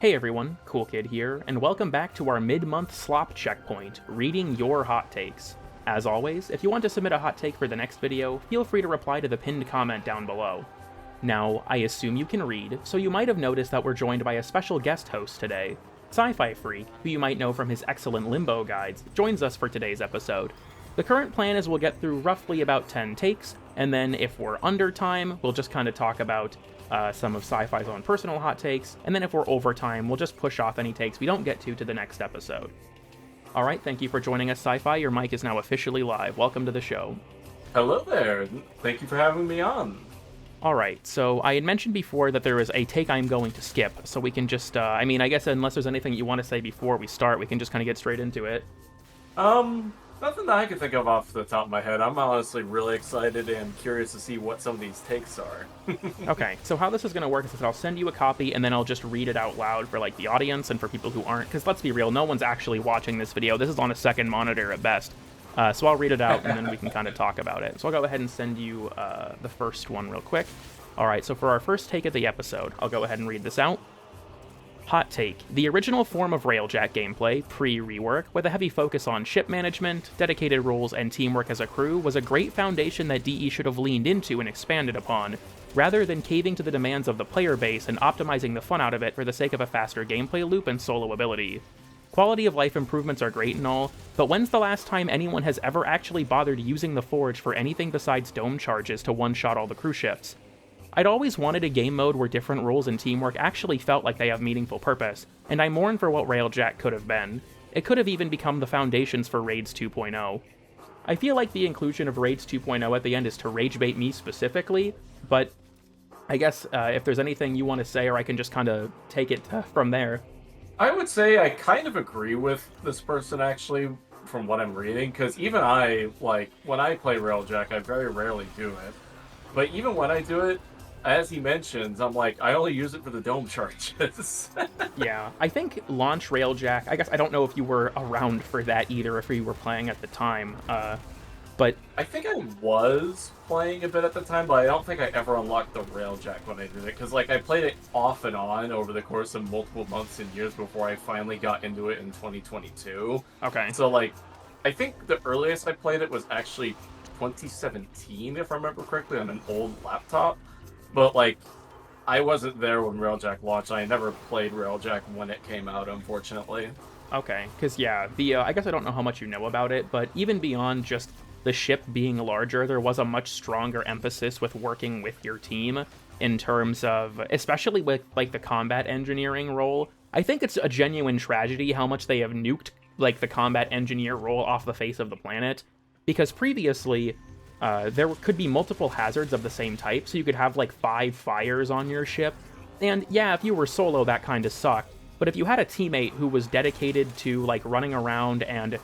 Hey everyone, CoolKid here, and welcome back to our mid-month slop checkpoint, reading your hot takes. As always, if you want to submit a hot take for the next video, feel free to reply to the pinned comment down below. Now, I assume you can read, so you might have noticed that we're joined by a special guest host today. Sci-Fi Freak, who you might know from his excellent Limbo guides, joins us for today's episode. The current plan is we'll get through roughly about 10 takes, and then if we're under time, we'll just kind of talk about some of Sci-Fi's own personal hot takes, and then if we're over time, we'll just push off any takes we don't get to the next episode. Alright, thank you for joining us, Sci-Fi. Your mic is now officially live. Welcome to the show. Hello there. Thank you for having me on. Alright, so I had mentioned before that there is a take I'm going to skip, so we can just, I guess unless there's anything you want to say before we start, we can just kind of get straight into it. Nothing that I can think of off the top of my head. I'm honestly really excited and curious to see what some of these takes are. Okay, so how this is going to work is that I'll send you a copy, and then I'll just read it out loud for, the audience and for people who aren't, because let's be real, no one's actually watching this video. This is on a second monitor at best. So I'll read it out, and then we can kind of talk about it. So I'll go ahead and send you the first one real quick. Alright, so for our first take of the episode, I'll go ahead and read this out. Hot take. The original form of Railjack gameplay, pre-rework, with a heavy focus on ship management, dedicated roles, and teamwork as a crew, was a great foundation that DE should have leaned into and expanded upon, rather than caving to the demands of the player base and optimizing the fun out of it for the sake of a faster gameplay loop and solo ability. Quality of life improvements are great and all, but when's the last time anyone has ever actually bothered using the Forge for anything besides dome charges to one-shot all the crew ships? I'd always wanted a game mode where different roles and teamwork actually felt like they have meaningful purpose, and I mourn for what Railjack could have been. It could have even become the foundations for Raids 2.0. I feel like the inclusion of Raids 2.0 at the end is to ragebait me specifically, but I guess if there's anything you want to say, or I can just kind of take it from there. I would say I kind of agree with this person, actually, from what I'm reading, because even I, when I play Railjack, I very rarely do it. But even when I do it, as he mentions, I'm like, I only use it for the dome charges. Yeah, I think launch Railjack, I guess I don't know if you were around for that either, if you were playing at the time, but... I think I was playing a bit at the time, but I don't think I ever unlocked the Railjack when I did it, because, I played it off and on over the course of multiple months and years before I finally got into it in 2022. Okay. So, I think the earliest I played it was actually 2017, if I remember correctly, on an old laptop. But, I wasn't there when Railjack launched. I never played Railjack when it came out, unfortunately. Okay, because, yeah, I guess I don't know how much you know about it, but even beyond just the ship being larger, there was a much stronger emphasis with working with your team in terms of, especially with, the combat engineering role. I think it's a genuine tragedy how much they have nuked, the combat engineer role off the face of the planet, because previously... there could be multiple hazards of the same type, so you could have 5 fires on your ship. And yeah, if you were solo, that kind of sucked. But if you had a teammate who was dedicated to running around and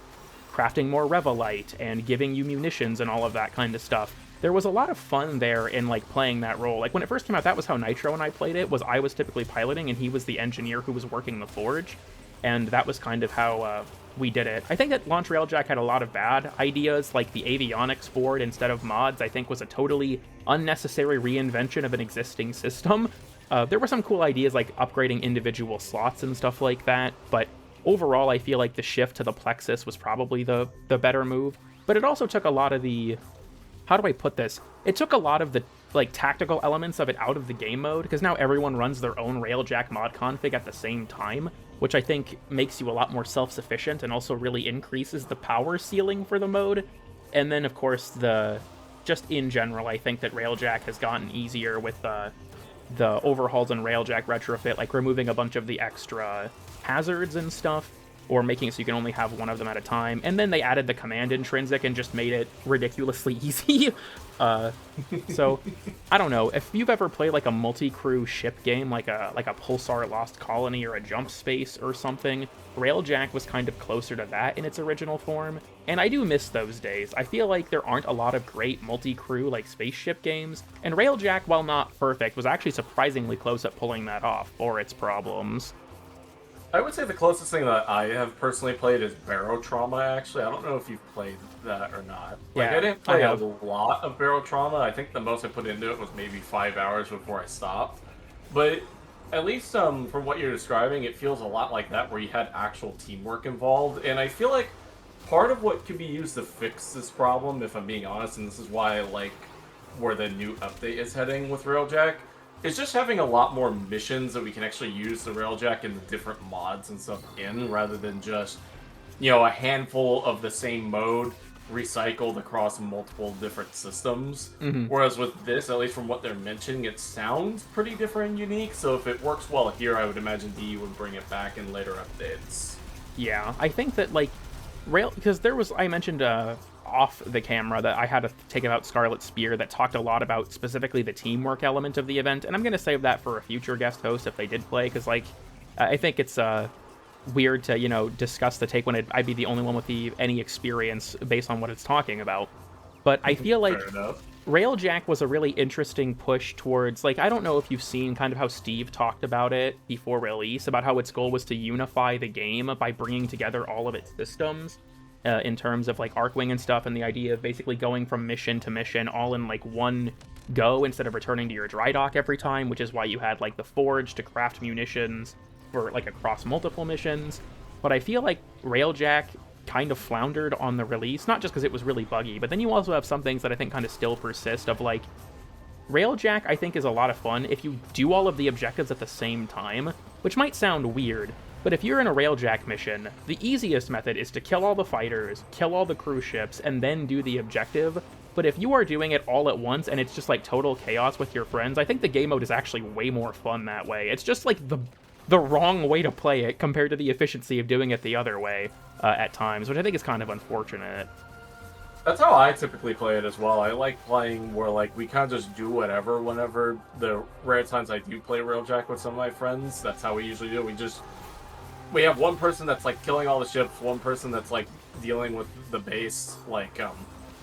crafting more Revelite and giving you munitions and all of that kind of stuff, there was a lot of fun there in playing that role. When it first came out, that was how Nitro and I played it. I was typically piloting and he was the engineer who was working the Forge, and that was kind of how we did it. I think that Launch Railjack had a lot of bad ideas, like the avionics board instead of mods, I think was a totally unnecessary reinvention of an existing system. There were some cool ideas like upgrading individual slots and stuff like that, but overall I feel like the shift to the Plexus was probably the better move. But it also took a lot of the... How do I put this? It took a lot of the tactical elements of it out of the game mode, because now everyone runs their own Railjack mod config at the same time, which I think makes you a lot more self-sufficient and also really increases the power ceiling for the mode. And then, of course, just in general, I think that Railjack has gotten easier with the overhauls in Railjack Retrofit, removing a bunch of the extra hazards and stuff, or making it so you can only have one of them at a time. And then they added the command intrinsic and just made it ridiculously easy. So, I don't know. If you've ever played a multi-crew ship game, like a Pulsar Lost Colony or a Jump Space or something, Railjack was kind of closer to that in its original form. And I do miss those days. I feel like there aren't a lot of great multi-crew, spaceship games. And Railjack, while not perfect, was actually surprisingly close at pulling that off, for its problems. I would say the closest thing that I have personally played is Barotrauma, actually. I don't know if you've played that or not. Yeah, I didn't play a lot of Barotrauma. I think the most I put into it was maybe 5 hours before I stopped. But at least from what you're describing, it feels a lot like that, where you had actual teamwork involved. And I feel like part of what could be used to fix this problem, if I'm being honest, and this is why I like where the new update is heading with Railjack, is just having a lot more missions that we can actually use the Railjack and the different mods and stuff in, rather than just, you know, a handful of the same mode recycled across multiple different systems. Whereas with this, at least from what they're mentioning, it sounds pretty different and unique. So if it works well here, I would imagine DE would bring it back in later updates. Yeah, I think that, like, because I mentioned off the camera that I had to take about Scarlet Spear that talked a lot about specifically the teamwork element of the event, and I'm going to save that for a future guest host if they did play, because, like, I think it's weird to, you know, discuss the take when I'd be the only one with any experience based on what it's talking about. But I feel like Railjack was a really interesting push towards, like, I don't know if you've seen kind of how Steve talked about it before release, about how its goal was to unify the game by bringing together all of its systems in terms of, like, Arcwing and stuff, and the idea of basically going from mission to mission all in, like, one go instead of returning to your dry dock every time, which is why you had, like, the Forge to craft munitions for, like, across multiple missions. But I feel like Railjack kind of floundered on the release, not just because it was really buggy, but then you also have some things that I think kind of still persist of, like, Railjack I think is a lot of fun if you do all of the objectives at the same time, which might sound weird, but if you're in a Railjack mission, the easiest method is to kill all the fighters, kill all the cruise ships, and then do the objective. But if you are doing it all at once and it's just, like, total chaos with your friends, I think the game mode is actually way more fun that way. It's just, like, the wrong way to play it compared to the efficiency of doing it the other way at times, which I think is kind of unfortunate. That's how I typically play it as well. I like playing where, like, we kind of just do whatever whenever the rare times I do play Railjack with some of my friends. That's how we usually do it. We have one person that's, like, killing all the ships, one person that's, like, dealing with the base. Like,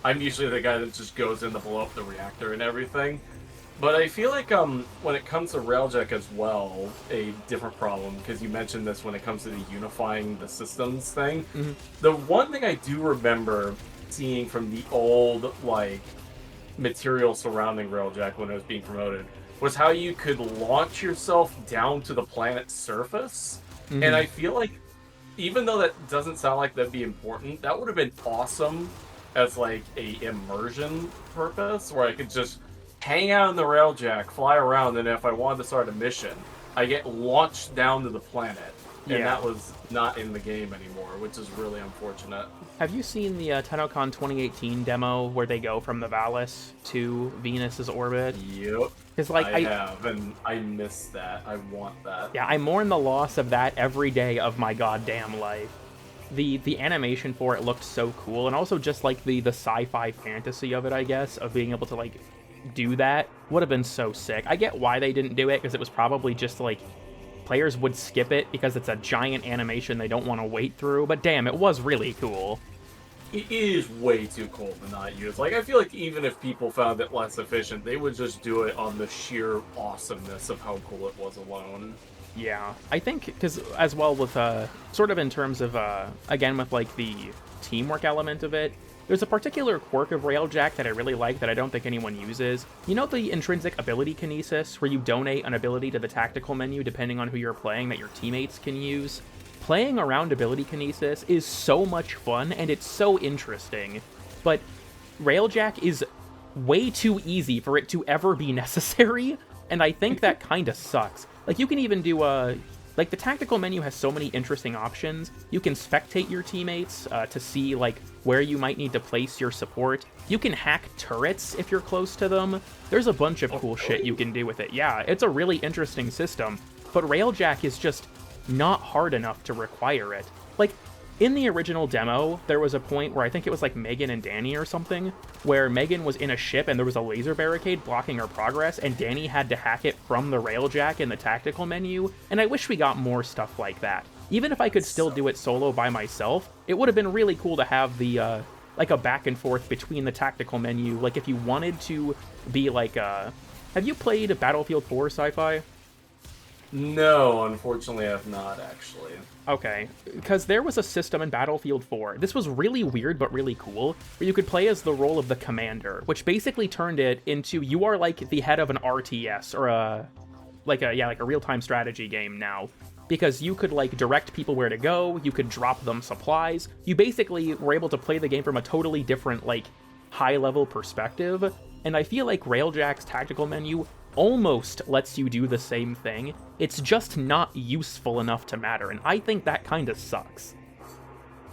I'm usually the guy that just goes in to blow up the reactor and everything. But I feel like when it comes to Railjack as well, a different problem, because you mentioned this when it comes to the unifying the systems thing. The one thing I do remember seeing from the old, like, material surrounding Railjack when it was being promoted was how you could launch yourself down to the planet's surface. And I feel like, even though that doesn't sound like that'd be important, that would have been awesome as, like, a immersion purpose, where I could just hang out in the Railjack, fly around, and if I wanted to start a mission, I get launched down to the planet. And that was not in the game anymore, which is really unfortunate. Have you seen the TennoCon 2018 demo where they go from the Valis to Venus's orbit? Yep. Like, I have, and I miss that. I want that. Yeah, I mourn the loss of that every day of my goddamn life. The animation for it looked so cool, and also just, like, the sci-fi fantasy of it, I guess, of being able to, like, do that would have been so sick. I get why they didn't do it, because it was probably just, like, players would skip it because it's a giant animation they don't want to wait through, but damn, it was really cool. It is way too cool to not use. Like, I feel like even if people found it less efficient, they would just do it on the sheer awesomeness of how cool it was alone. Yeah, I think, because as well with, sort of in terms of, again, with, like, the teamwork element of it, there's a particular quirk of Railjack that I really like that I don't think anyone uses. You know the intrinsic ability kinesis, where you donate an ability to the tactical menu depending on who you're playing that your teammates can use? Playing around ability kinesis is so much fun, and it's so interesting, but Railjack is way too easy for it to ever be necessary, and I think that kind of sucks. Like, you can even do like, the tactical menu has so many interesting options. You can spectate your teammates to see, like, where you might need to place your support. You can hack turrets if you're close to them. There's a bunch of cool shit you can do with it. Yeah, it's a really interesting system, but Railjack is just not hard enough to require it. Like, in the original demo, there was a point where I think it was like Megan and Danny or something, where Megan was in a ship and there was a laser barricade blocking her progress, and Danny had to hack it from the Railjack in the tactical menu, and I wish we got more stuff like that. Even if I could still do it solo by myself, it would have been really cool to have the, like, a back and forth between the tactical menu. Like, if you wanted to be like, have you played Battlefield 4 Sci-Fi? No, unfortunately I have not, actually. Okay, because there was a system in Battlefield 4. This was really weird but really cool, where you could play as the role of the commander, which basically turned it into, you are like the head of an RTS, or like a real-time strategy game now, because you could like direct people where to go, you could drop them supplies, you basically were able to play the game from a totally different like high-level perspective, and I feel like Railjack's tactical menu almost lets you do the same thing. It's just not useful enough to matter, and I think that kind of sucks.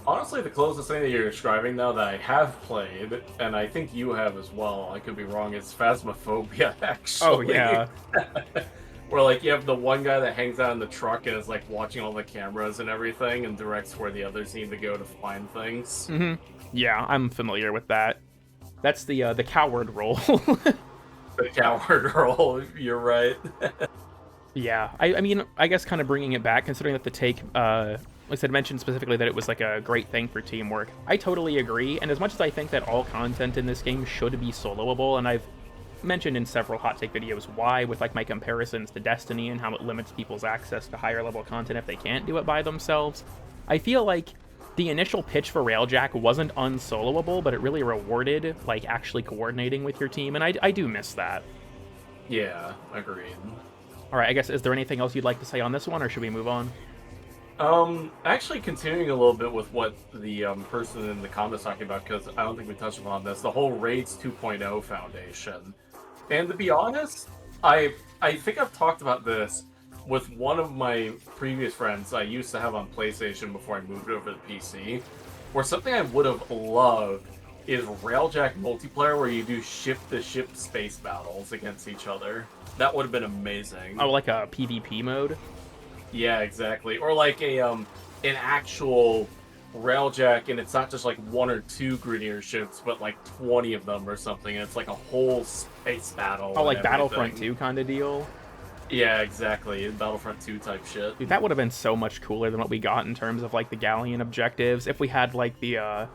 Honestly, the closest thing that you're describing now that I have played, and I think you have as well, I could be wrong, is Phasmophobia, actually. Oh, yeah. Where, like, you have the one guy that hangs out in the truck and is, like, watching all the cameras and everything and directs where the others need to go to find things. Mm-hmm. Yeah, I'm familiar with that. That's the coward role. The coward role, you're right. Yeah, I mean, I guess kind of bringing it back, considering that the take, like I said, mentioned specifically that it was like a great thing for teamwork. I totally agree, and as much as I think that all content in this game should be soloable, and I've mentioned in several hot take videos why, with like my comparisons to Destiny and how it limits people's access to higher level content if they can't do it by themselves, I feel like the initial pitch for Railjack wasn't unsoloable, but it really rewarded like actually coordinating with your team, and I do miss that. Yeah, agreed. All right, I guess, is there anything else you'd like to say on this one, or should we move on? Actually continuing a little bit with what the person in the comments talking about, because I don't think we touched upon this, the whole Raids 2.0 foundation. And to be honest, I think I've talked about this with one of my previous friends I used to have on PlayStation before I moved over to PC, where something I would have loved is Railjack multiplayer where you do ship-to-ship space battles against each other. That would have been amazing. Oh, like a PvP mode? Yeah, exactly. Or like a an actual Railjack, and it's not just like one or two Grineer ships, but like 20 of them or something, and it's like a whole space battle. Oh, like Battlefront 2 kind of deal? Yeah, exactly. Battlefront 2 type shit. Dude, that would have been so much cooler than what we got in terms of like the Galleon objectives. If we had like the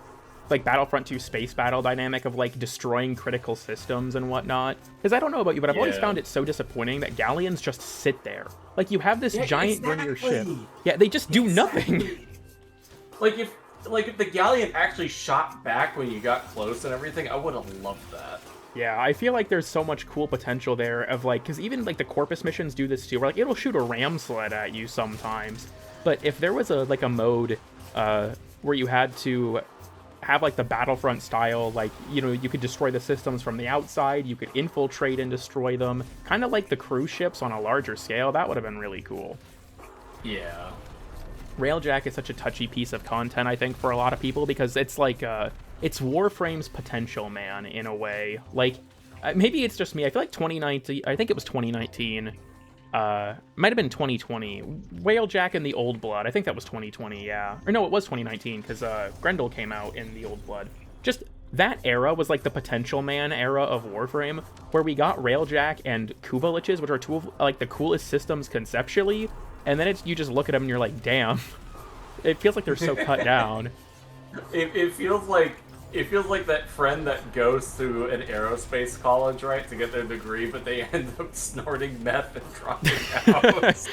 like Battlefront 2 space battle dynamic of like destroying critical systems and whatnot. Because I don't know about you, but I've always found it so disappointing that Galleons just sit there. Like, you have this giant Grineer ship. Yeah, they just do nothing. Like if the Galleon actually shot back when you got close and everything, I would have loved that. Yeah, I feel like there's so much cool potential there of like, because even like the Corpus missions do this too, where like it'll shoot a ram sled at you sometimes. But if there was a mode where you had to have like the Battlefront style, like, you know, you could destroy the systems from the outside, you could infiltrate and destroy them, kind of like the cruise ships on a larger scale, that would have been really cool. Yeah. Railjack is such a touchy piece of content, I think, for a lot of people, because it's like, it's Warframe's potential, man, in a way. Like, maybe it's just me, I feel like 2019, I think it was 2019, might have been 2020, Railjack and the Old Blood, I think that was 2020, yeah. Or no, it was 2019, because Grendel came out in the Old Blood. Just, that era was like the potential man era of Warframe, where we got Railjack and Kubaliches, which are two of like the coolest systems conceptually, and then you just look at them and you're like, damn. It feels like they're so cut down. It feels like that friend that goes to an aerospace college, right, to get their degree, but they end up snorting meth and dropping out.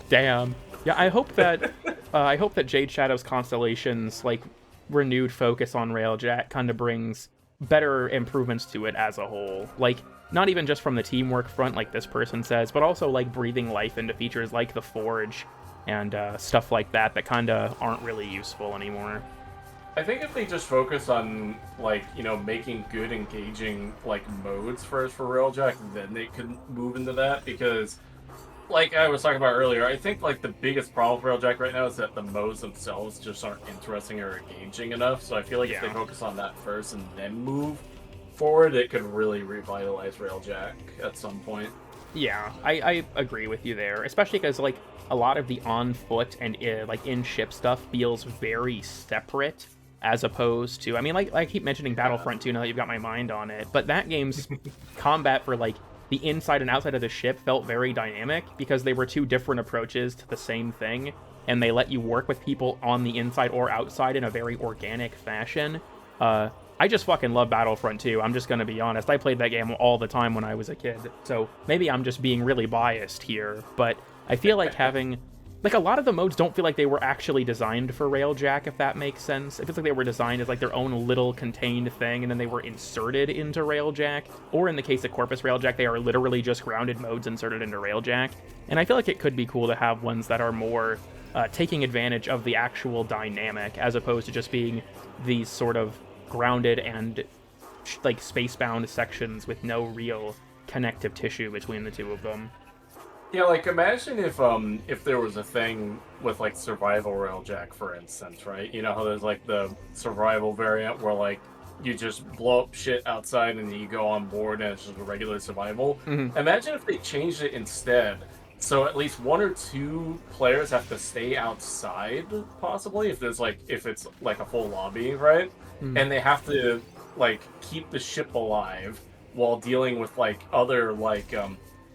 Damn. Yeah, I hope that Jade Shadow's Constellation's like renewed focus on Railjack kind of brings better improvements to it as a whole. Like, not even just from the teamwork front, like this person says, but also like breathing life into features like the Forge and stuff like that kind of aren't really useful anymore. I think if they just focus on, like, you know, making good, engaging, like, modes first for Railjack, then they could move into that, because, like I was talking about earlier, I think, like, the biggest problem for Railjack right now is that the modes themselves just aren't interesting or engaging enough, so I feel like if they focus on that first and then move forward, it could really revitalize Railjack at some point. Yeah, I agree with you there, especially because, like, a lot of the on-foot and, like, in-ship stuff feels very separate, as opposed to, I mean, like I keep mentioning Battlefront 2 now that you've got my mind on it, but that game's combat for, like, the inside and outside of the ship felt very dynamic, because they were two different approaches to the same thing, and they let you work with people on the inside or outside in a very organic fashion. I just fucking love Battlefront 2, I'm just gonna be honest. I played that game all the time when I was a kid, so maybe I'm just being really biased here, but I feel like having like, a lot of the modes don't feel like they were actually designed for Railjack, if that makes sense. It feels like they were designed as, like, their own little contained thing, and then they were inserted into Railjack. Or in the case of Corpus Railjack, they are literally just grounded modes inserted into Railjack. And I feel like it could be cool to have ones that are more taking advantage of the actual dynamic, as opposed to just being these sort of grounded and, like, space-bound sections with no real connective tissue between the two of them. Yeah, like, imagine if there was a thing with, like, survival Railjack, for instance, right? You know how there's, like, the survival variant where, like, you just blow up shit outside and then you go on board and it's just a regular survival? Mm-hmm. Imagine if they changed it instead, so at least 1 or 2 players have to stay outside, possibly, if it's, like, a full lobby, right? Mm-hmm. And they have to, like, keep the ship alive while dealing with, like, other, like,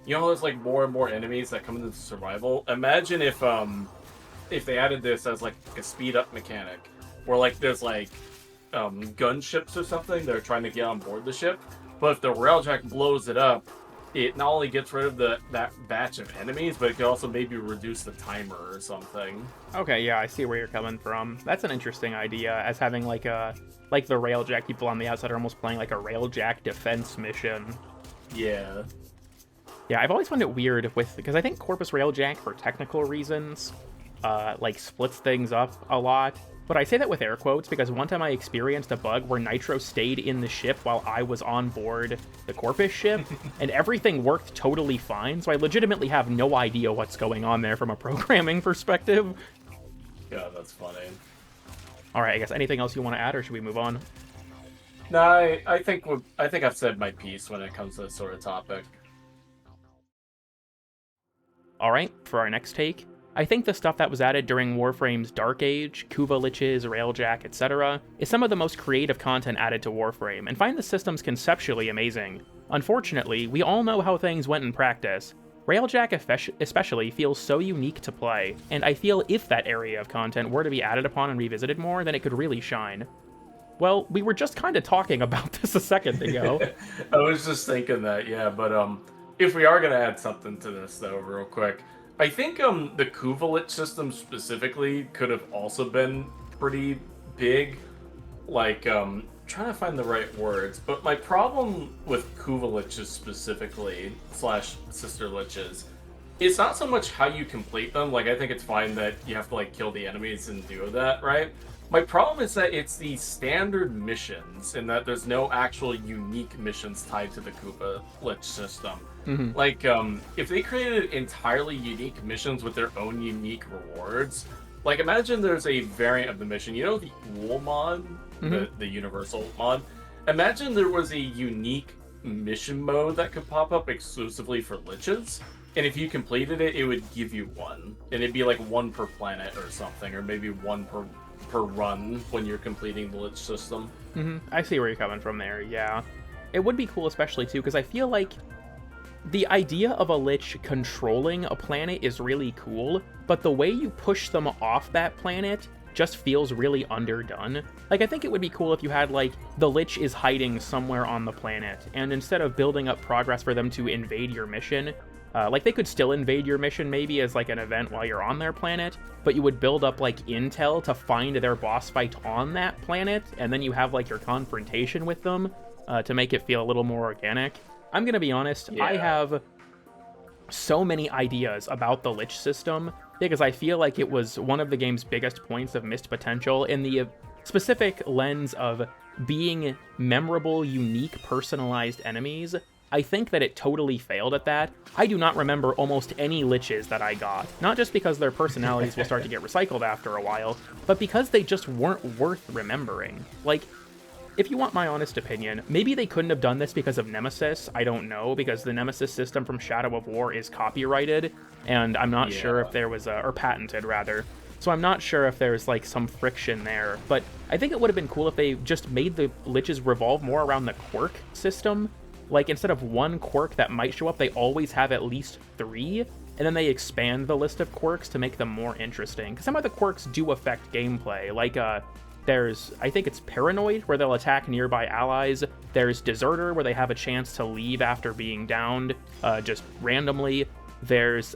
you know, there's like more and more enemies that come into the survival. Imagine if they added this as like a speed up mechanic, where like there's like gunships or something that are trying to get on board the ship, but if the Railjack blows it up, it not only gets rid of that batch of enemies, but it could also maybe reduce the timer or something. Okay, yeah, I see where you're coming from. That's an interesting idea, as having like the Railjack people on the outside are almost playing like a Railjack defense mission. Yeah. Yeah, I've always found it weird because I think Corpus Railjack, for technical reasons, like, splits things up a lot. But I say that with air quotes because one time I experienced a bug where Nitro stayed in the ship while I was on board the Corpus ship, and everything worked totally fine, so I legitimately have no idea what's going on there from a programming perspective. Yeah, that's funny. Alright, I guess anything else you want to add, or should we move on? No, I think I've said my piece when it comes to this sort of topic. Alright, for our next take, I think the stuff that was added during Warframe's Dark Age, Kuva Liches, Railjack, etc., is some of the most creative content added to Warframe, and find the systems conceptually amazing. Unfortunately, we all know how things went in practice. Railjack especially feels so unique to play, and I feel if that area of content were to be added upon and revisited more, then it could really shine. Well, we were just kind of talking about this a second ago. I was just thinking that, yeah, but if we are going to add something to this, though, real quick, I think the Kuvalit system specifically could have also been pretty big. Like, trying to find the right words, but my problem with Kuvaliches specifically, / Sister Liches, it's not so much how you complete them. Like, I think it's fine that you have to, like, kill the enemies and do that, right? My problem is that it's the standard missions, and that there's no actual unique missions tied to the Kuvalit system. Mm-hmm. Like, if they created entirely unique missions with their own unique rewards, like, imagine there's a variant of the mission, you know, the Wool mod, mm-hmm. the universal mod? Imagine there was a unique mission mode that could pop up exclusively for liches, and if you completed it, it would give you one. And it'd be like 1 per planet or something, or maybe 1 per run when you're completing the lich system. Mm-hmm. I see where you're coming from there, yeah. It would be cool, especially, too, because I feel like the idea of a lich controlling a planet is really cool, but the way you push them off that planet just feels really underdone. Like, I think it would be cool if you had, like, the lich is hiding somewhere on the planet, and instead of building up progress for them to invade your mission, like, they could still invade your mission maybe as, like, an event while you're on their planet, but you would build up, like, intel to find their boss fight on that planet, and then you have, like, your confrontation with them to make it feel a little more organic. I'm gonna be honest, yeah. I have so many ideas about the lich system, because I feel like it was one of the game's biggest points of missed potential in the specific lens of being memorable, unique, personalized enemies. I think that it totally failed at that. I do not remember almost any liches that I got, not just because their personalities will start to get recycled after a while, but because they just weren't worth remembering. Like, if you want my honest opinion, maybe they couldn't have done this because of Nemesis, I don't know, because the Nemesis system from Shadow of War is copyrighted, and I'm not sure if there was or patented, rather. So I'm not sure if there's, like, some friction there, but I think it would have been cool if they just made the liches revolve more around the quirk system. Like, instead of 1 quirk that might show up, they always have at least 3, and then they expand the list of quirks to make them more interesting. Because some of the quirks do affect gameplay, like, there's, I think it's Paranoid, where they'll attack nearby allies. There's Deserter, where they have a chance to leave after being downed, just randomly. There's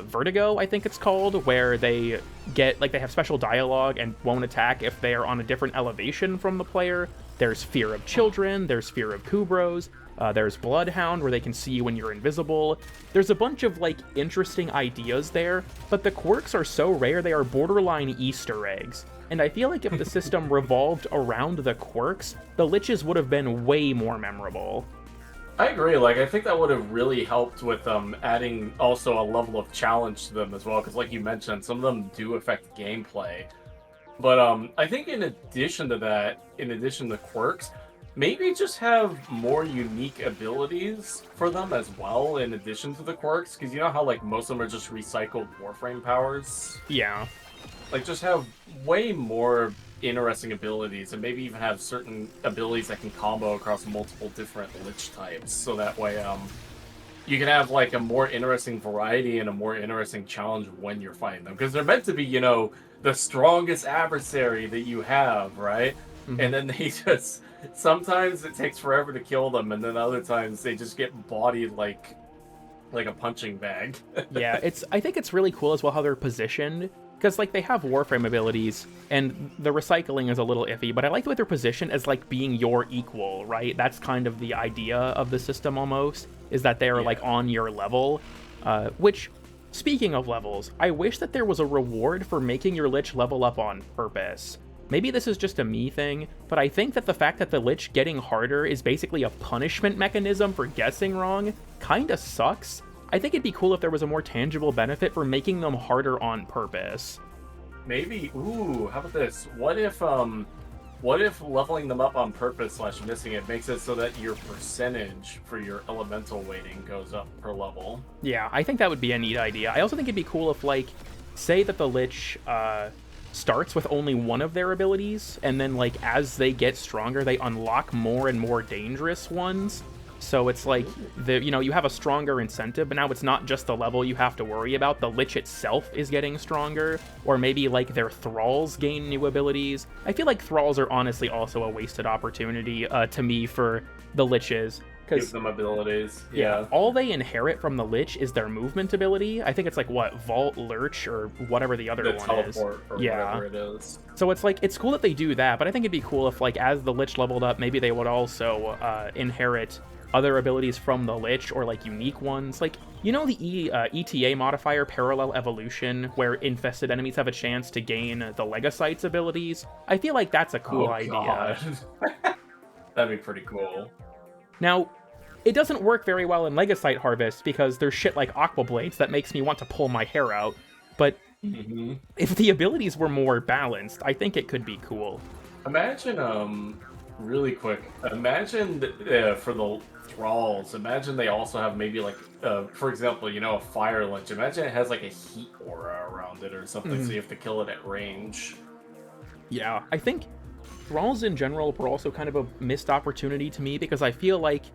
Vertigo, I think it's called, where they get, like, they have special dialogue and won't attack if they are on a different elevation from the player. There's Fear of Children, there's Fear of Kubros, there's Bloodhound, where they can see you when you're invisible. There's a bunch of, like, interesting ideas there, but the quirks are so rare they are borderline Easter eggs. And I feel like if the system revolved around the quirks, the Liches would have been way more memorable. I agree. Like, I think that would have really helped with adding also a level of challenge to them as well, because like you mentioned, some of them do affect gameplay. But I think in addition to that, in addition to quirks, maybe just have more unique abilities for them as well, in addition to the quirks, because you know how like most of them are just recycled Warframe powers? Yeah. Like, just have way more interesting abilities, and maybe even have certain abilities that can combo across multiple different Lich types, so that way you can have like a more interesting variety and a more interesting challenge when you're fighting them, because they're meant to be, you know, the strongest adversary that you have, right? Mm-hmm. And then they just, sometimes it takes forever to kill them, and then other times they just get bodied like a punching bag. Yeah, I think it's really cool as well how they're positioned, because like they have Warframe abilities and the recycling is a little iffy, but I like the way they're positioned as like being your equal, right? That's kind of the idea of the system almost, is that they're like on your level, which, speaking of levels, I wish that there was a reward for making your Lich level up on purpose. Maybe this is just a me thing, but I think that the fact that the Lich getting harder is basically a punishment mechanism for guessing wrong kinda sucks. I think it'd be cool if there was a more tangible benefit for making them harder on purpose. Maybe, ooh, how about this? What if leveling them up on purpose / missing it makes it so that your percentage for your elemental weighting goes up per level? Yeah, I think that would be a neat idea. I also think it'd be cool if, like, say that the Lich starts with only one of their abilities, and then, like, as they get stronger, they unlock more and more dangerous ones. So it's like, you have a stronger incentive, but now it's not just the level you have to worry about. The Lich itself is getting stronger, or maybe like their Thralls gain new abilities. I feel like Thralls are honestly also a wasted opportunity to me for the Liches. Give them abilities. Yeah. All they inherit from the Lich is their movement ability. I think it's like, what, Vault, Lurch, or whatever the other one is. Teleport, or whatever it is. So it's like, it's cool that they do that, but I think it'd be cool if, like, as the Lich leveled up, maybe they would also inherit other abilities from the Lich, or like unique ones. Like, you know the ETA modifier, Parallel Evolution, where infested enemies have a chance to gain the Legocytes abilities? I feel like that's a cool idea. That'd be pretty cool. Now, it doesn't work very well in Legocyte Harvest because there's shit like Aqua Blades that makes me want to pull my hair out, but if the abilities were more balanced, I think it could be cool. Imagine, really quick, imagine for the Thralls, imagine they also have maybe like, for example, you know, a Fire Lich. Imagine it has like a heat aura around it or something, so you have to kill it at range. Yeah, I think Thralls in general were also kind of a missed opportunity to me, because I feel like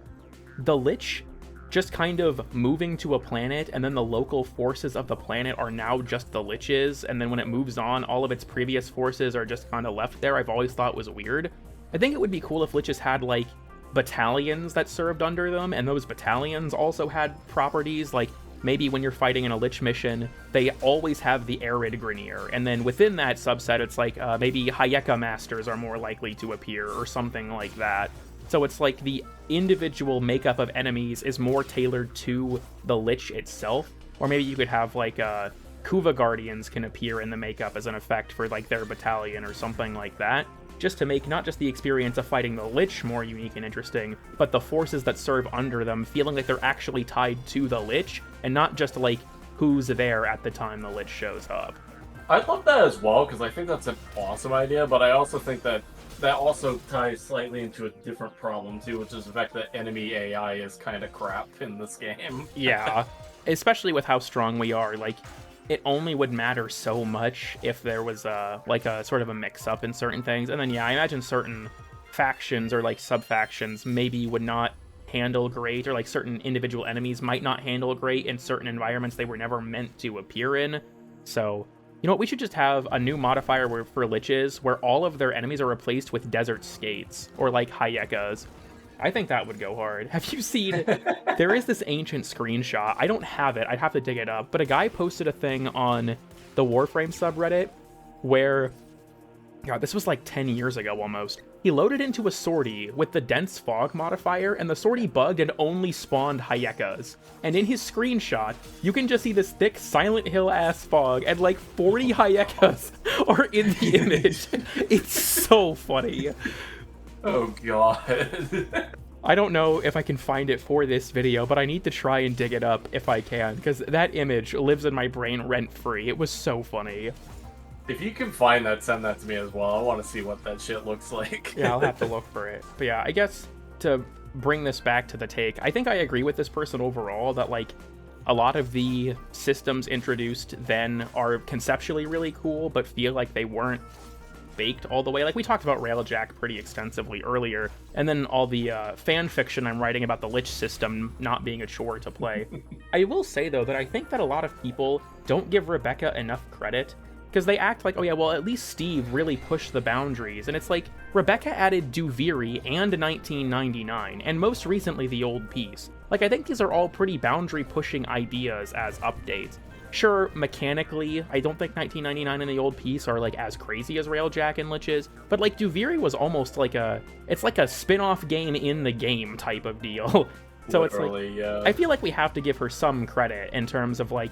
the Lich just kind of moving to a planet, and then the local forces of the planet are now just the Liches, and then when it moves on, all of its previous forces are just kind of left there. I've always thought was weird. I think it would be cool if Liches had, like, battalions that served under them, and those battalions also had properties, like, maybe when you're fighting in a Lich mission, they always have the Arid Grineer, and then within that subset, it's like, maybe Hayeka Masters are more likely to appear, or something like that. So it's like the individual makeup of enemies is more tailored to the Lich itself, or maybe you could have, like, Kuva Guardians can appear in the makeup as an effect for, like, their battalion or something like that, just to make not just the experience of fighting the Lich more unique and interesting, but the forces that serve under them feeling like they're actually tied to the Lich, and not just, like, who's there at the time the Lich shows up. I'd love that as well, because I think that's an awesome idea, but I also think that also ties slightly into a different problem, too, which is the fact that enemy AI is kind of crap in this game. Yeah, especially with how strong we are. Like, it only would matter so much if there was like a sort of a mix-up in certain things. And then, yeah, I imagine certain factions or, like, sub-factions maybe would not handle great, or, like, certain individual enemies might not handle great in certain environments they were never meant to appear in. So, you know what, we should just have a new modifier for Liches where all of their enemies are replaced with desert skates, or like Hayekas. I think that would go hard. Have you seen... There is this ancient screenshot. I don't have it. I'd have to dig it up. But a guy posted a thing on the Warframe subreddit where... God, this was like 10 years ago almost. He loaded into a sortie with the dense fog modifier, and the sortie bugged and only spawned Hayekas. And in his screenshot, you can just see this thick Silent Hill-ass fog, and like 40 Hayekas are in the image. It's so funny. Oh god. I don't know if I can find it for this video, but I need to try and dig it up if I can, because that image lives in my brain rent-free. It was so funny. If you can find that, send that to me as well. I want to see what that shit looks like. Yeah, I'll have to look for it. But yeah, I guess to bring this back to the take, I think I agree with this person overall that, like, a lot of the systems introduced then are conceptually really cool, but feel like they weren't baked all the way. Like, we talked about Railjack pretty extensively earlier, and then all the fan fiction I'm writing about the Lich system not being a chore to play. I will say, though, that I think that a lot of people don't give Rebecca enough credit, because they act like, oh yeah, well, at least Steve really pushed the boundaries. And it's like, Rebecca added Duviri and 1999, and most recently the old piece. Like, I think these are all pretty boundary-pushing ideas as updates. Sure, mechanically, I don't think 1999 and the old piece are, like, as crazy as Railjack and Liches, but, like, Duviri was almost like it's like a spin-off game in the game type of deal. So literally, it's like, yeah. I feel like we have to give her some credit in terms of, like,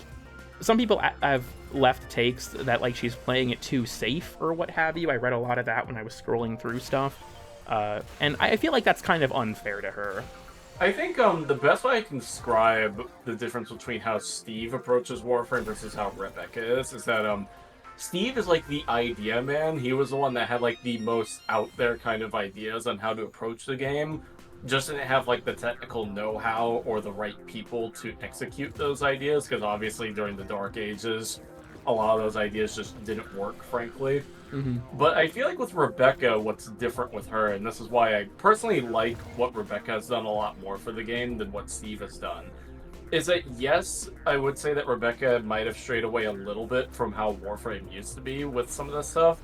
some people have left takes that, like, she's playing it too safe or what have you. I read a lot of that when I was scrolling through stuff. And I feel like that's kind of unfair to her. I think the best way I can describe the difference between how Steve approaches Warframe versus how Rebecca is that Steve is like the idea man. He was the one that had like the most out there kind of ideas on how to approach the game. Just didn't have like the technical know-how or the right people to execute those ideas, because obviously during the Dark Ages, a lot of those ideas just didn't work, frankly. Mm-hmm. But I feel like with Rebecca, what's different with her, and this is why I personally like what Rebecca has done a lot more for the game than what Steve has done, is that yes, I would say that Rebecca might have strayed away a little bit from how Warframe used to be with some of this stuff.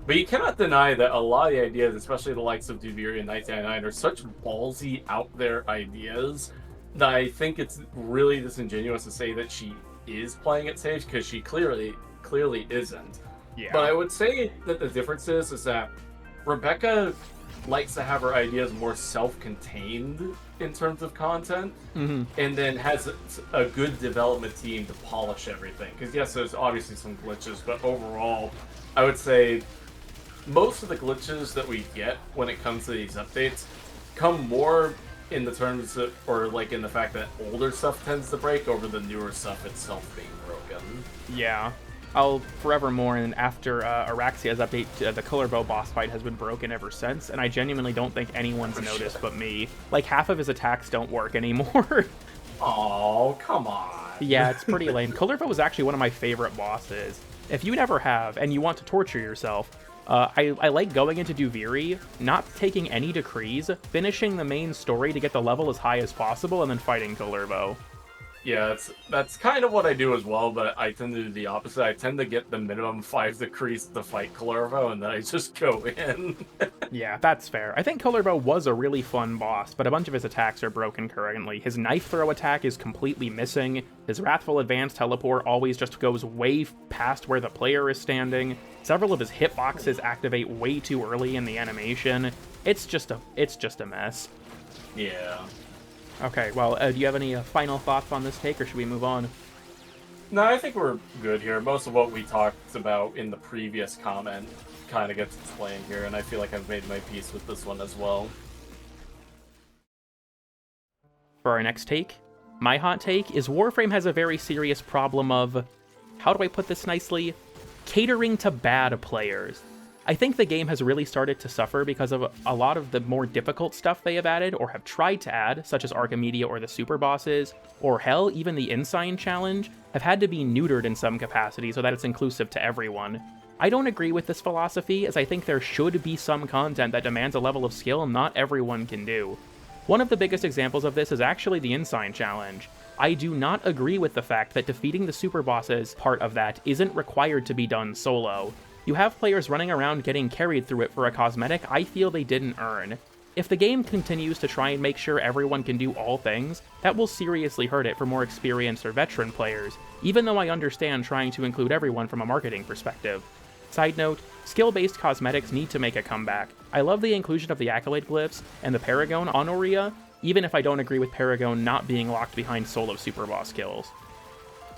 But you cannot deny that a lot of the ideas, especially the likes of Duviri and 1999, are such ballsy, out there ideas that I think it's really disingenuous to say that she is playing it safe, because she clearly isn't. Yeah. But I would say that the difference is that Rebecca likes to have her ideas more self-contained in terms of content, mm-hmm. and then has a good development team to polish everything. Because yes, there's obviously some glitches, but overall, I would say most of the glitches that we get when it comes to these updates come more in the terms of, or like in the fact that older stuff tends to break over the newer stuff itself being broken. Yeah. I'll forevermore, and after Araxia's update, the Colorbow boss fight has been broken ever since, and I genuinely don't think anyone's noticed but me. Like, half of his attacks don't work anymore. Oh, come on. Yeah, it's pretty lame. Colorbow was actually one of my favorite bosses. If you never have, and you want to torture yourself, I like going into Duviri, not taking any decrees, finishing the main story to get the level as high as possible, and then fighting Colorbow. Yeah, that's kind of what I do as well, but I tend to do the opposite. I tend to get the minimum 5 decrees to fight Colorbow, and then I just go in. Yeah, that's fair. I think Colorbow was a really fun boss, but a bunch of his attacks are broken currently. His knife throw attack is completely missing. His Wrathful Advance teleport always just goes way past where the player is standing. Several of his hitboxes activate way too early in the animation. It's just a mess. Yeah. Okay, well, do you have any final thoughts on this take, or should we move on? No, I think we're good here. Most of what we talked about in the previous comment kind of gets explained here, and I feel like I've made my peace with this one as well. For our next take, my hot take is Warframe has a very serious problem of, how do I put this nicely? Catering to bad players. I think the game has really started to suffer because of a lot of the more difficult stuff they have added or have tried to add, such as Archimedia or the super bosses, or hell, even the Ensign challenge, have had to be neutered in some capacity so that it's inclusive to everyone. I don't agree with this philosophy, as I think there should be some content that demands a level of skill not everyone can do. One of the biggest examples of this is actually the Ensign challenge. I do not agree with the fact that defeating the super bosses part of that isn't required to be done solo. You have players running around getting carried through it for a cosmetic I feel they didn't earn. if the game continues to try and make sure everyone can do all things, that will seriously hurt it for more experienced or veteran players, even though I understand trying to include everyone from a marketing perspective. Side note, skill-based cosmetics need to make a comeback. I love the inclusion of the accolade glyphs and the Paragon on Aurea, even if I don't agree with Paragon not being locked behind solo super boss kills.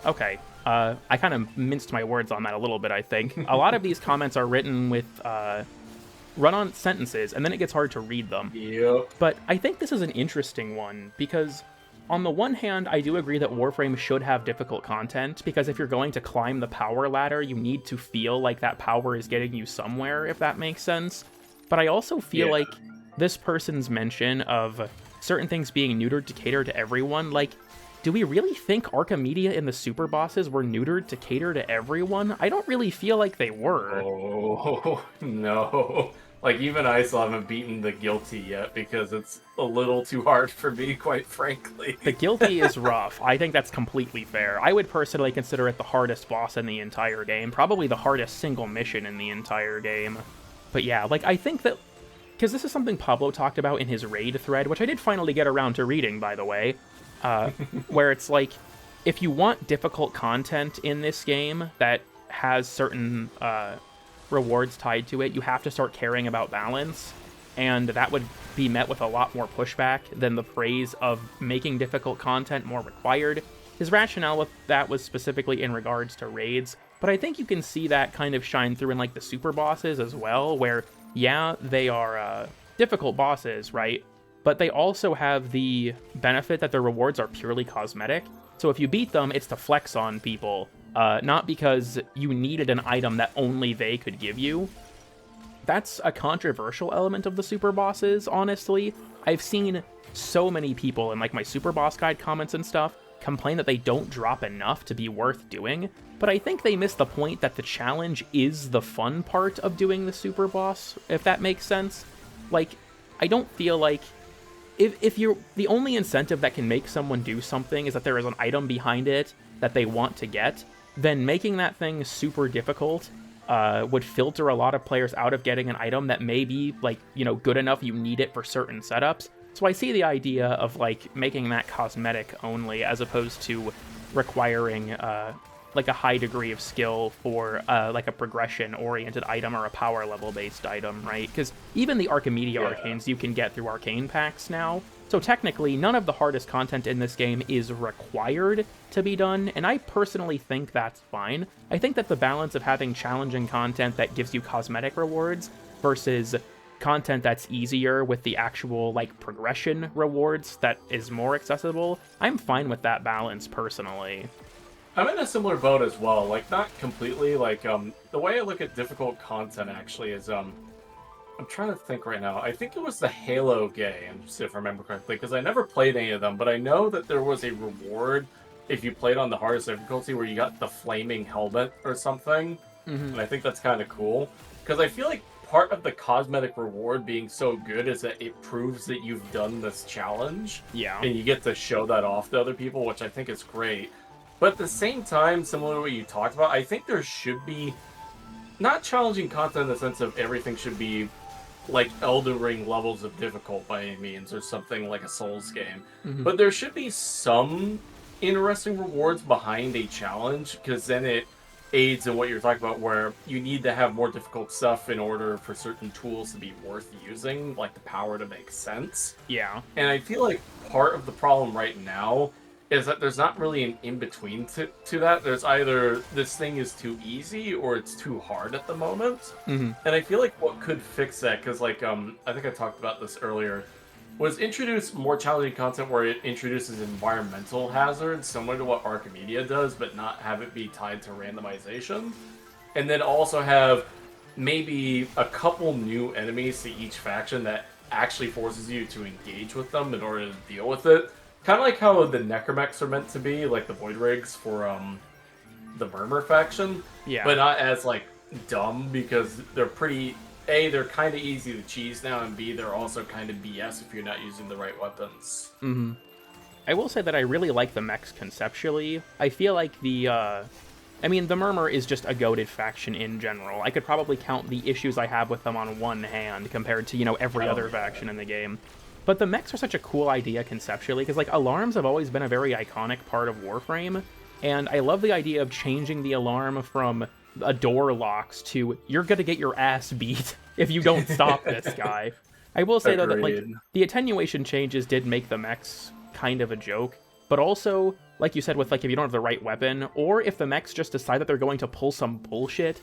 Okay, I kind of minced my words on that a little bit, I think. A lot of these comments are written with run-on sentences, and then it gets hard to read them. Yep. But I think this is an interesting one, because on the one hand, I do agree that Warframe should have difficult content, because if you're going to climb the power ladder, you need to feel like that power is getting you somewhere, if that makes sense. But I also feel like this person's mention of certain things being neutered to cater to everyone, like, do we really think Archimedia and the super bosses were neutered to cater to everyone? I don't really feel like they were. Oh, no. Like, even I still haven't beaten the Guilty yet, because it's a little too hard for me, quite frankly. The Guilty is rough. I think that's completely fair. I would personally consider it the hardest boss in the entire game. Probably the hardest single mission in the entire game. But yeah, like, I think that... because this is something Pablo talked about in his raid thread, which I did finally get around to reading, by the way. Where it's like, if you want difficult content in this game that has certain rewards tied to it, you have to start caring about balance, and that would be met with a lot more pushback than the phrase of making difficult content more required. His rationale with that was specifically in regards to raids, but I think you can see that kind of shine through in like the super bosses as well, where, yeah, they are difficult bosses, right? But they also have the benefit that their rewards are purely cosmetic. So if you beat them, it's to flex on people, not because you needed an item that only they could give you. That's a controversial element of the super bosses, honestly. I've seen so many people in like my super boss guide comments and stuff complain that they don't drop enough to be worth doing, but I think they miss the point that the challenge is the fun part of doing the super boss, if that makes sense. Like, I don't feel like... If you're the only incentive that can make someone do something is that there is an item behind it that they want to get, then making that thing super difficult would filter a lot of players out of getting an item that may be, like, you know, good enough you need it for certain setups. So I see the idea of, like, making that cosmetic only as opposed to requiring, like, a high degree of skill for, like, a progression-oriented item or a power level-based item, right? Because even the Archimedia arcanes you can get through arcane packs now. So technically, none of the hardest content in this game is required to be done, and I personally think that's fine. I think that the balance of having challenging content that gives you cosmetic rewards versus content that's easier with the actual, like, progression rewards that is more accessible, I'm fine with that balance, personally. I'm in a similar boat as well, like, not completely, like, the way I look at difficult content, actually, is, I'm trying to think right now, I think it was the Halo games, if I remember correctly, because I never played any of them, but I know that there was a reward if you played on the hardest difficulty where you got the flaming helmet or something, and I think that's kind of cool, because I feel like part of the cosmetic reward being so good is that it proves that you've done this challenge, and you get to show that off to other people, which I think is great. But at the same time, similar to what you talked about, I think there should be not challenging content in the sense of everything should be like Elden Ring levels of difficult by any means, or something like a Souls game. But there should be some interesting rewards behind a challenge, because then it aids in what you're talking about, where you need to have more difficult stuff in order for certain tools to be worth using, like the power to make sense. Yeah. And I feel like part of the problem right now is that there's not really an in-between to that. There's either this thing is too easy or it's too hard at the moment. And I feel like what could fix that, because, like, I think I talked about this earlier, was introduce more challenging content where it introduces environmental hazards, similar to what Archimedia does, but not have it be tied to randomization. And then also have maybe a couple new enemies to each faction that actually forces you to engage with them in order to deal with it. Kind of like how the Necromechs are meant to be, like the Void Rigs for the Murmur faction. Yeah. But not as, like, dumb, because they're pretty... A, they're kind of easy to cheese now, and B, they're also kind of BS if you're not using the right weapons. I will say that I really like the mechs conceptually. I feel like the I mean, the Murmur is just a goated faction in general. I could probably count the issues I have with them on one hand compared to, every other faction in the game. But the mechs are such a cool idea conceptually, because, alarms have always been a very iconic part of Warframe, and I love the idea of changing the alarm from a door locks to, you're gonna get your ass beat if you don't stop this guy. I will say, though, that, the attenuation changes did make the mechs kind of a joke, but also, like you said, with, if you don't have the right weapon, or if the mechs just decide that they're going to pull some bullshit,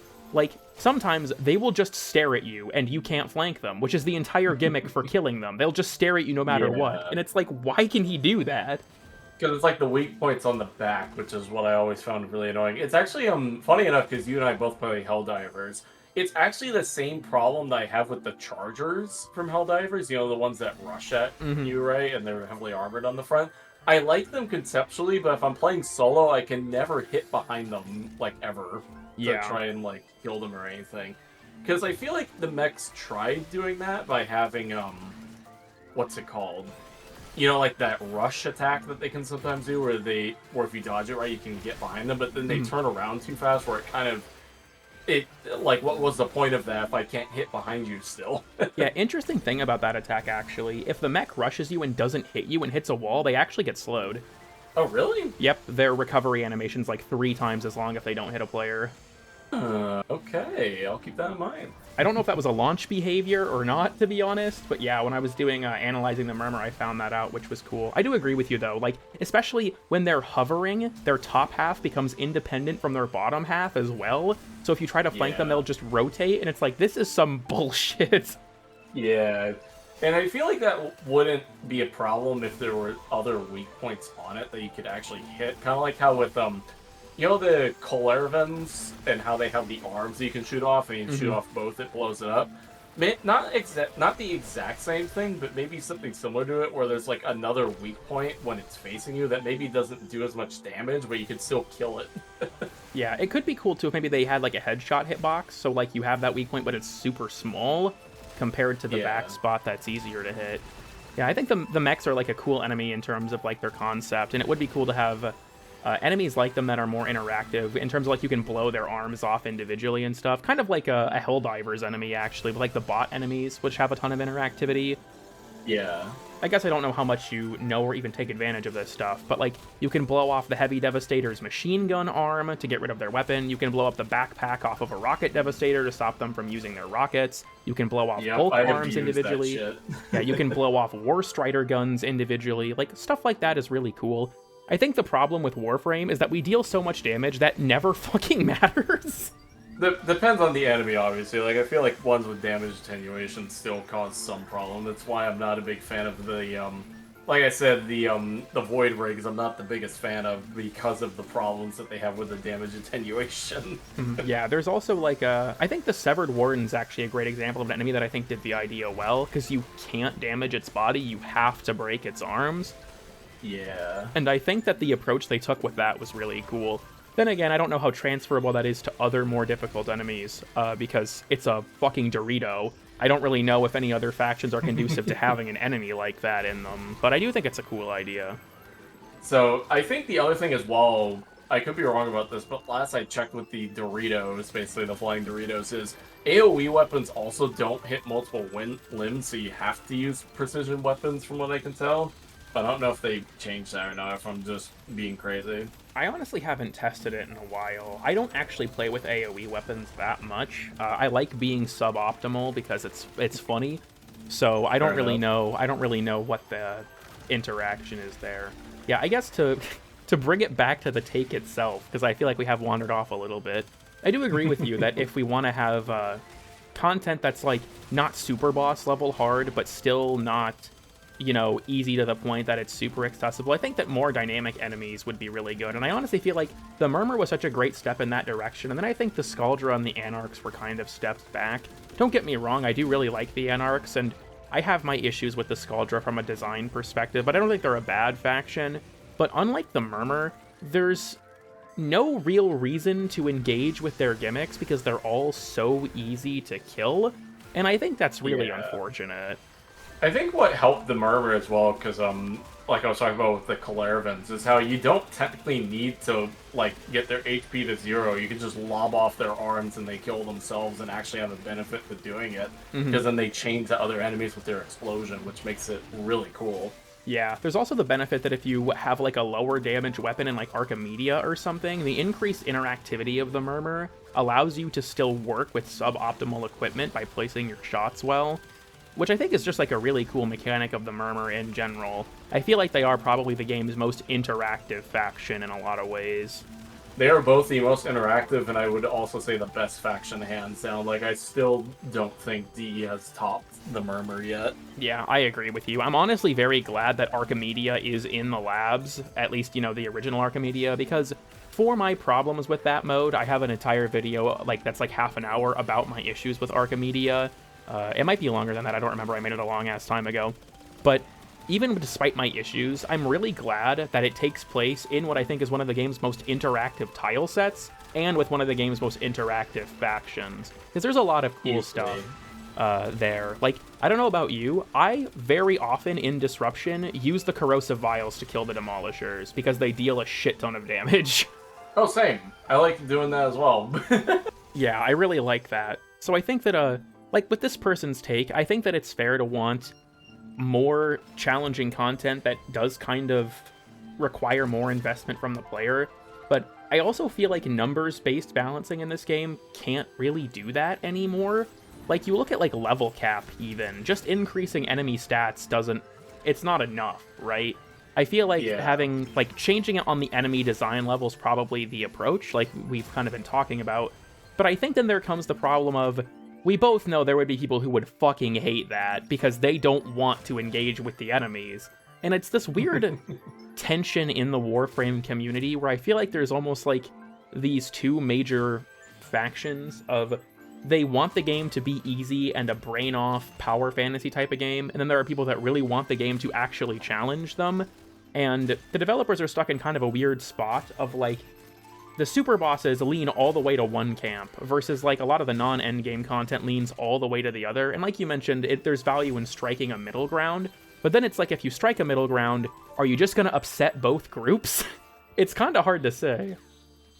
sometimes they will just stare at you and you can't flank them, which is the entire gimmick for killing them. They'll just stare at you no matter what. And it's why can he do that? Because it's the weak points on the back, which is what I always found really annoying. It's actually, funny enough, because you and I both play Helldivers, it's actually the same problem that I have with the Chargers from Helldivers, the ones that rush at you, right? And they're heavily armored on the front. I like them conceptually, but if I'm playing solo, I can never hit behind them, ever. To try and, kill them or anything. Because I feel like the mechs tried doing that by having, what's it called? That rush attack that they can sometimes do, where if you dodge it right, you can get behind them, but then they turn around too fast, where it kind of... what was the point of that if I can't hit behind you still? Yeah, interesting thing about that attack, actually. If the mech rushes you and doesn't hit you and hits a wall, they actually get slowed. Oh, really? Yep, their recovery animation's 3 times as long if they don't hit a player. Okay, I'll keep that in mind. I don't know if that was a launch behavior or not, to be honest, but yeah, when I was doing analyzing the Murmur, I found that out, which was cool. I do agree with you, though. Especially when they're hovering, their top half becomes independent from their bottom half as well. So if you try to flank them, they'll just rotate, and it's this is some bullshit. Yeah, and I feel like that wouldn't be a problem if there were other weak points on it that you could actually hit. Kind of like how with, the Kolervens and how they have the arms that you can shoot off, and you can shoot off both, it blows it up. Not the exact same thing, but maybe something similar to it, where there's another weak point when it's facing you that maybe doesn't do as much damage, but you can still kill it. Yeah, it could be cool too if maybe they had a headshot hitbox, so you have that weak point, but it's super small compared to the back spot that's easier to hit. Yeah, I think the mechs are a cool enemy in terms of their concept, and it would be cool to have enemies like them that are more interactive in terms of you can blow their arms off individually and stuff, kind of like a Helldivers enemy actually, but the bot enemies, which have a ton of interactivity. Yeah. I guess I don't know how much you know or even take advantage of this stuff, but you can blow off the Heavy Devastator's machine gun arm to get rid of their weapon. You can blow up the backpack off of a Rocket Devastator to stop them from using their rockets. You can blow off both arms individually. Yeah, you can blow off War Strider guns individually. Stuff like that is really cool. I think the problem with Warframe is that we deal so much damage that never fucking matters. Depends on the enemy, obviously. I feel like ones with damage attenuation still cause some problem. That's why I'm not a big fan of the, like I said, the Void Rigs I'm not the biggest fan of because of the problems that they have with the damage attenuation. Yeah, there's also, I think the Severed Warden's actually a great example of an enemy that I think did the idea well, because you can't damage its body, you have to break its arms. Yeah. And I think that the approach they took with that was really cool. Then again, I don't know how transferable that is to other more difficult enemies, because it's a fucking Dorito. I don't really know if any other factions are conducive to having an enemy like that in them, but I do think it's a cool idea. So, I think the other thing as well, I could be wrong about this, but last I checked with the Doritos, basically the flying Doritos, is AoE weapons also don't hit multiple limbs, so you have to use precision weapons from what I can tell. I don't know if they changed that or not, if I'm just being crazy. I honestly haven't tested it in a while. I don't actually play with AoE weapons that much. I like being suboptimal because it's funny. So I don't really know. I don't really know what the interaction is there. Yeah, I guess to bring it back to the take itself, because I feel like we have wandered off a little bit. I do agree with you that if we want to have content that's not super boss level hard, but still not, easy to the point that it's super accessible, I think that more dynamic enemies would be really good. And I honestly feel like the Murmur was such a great step in that direction, and then I think the Scaldra and the Anarchs were kind of steps back. Don't get me wrong, I do really like the Anarchs, and I have my issues with the Scaldra from a design perspective, but I don't think they're a bad faction. But unlike the Murmur, there's no real reason to engage with their gimmicks because they're all so easy to kill, and I think that's really unfortunate. I think what helped the Murmur as well, because like I was talking about with the Calervans, is how you don't technically need to like get their HP to 0. You can just lob off their arms and they kill themselves and actually have a benefit to doing it, because then they chain to other enemies with their explosion, which makes it really cool. Yeah, there's also the benefit that if you have like a lower damage weapon in like Archimedia or something, the increased interactivity of the Murmur allows you to still work with suboptimal equipment by placing your shots well, which I think is just like a really cool mechanic of the Murmur in general. I feel like they are probably the game's most interactive faction in a lot of ways. They are both the most interactive, and I would also say the best faction, hands down. Like, I still don't think DE has topped the Murmur yet. Yeah, I agree with you. I'm honestly very glad that Archimedia is in the labs, at least, you know, the original Archimedia, because for my problems with that mode, I have an entire video, like, that's like half an hour about my issues with Archimedia. It might be longer than that, I don't remember, I made it a long-ass time ago. But even despite my issues, I'm really glad that it takes place in what I think is one of the game's most interactive tile sets, and with one of the game's most interactive factions. Because there's a lot of cool stuff there. Like, I don't know about you, I very often in Disruption use the Corrosive Vials to kill the Demolishers, because they deal a shit ton of damage. Oh, same. I like doing that as well. Yeah, I really like that. So I think that, like, with this person's take, I think that it's fair to want more challenging content that does kind of require more investment from the player, but I also feel like numbers-based balancing in this game can't really do that anymore. Like, you look at, like, level cap, even. Just increasing enemy stats doesn't... It's not enough, right? I feel like having, like, changing it on the enemy design level is probably the approach, like we've kind of been talking about. But I think then there comes the problem of, we both know there would be people who would fucking hate that because they don't want to engage with the enemies. And it's this weird tension in the Warframe community where I feel like there's almost like these two major factions of they want the game to be easy and a brain-off power fantasy type of game, and then there are people that really want the game to actually challenge them. And the developers are stuck in kind of a weird spot of like, the super bosses lean all the way to one camp, versus like a lot of the non-endgame content leans all the way to the other. And like you mentioned, there's value in striking a middle ground, but then it's like, if you strike a middle ground, are you just gonna upset both groups? It's kind of hard to say.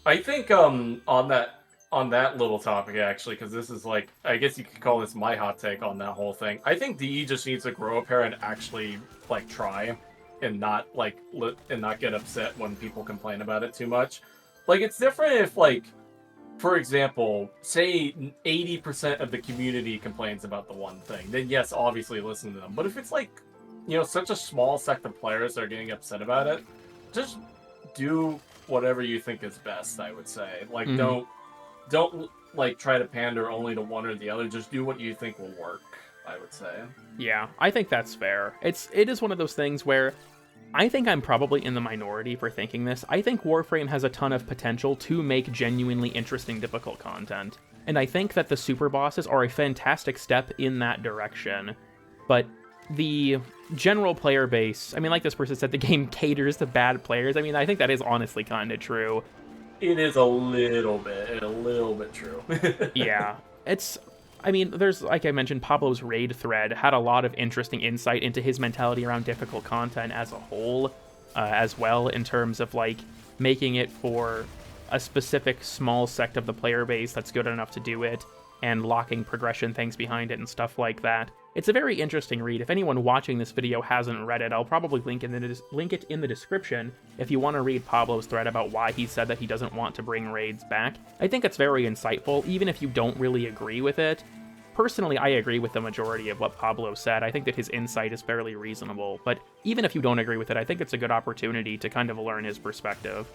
I think on that little topic, actually, because this is like, I guess you could call this my hot take on that whole thing. I think DE just needs to grow a pair and actually like try, and not like and not get upset when people complain about it too much. Like, it's different if, like, for example, say 80% of the community complains about the one thing, then yes, obviously listen to them. But if it's like, you know, such a small sect of players that are getting upset about it, just do whatever you think is best, I would say. Like, don't like try to pander only to one or the other. Just do what you think will work, I would say. Yeah, I think that's fair. It is one of those things where I think I'm probably in the minority for thinking this. I think Warframe has a ton of potential to make genuinely interesting, difficult content. And I think that the super bosses are a fantastic step in that direction. But the general player base, I mean, like this person said, the game caters to bad players. I mean, I think that is honestly kind of true. It is a little bit true. Yeah, I mean, there's, like I mentioned, Pablo's raid thread had a lot of interesting insight into his mentality around difficult content as a whole, as well, in terms of, like, making it for a specific small sect of the player base that's good enough to do it, and locking progression things behind it and stuff like that. It's a very interesting read. If anyone watching this video hasn't read it, I'll probably link it in the description if you want to read Pablo's thread about why he said that he doesn't want to bring raids back. I think it's very insightful, even if you don't really agree with it. Personally, I agree with the majority of what Pablo said. I think that his insight is fairly reasonable, but even if you don't agree with it, I think it's a good opportunity to kind of learn his perspective.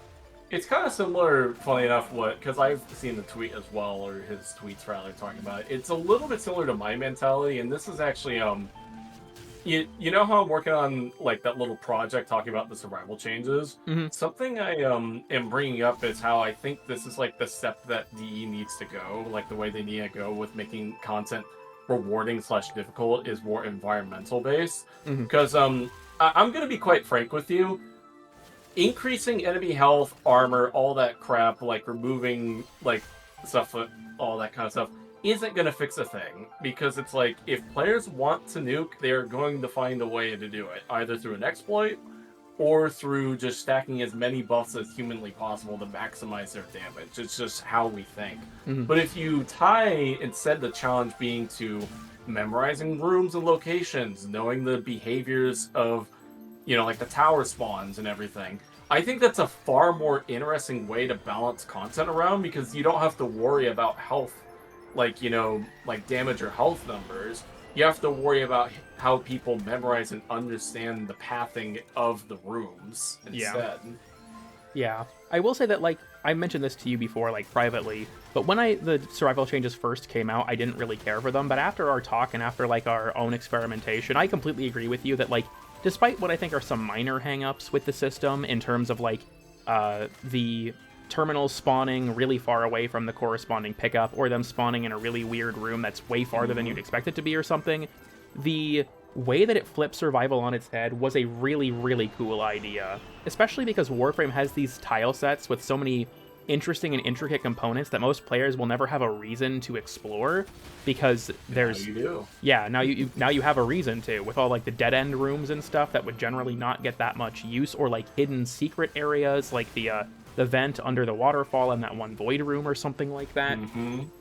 It's kind of similar, funny enough, because I've seen the tweet as well, or his tweets rather, talking about it. It's a little bit similar to my mentality, and this is actually, you know how I'm working on, like, that little project talking about the survival changes? Mm-hmm. Something I am bringing up is how I think this is, like, the step that DE needs to go, like, the way they need to go with making content rewarding/difficult is more environmental-based. Because, I'm going to be quite frank with you. Increasing enemy health, armor, all that crap, like removing, like, stuff, all that kind of stuff, isn't going to fix a thing, because it's like, if players want to nuke, they're going to find a way to do it, either through an exploit or through just stacking as many buffs as humanly possible to maximize their damage. It's just how we think. But if you tie, instead, the challenge being to memorizing rooms and locations, knowing the behaviors of, like the tower spawns and everything, I think that's a far more interesting way to balance content around, because you don't have to worry about health, like damage or health numbers. You have to worry about how people memorize and understand the pathing of the rooms instead. Yeah. I will say that, like, I mentioned this to you before, like, privately, but when the survival changes first came out, I didn't really care for them, but after our talk and after, like, our own experimentation, I completely agree with you that, like, despite what I think are some minor hang-ups with the system in terms of, like, the terminals spawning really far away from the corresponding pickup, or them spawning in a really weird room that's way farther than you'd expect it to be or something, the way that it flipped survival on its head was a really, really cool idea. Especially because Warframe has these tile sets with so many interesting and intricate components that most players will never have a reason to explore, because there's... Now you do. Yeah, now you have a reason to, with all, like, the dead-end rooms and stuff that would generally not get that much use, or, like, hidden secret areas, like the vent under the waterfall and that one void room or something like that.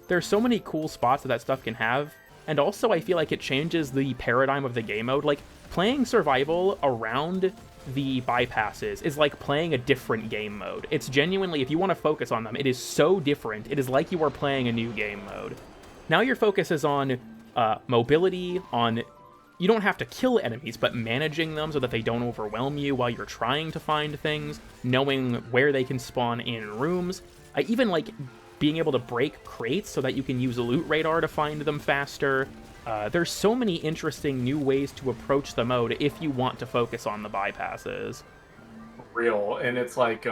There's so many cool spots that stuff can have, and also I feel like it changes the paradigm of the game mode. Like, playing survival around the bypasses is like playing a different game mode. It's genuinely, if you want to focus on them, it is so different. It is like you are playing a new game mode. Now your focus is on mobility, on... You don't have to kill enemies, but managing them so that they don't overwhelm you while you're trying to find things, knowing where they can spawn in rooms. I even like being able to break crates so that you can use a loot radar to find them faster. There's so many interesting new ways to approach the mode if you want to focus on the bypasses. Real, and it's like,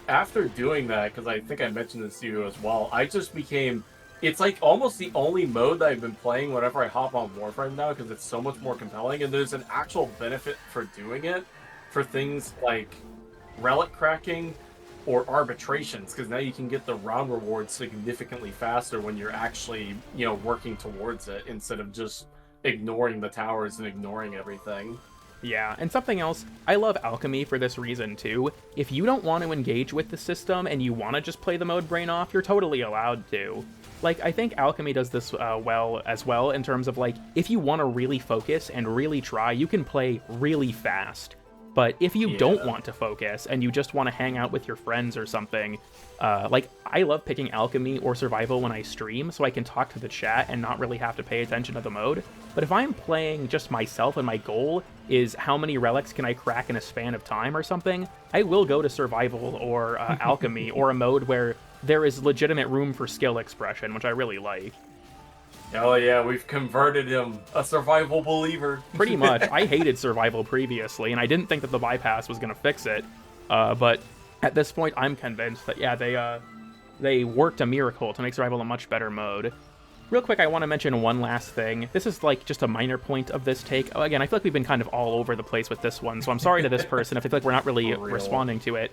after doing that, because I think I mentioned this to you as well, I just became... It's like almost the only mode that I've been playing whenever I hop on Warframe now, because it's so much more compelling, and there's an actual benefit for doing it for things like relic cracking or arbitrations, because now you can get the round rewards significantly faster when you're actually, working towards it, instead of just ignoring the towers and ignoring everything. Yeah, and something else, I love alchemy for this reason too. If you don't want to engage with the system and you want to just play the mode brain off, you're totally allowed to. Like, I think alchemy does this well in terms of, like, if you want to really focus and really try, you can play really fast. But if you don't want to focus and you just want to hang out with your friends or something, like, I love picking alchemy or survival when I stream, so I can talk to the chat and not really have to pay attention to the mode. But if I'm playing just myself and my goal is how many relics can I crack in a span of time or something, I will go to survival or alchemy or a mode where there is legitimate room for skill expression, which I really like. Oh yeah, we've converted him, a survival believer. Pretty much. I hated survival previously, and I didn't think that the bypass was going to fix it. But at this point, I'm convinced that, yeah, they worked a miracle to make survival a much better mode. Real quick, I want to mention one last thing. This is, like, just a minor point of this take. Oh, again, I feel like we've been kind of all over the place with this one, so I'm sorry to this person if I feel like we're not really responding to it.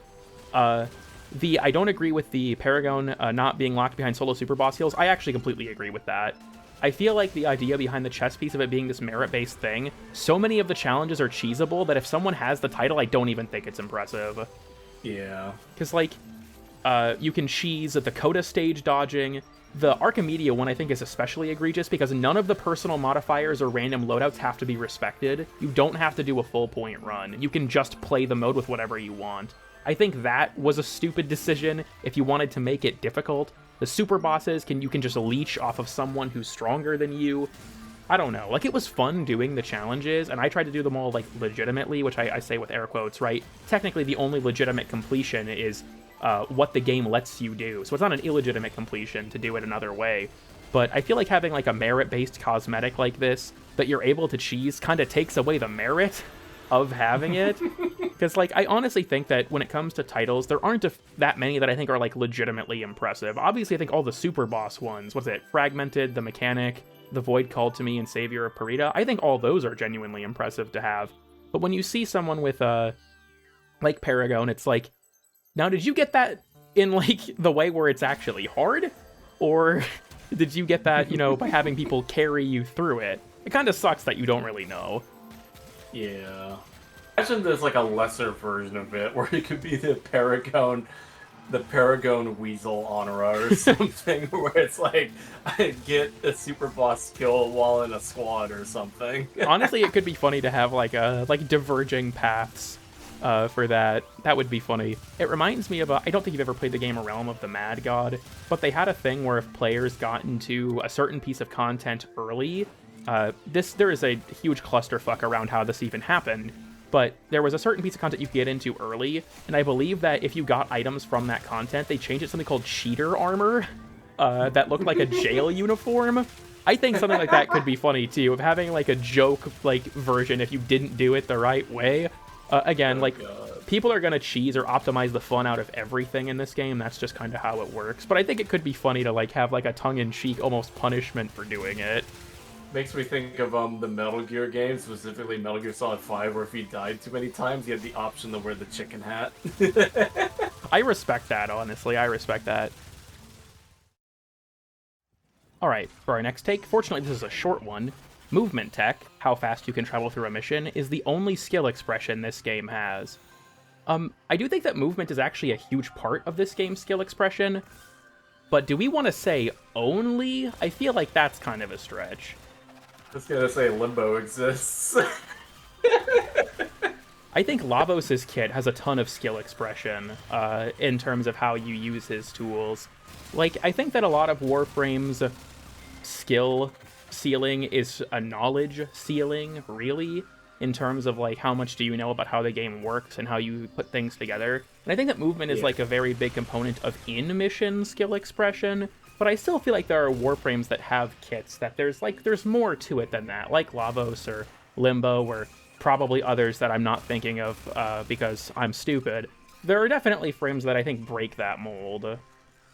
I don't agree with the Paragon not being locked behind solo super boss heals. I actually completely agree with that. I feel like the idea behind the chess piece of it being this merit-based thing, so many of the challenges are cheesable that if someone has the title, I don't even think it's impressive. Yeah. Because, like, you can cheese the Coda stage dodging. The Archimedia one, I think, is especially egregious because none of the personal modifiers or random loadouts have to be respected. You don't have to do a full point run. You can just play the mode with whatever you want. I think that was a stupid decision if you wanted to make it difficult. The super bosses, you can just leech off of someone who's stronger than you. I don't know. Like, it was fun doing the challenges, and I tried to do them all, like, legitimately, which I say with air quotes, right? Technically, the only legitimate completion is what the game lets you do. So it's not an illegitimate completion to do it another way. But I feel like having, like, a merit-based cosmetic like this that you're able to cheese kind of takes away the merit of having it. Because, like, I honestly think that when it comes to titles, there aren't that many that I think are, like, legitimately impressive. Obviously, I think all the super boss ones, what's it, Fragmented, The Mechanic, The Void Called to Me, and Savior of Parida, I think all those are genuinely impressive to have. But when you see someone with, like Paragon, it's like, now did you get that in, like, the way where it's actually hard? Or Did you get that, by having people carry you through it? It kind of sucks that you don't really know. Yeah. Imagine there's like a lesser version of it where it could be the Paragon Weasel Honora or something, where it's like, I get a super boss skill while in a squad or something. Honestly, it could be funny to have like diverging paths for that. That would be funny. It reminds me of, I don't think you've ever played the game Realm of the Mad God, but they had a thing where if players got into a certain piece of content early, there is a huge clusterfuck around how this even happened, but there was a certain piece of content you could get into early, and I believe that if you got items from that content, they changed it to something called cheater armor, that looked like a jail uniform. I think something like that could be funny too, of having like a joke version if you didn't do it the right way. Again, people are gonna cheese or optimize the fun out of everything in this game. That's just kind of how it works. But I think it could be funny to have a tongue-in-cheek almost punishment for doing it. Makes me think of the Metal Gear games, specifically Metal Gear Solid 5, where if you died too many times, you had the option to wear the chicken hat. I respect that, honestly. I respect that. Alright, for our next take, fortunately this is a short one. Movement tech, how fast you can travel through a mission, is the only skill expression this game has. I do think that movement is actually a huge part of this game's skill expression, but do we want to say only? I feel like that's kind of a stretch. I was gonna say Limbo exists. I think Lavos' kit has a ton of skill expression in terms of how you use his tools. I think that a lot of Warframe's skill ceiling is a knowledge ceiling, really, in terms of how much do you know about how the game works and how you put things together. And I think that movement is a very big component of in-mission skill expression, but I still feel like there are Warframes that have kits that there's more to it than that, like Lavos or Limbo, or probably others that I'm not thinking of because I'm stupid. There are definitely frames that I think break that mold.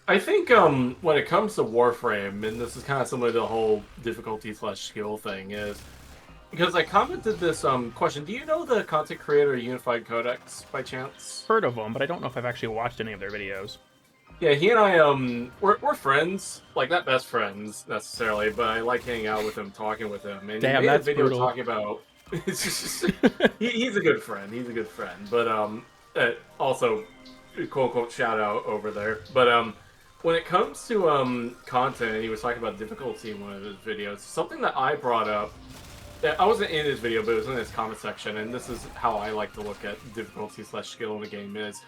I think when it comes to Warframe, and this is kind of similar to the whole difficulty/skill thing, is because I commented this question. Do you know the content creator Unified Codex by chance? Heard of them, but I don't know if I've actually watched any of their videos. Yeah, he and I we're friends, not best friends necessarily, but I like hanging out with him, talking with him. And damn, he made that's a video brutal. talking about. He's a good friend. He's a good friend, but also quote unquote shout out over there, but when it comes to content, he was talking about difficulty in one of his videos. Something that I brought up, I wasn't in his video, but it was in his comment section, and this is how I like to look at difficulty/skill in a game is,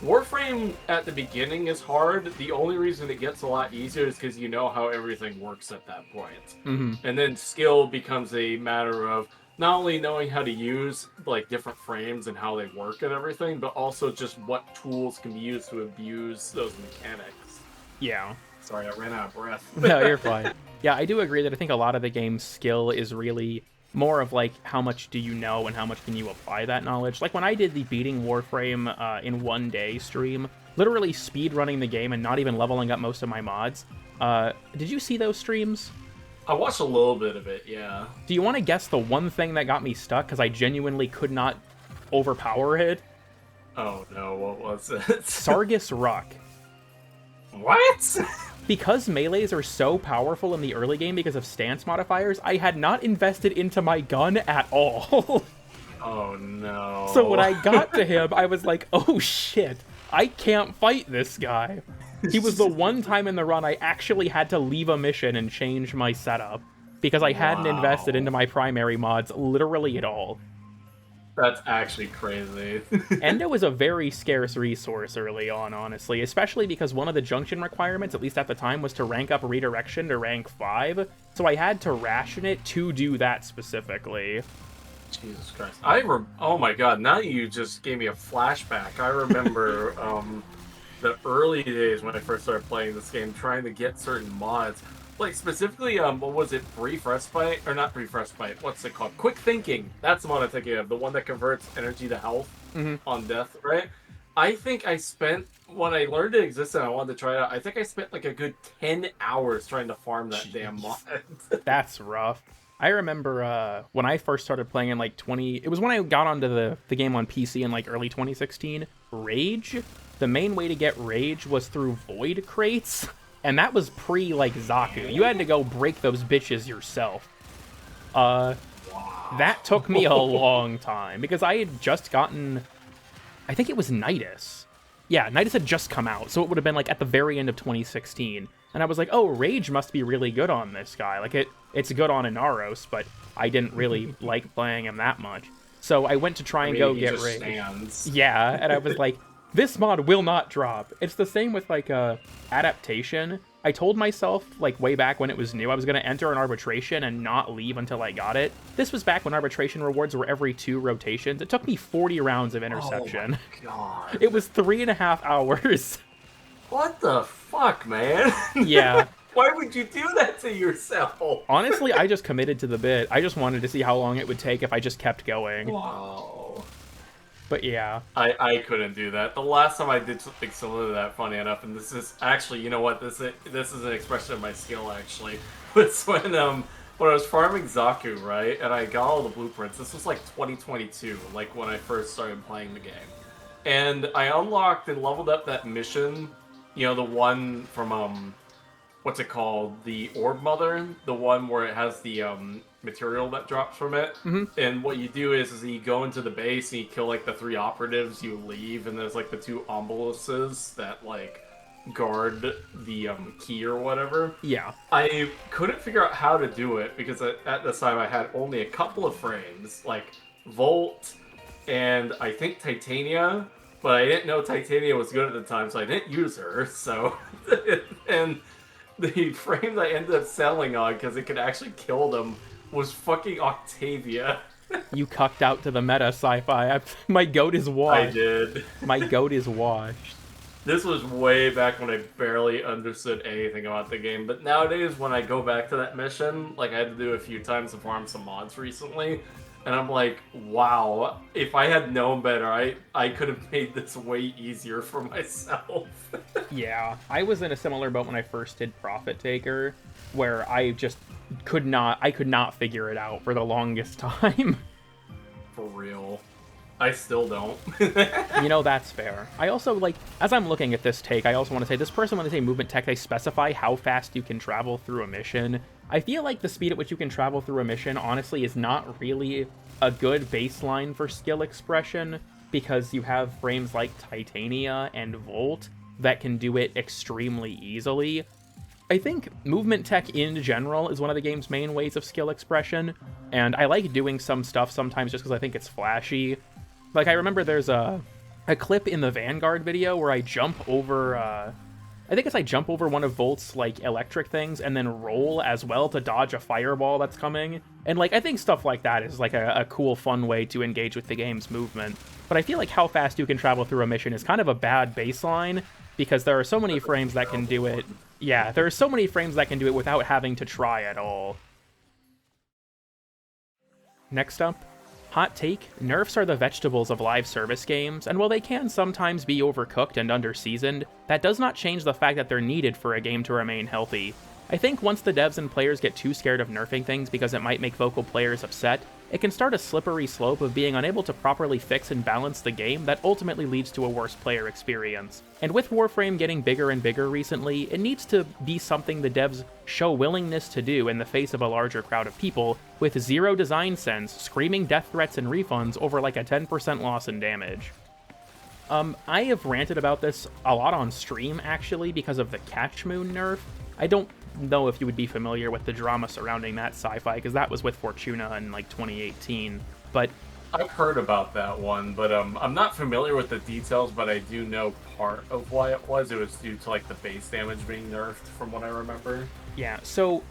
Warframe at the beginning is hard. The only reason it gets a lot easier is because you know how everything works at that point. Mm-hmm. And then skill becomes a matter of not only knowing how to use different frames and how they work and everything, but also just what tools can be used to abuse those mechanics. Yeah. Sorry, I ran out of breath. No, you're fine. Yeah, I do agree that I think a lot of the game's skill is really more of how much do you know and how much can you apply that knowledge. When I did the beating Warframe in one day stream, literally speed running the game and not even leveling up most of my mods. Did you see those streams? I watched a little bit of it, yeah. Do you want to guess the one thing that got me stuck because I genuinely could not overpower it? Oh no, what was it? Sargus Rock. What? Because melees are so powerful in the early game because of stance modifiers, I had not invested into my gun at all. Oh no. So when I got to him, I was like, oh shit, I can't fight this guy. He was the one time in the run I actually had to leave a mission and change my setup because I hadn't invested into my primary mods literally at all. That's actually crazy. Endo is a very scarce resource early on, honestly, especially because one of the junction requirements, at least at the time, was to rank up redirection to rank 5, so I had to ration it to do that specifically. Jesus Christ. Oh my god, now you just gave me a flashback. I remember the early days when I first started playing this game, trying to get certain mods. Specifically, what was it? Brief Respite? Or not Brief Respite, what's it called? Quick Thinking! That's the one I'm thinking of. The one that converts energy to health on death, right? I think I spent, when I learned it existed and I wanted to try it out, I think I spent a good 10 hours trying to farm that damn mod. That's rough. I remember when I first started playing in it was when I got onto the game on PC in early 2016, Rage. The main way to get Rage was through Void crates. And that was pre, like, Zaku. You had to go break those bitches yourself. That took me a long time, because I had just gotten... I think it was Nidus. Yeah, Nidus had just come out, so it would have been, like, at the very end of 2016. And I was like, oh, Rage must be really good on this guy. Like, it's good on Inaros, but I didn't really like playing him that much. So I went to try and go get Rage. Stands. Yeah, and I was like, this mod will not drop. It's the same with, like, Adaptation. I told myself, like, way back when it was new, I was going to enter an arbitration and not leave until I got it. This was back when arbitration rewards were every 2 rotations. It took me 40 rounds of interception. Oh my god. It was 3.5 hours. What the fuck, man? Yeah. Why would you do that to yourself? Honestly, I just committed to the bit. I just wanted to see how long it would take if I just kept going. Wow. But yeah. I couldn't do that. The last time I did something similar to that, funny enough, and this is actually, you know what, this is an expression of my skill, actually, was when I was farming Zaku, right, and I got all the blueprints. This was like 2022, like when I first started playing the game. And I unlocked and leveled up that mission, you know, the one from, what's it called? The Orb Mother, the one where it has the material that drops from it. Mm-hmm. And what you do is you go into the base and you kill like the 3 operatives, you leave, and there's like the 2 ombuluses that like guard the key or whatever. Yeah. I couldn't figure out how to do it because at this time I had only a couple of frames, like Volt and I think Titania, but I didn't know Titania was good at the time, so I didn't use her. So, and the frame that I ended up settling on, because it could actually kill them, was fucking Octavia. You cucked out to the meta, Sci-Fi. My goat is washed. I did. My goat is washed. This was way back when I barely understood anything about the game, but nowadays when I go back to that mission, like I had to do a few times to farm some mods recently, and I'm like, wow, if I had known better, I could have made this way easier for myself. Yeah, I was in a similar boat when I first did Profit Taker, where I just could not figure it out for the longest time. For real. I still don't. You know, that's fair. I also, like, as I'm looking at this take, I also want to say, this person, when they say movement tech, they specify how fast you can travel through a mission. I feel like the speed at which you can travel through a mission, honestly, is not really a good baseline for skill expression, because you have frames like Titania and Volt that can do it extremely easily. I think movement tech in general is one of the game's main ways of skill expression, and I like doing some stuff sometimes just because I think it's flashy. Like, I remember there's a clip in the Vanguard video where I jump over, I think it's I jump over one of Volt's, like, electric things and then roll as well to dodge a fireball that's coming. And, like, I think stuff like that is, like, a cool, fun way to engage with the game's movement. But I feel like how fast you can travel through a mission is kind of a bad baseline, because there are so many frames that can do it. Yeah, there are so many frames that can do it without having to try at all. Next up, hot take, Nerfs are the vegetables of live service games, and while they can sometimes be overcooked and under-seasoned, that does not change the fact that they're needed for a game to remain healthy. I think once the devs and players get too scared of nerfing things because it might make vocal players upset, it can start a slippery slope of being unable to properly fix and balance the game that ultimately leads to a worse player experience. And with Warframe getting bigger and bigger recently, it needs to be something the devs show willingness to do in the face of a larger crowd of people, with zero design sense, screaming death threats and refunds over like a 10% loss in damage. I have ranted about this a lot on stream, actually, because of the Catch Moon nerf. I don't know if you would be familiar with the drama surrounding that, Sci-Fi, because that was with Fortuna in, like, 2018, but... I've heard about that one, but I'm not familiar with the details, but I do know part of why it was. It was due to, like, the base damage being nerfed, from what I remember. Yeah, so,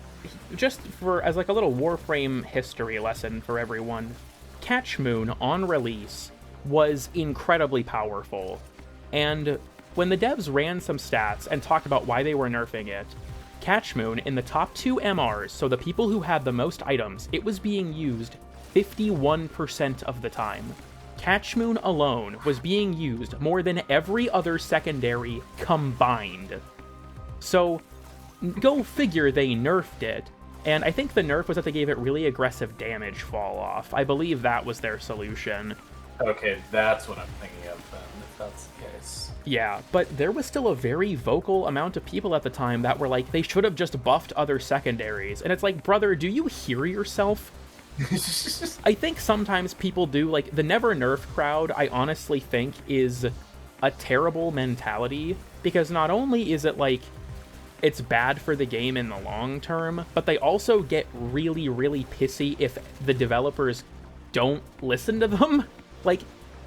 just as, like, a little Warframe history lesson for everyone, Catch Moon, on release, was incredibly powerful, and when the devs ran some stats and talked about why they were nerfing it, Catch Moon, in the top 2 MRs, so the people who had the most items, it was being used 51% of the time. Catch Moon alone was being used more than every other secondary combined. So, go figure they nerfed it, and I think the nerf was that they gave it really aggressive damage fall off. I believe that was their solution. Okay, that's what I'm thinking of then. if that's the case. Yeah, but there was still a very vocal amount of people at the time that were like, they should have just buffed other secondaries. And it's like, brother, do you hear yourself? I think sometimes people do, like, the never nerf crowd, I honestly think, is a terrible mentality, because not only is it, like, it's bad for the game in the long term, but they also get really, really pissy if the developers don't listen to them. Like,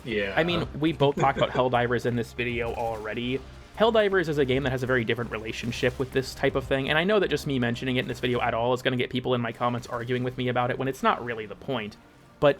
yeah. I mean, we both talked about Helldivers in this video already. Helldivers is a game that has a very different relationship with this type of thing, and I know that just me mentioning it in this video at all is going to get people in my comments arguing with me about it when it's not really the point. But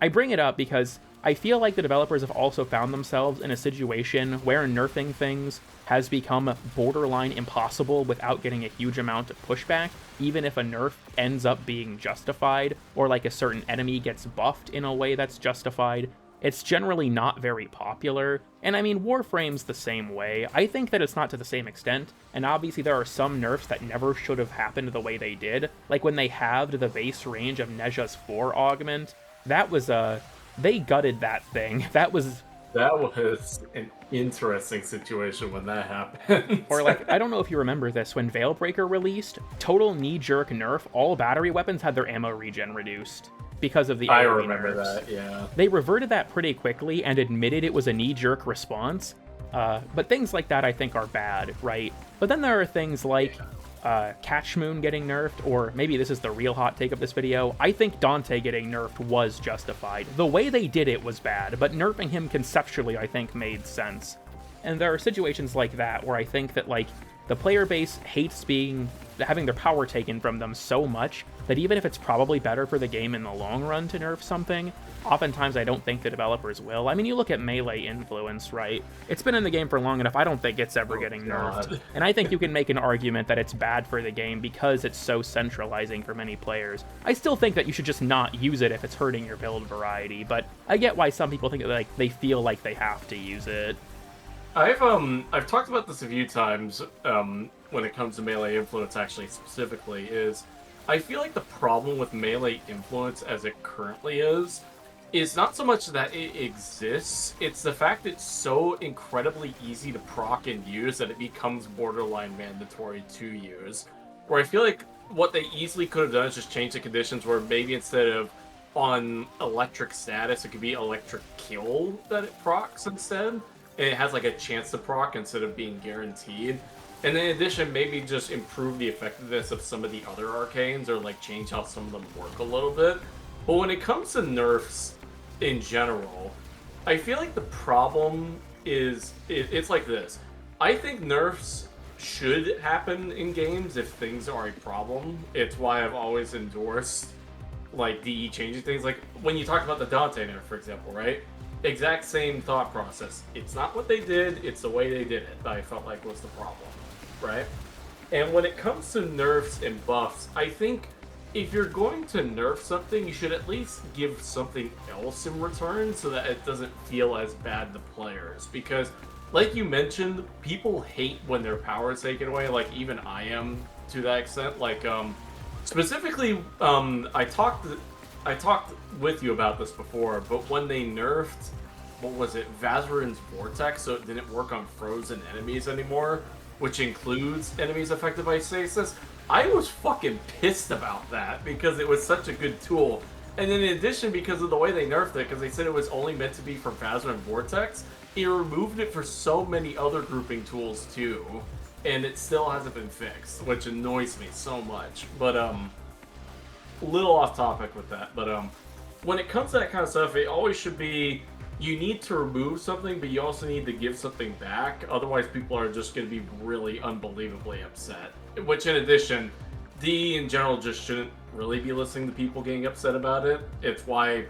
I bring it up because I feel like the developers have also found themselves in a situation where nerfing things has become borderline impossible without getting a huge amount of pushback, even if a nerf ends up being justified, or like a certain enemy gets buffed in a way that's justified. It's generally not very popular, and I mean, Warframe's the same way. I think that it's not to the same extent, and obviously there are some nerfs that never should have happened the way they did, like when they halved the base range of Neja's 4 augment. That was they gutted that thing. That was an interesting situation when that happened. Or like, I don't know if you remember this, when Veilbreaker released, total knee-jerk nerf, all battery weapons had their ammo regen reduced because of the AoE I remember nerfs. that, yeah. They reverted that pretty quickly and admitted it was a knee-jerk response, but things like that I think are bad, right? But then there are things like Catch Moon getting nerfed, or maybe this is the real hot take of this video, I think Dante getting nerfed was justified. The way they did it was bad, but nerfing him conceptually I think made sense. And there are situations like that where I think that, like, the player base hates having their power taken from them so much that even if it's probably better for the game in the long run to nerf something, oftentimes I don't think the developers will. I mean, you look at melee influence, right? It's been in the game for long enough, I don't think it's ever getting nerfed. And I think you can make an argument that it's bad for the game because it's so centralizing for many players. I still think that you should just not use it if it's hurting your build variety, but I get why some people think that, like, they feel like they have to use it. I've talked about this a few times when it comes to melee influence, actually, specifically, is I feel like the problem with melee influence as it currently is not so much that it exists, it's the fact it's so incredibly easy to proc and use that it becomes borderline mandatory to use. Where I feel like what they easily could have done is just change the conditions where maybe instead of on electric status, it could be electric kill that it procs instead. And it has like a chance to proc instead of being guaranteed. And in addition, maybe just improve the effectiveness of some of the other arcanes, or like change how some of them work a little bit. But when it comes to nerfs in general, I feel like the problem is it's like this. I think nerfs should happen in games if things are a problem. It's why I've always endorsed like DE changing things. Like when you talk about the Dante nerf, for example, right? Exact same thought process. It's not what they did, it's the way they did it that I felt like was the problem, right? And when it comes to nerfs and buffs, I think if you're going to nerf something, you should at least give something else in return so that it doesn't feel as bad to players. Because, like you mentioned, people hate when their power is taken away, like even I am to that extent. Like, specifically, I talked with you about this before, but when they nerfed, what was it, Vazarin's Vortex, so it didn't work on frozen enemies anymore, which includes enemies affected by stasis, I was fucking pissed about that because it was such a good tool. And then in addition, because of the way they nerfed it, because they said it was only meant to be for Vazarin Vortex, it removed it for so many other grouping tools too, and it still hasn't been fixed, which annoys me so much. But a little off topic with that, but when it comes to that kind of stuff, it always should be, you need to remove something, but you also need to give something back, otherwise people are just going to be really unbelievably upset. Which in addition, DE in general just shouldn't really be listening to people getting upset about it. It's why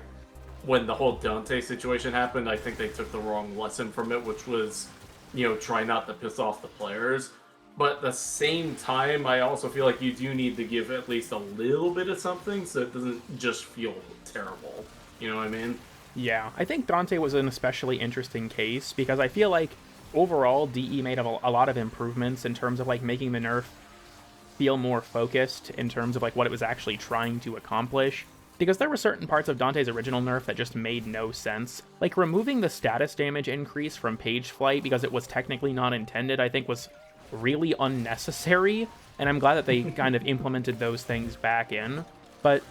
when the whole Dante situation happened, I think they took the wrong lesson from it, which was, you know, try not to piss off the players. But at the same time, I also feel like you do need to give at least a little bit of something so it doesn't just feel terrible. You know what I mean? Yeah, I think Dante was an especially interesting case because I feel like overall DE made a lot of improvements in terms of like making the nerf feel more focused in terms of like what it was actually trying to accomplish. Because there were certain parts of Dante's original nerf that just made no sense. Like, removing the status damage increase from page flight because it was technically not intended, I think was really unnecessary, and I'm glad that they kind of implemented those things back in. But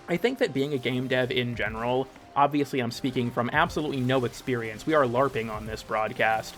I think that being a game dev in general, obviously I'm speaking from absolutely no experience, we are LARPing on this broadcast.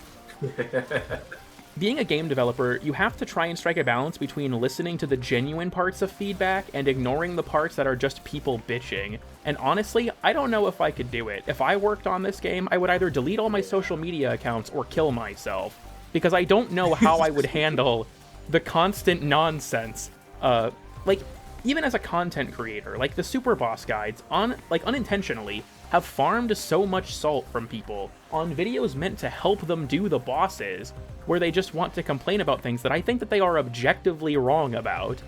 Being a game developer, you have to try and strike a balance between listening to the genuine parts of feedback and ignoring the parts that are just people bitching. And honestly, I don't know if I could do it. If I worked on this game, I would either delete all my social media accounts or kill myself. Because I don't know how I would handle the constant nonsense. Like, even as a content creator, like the Super Boss guides, unintentionally, have farmed so much salt from people on videos meant to help them do the bosses, where they just want to complain about things that I think that they are objectively wrong about.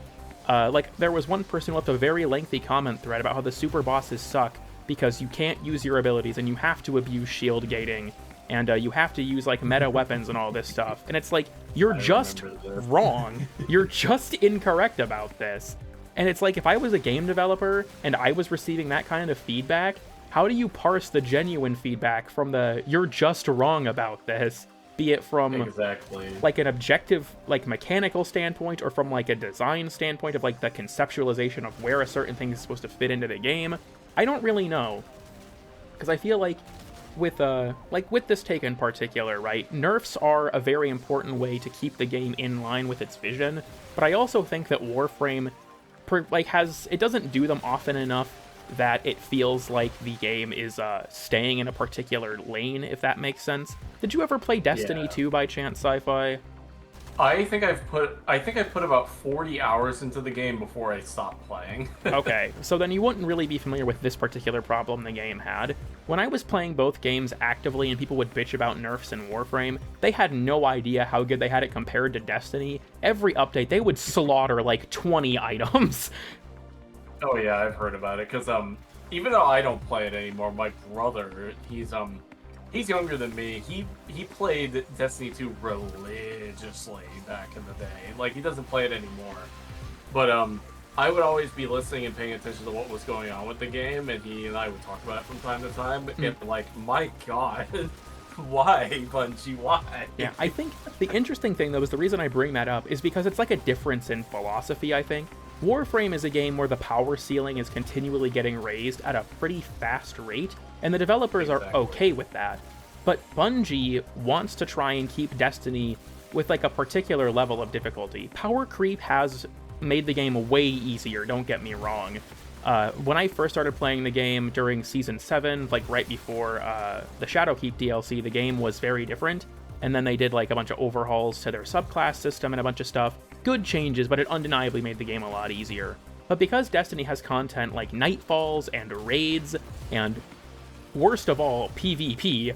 Like, there was one person who left a very lengthy comment thread about how the super bosses suck because you can't use your abilities and you have to abuse shield gating, and you have to use, like, meta weapons and all this stuff. And it's like, you're just wrong. You're just incorrect about this. And it's like, if I was a game developer and I was receiving that kind of feedback, how do you parse the genuine feedback from the you're just wrong about this? Be it from like an objective, like mechanical standpoint, or from like a design standpoint of like the conceptualization of where a certain thing is supposed to fit into the game. I don't really know, because I feel like with this take in particular, right? Nerfs are a very important way to keep the game in line with its vision, but I also think that Warframe it doesn't do them often enough that it feels like the game is staying in a particular lane, if that makes sense. Did you ever play Destiny 2 by chance, Sci-Fi? I think I put about 40 hours into the game before I stopped playing. Okay, so then you wouldn't really be familiar with this particular problem the game had. When I was playing both games actively and people would bitch about nerfs in Warframe, they had no idea how good they had it compared to Destiny. Every update, they would slaughter like 20 items. Oh yeah, I've heard about it, because even though I don't play it anymore, my brother, he's younger than me. He played Destiny 2 religiously back in the day. Like, he doesn't play it anymore. But I would always be listening and paying attention to what was going on with the game, and he and I would talk about it from time to time. And like, my God, why, Bungie? Why? Yeah, I think the interesting thing though is the reason I bring that up is because it's like a difference in philosophy, I think. Warframe is a game where the power ceiling is continually getting raised at a pretty fast rate, and the developers are okay with that. But Bungie wants to try and keep Destiny with like a particular level of difficulty. Power creep has made the game way easier, don't get me wrong. When I first started playing the game during Season 7, like right before the Shadowkeep DLC, the game was very different, and then they did like a bunch of overhauls to their subclass system and a bunch of stuff. Good changes, but it undeniably made the game a lot easier. But because Destiny has content like Nightfalls and raids, and worst of all, PvP,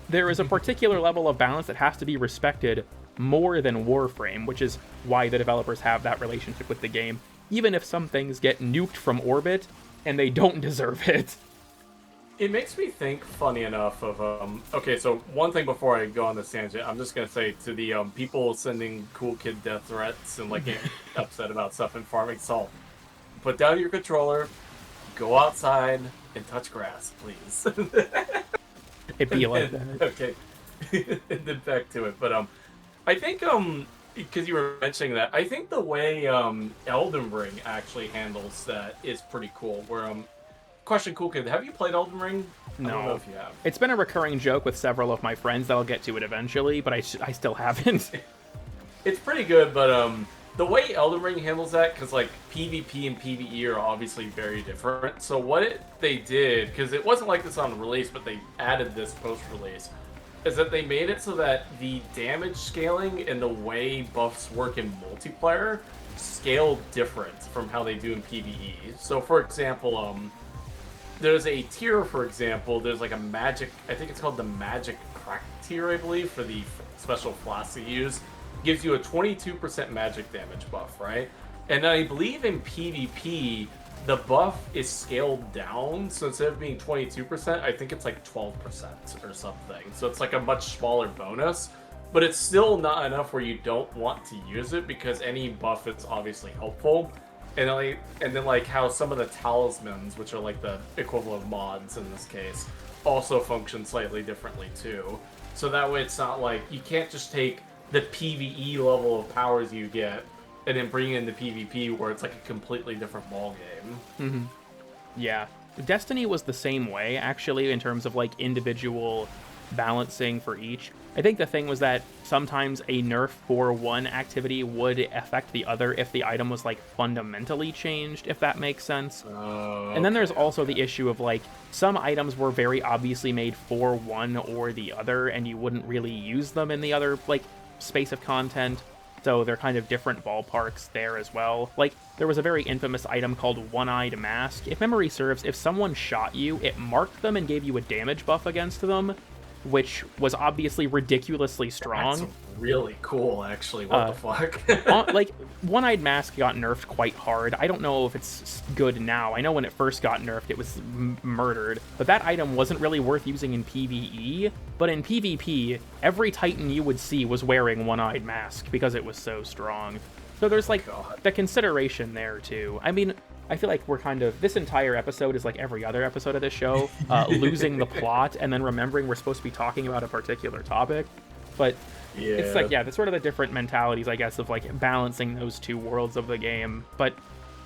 there is a particular level of balance that has to be respected more than Warframe, which is why the developers have that relationship with the game, even if some things get nuked from orbit, and they don't deserve it. It makes me think, funny enough, of, okay, so one thing before I go on this tangent, I'm just going to say to the people sending CoolKid death threats and, like, getting upset about stuff and farming salt, put down your controller, go outside, and touch grass, please. It'd be like that. Okay. And then back to it. But, I think, because you were mentioning that, I think the way, Elden Ring actually handles that is pretty cool, where, question, CoolKid, have you played Elden Ring? No. I don't know if you have. It's been a recurring joke with several of my friends that I'll get to it eventually, but I still haven't. It's pretty good, but the way Elden Ring handles that, because like PvP and PvE are obviously very different. So what they did, because it wasn't like this on release, but they added this post-release, is that they made it so that the damage scaling and the way buffs work in multiplayer scale different from how they do in PvE. So for example, there's a tier, for example, there's like a magic, I think it's called the magic crack tier, I believe, for the special flasks you use. Gives you a 22% magic damage buff, right? And I believe in PvP, the buff is scaled down, so instead of being 22%, I think it's like 12% or something. So it's like a much smaller bonus, but it's still not enough where you don't want to use it, because any buff is obviously helpful. and then like how some of the talismans, which are like the equivalent of mods in this case, also function slightly differently too. So that way it's not like you can't just take the PvE level of powers you get and then bring in the PvP where it's like a completely different ball game. Yeah. Destiny was the same way, actually, in terms of, like, individual balancing for each. I think the thing was that sometimes a nerf for one activity would affect the other if the item was, like, fundamentally changed, if that makes sense. And then there's also the issue of, like, some items were very obviously made for one or the other, and you wouldn't really use them in the other, like, space of content. So they're kind of different ballparks there as well. Like, there was a very infamous item called One-Eyed Mask. If memory serves, if someone shot you, it marked them and gave you a damage buff against them, which was obviously ridiculously strong. That's really cool, actually. What the fuck? Like, One-Eyed Mask got nerfed quite hard. I don't know if it's good now. I know when it first got nerfed, it was murdered. But that item wasn't really worth using in PvE. But in PvP, every Titan you would see was wearing One-Eyed Mask because it was so strong. So there's, like, the consideration there, too. I mean, I feel like we're kind of... This entire episode is like every other episode of this show, losing the plot and then remembering we're supposed to be talking about a particular topic. But yeah. It's like, yeah, the sort of the different mentalities, I guess, of, like, balancing those two worlds of the game. But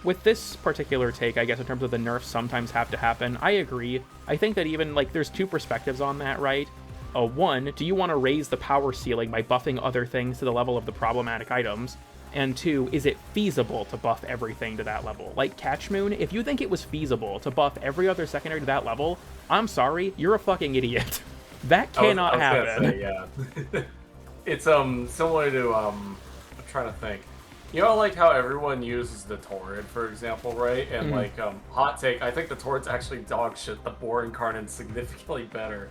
with this particular take, I guess, in terms of the nerfs sometimes have to happen, I agree. I think that even, like, there's two perspectives on that, right? One, do you want to raise the power ceiling by buffing other things to the level of the problematic items? And two, is it feasible to buff everything to that level? Like Catch Moon, if you think it was feasible to buff every other secondary to that level, I'm sorry, you're a fucking idiot. That cannot happen. Say, yeah. It's similar to I'm trying to think. You know, like how everyone uses the Torrid, for example, right? And like hot take, I think the Torrid's actually dog shit. The Boar Incarnate's significantly better.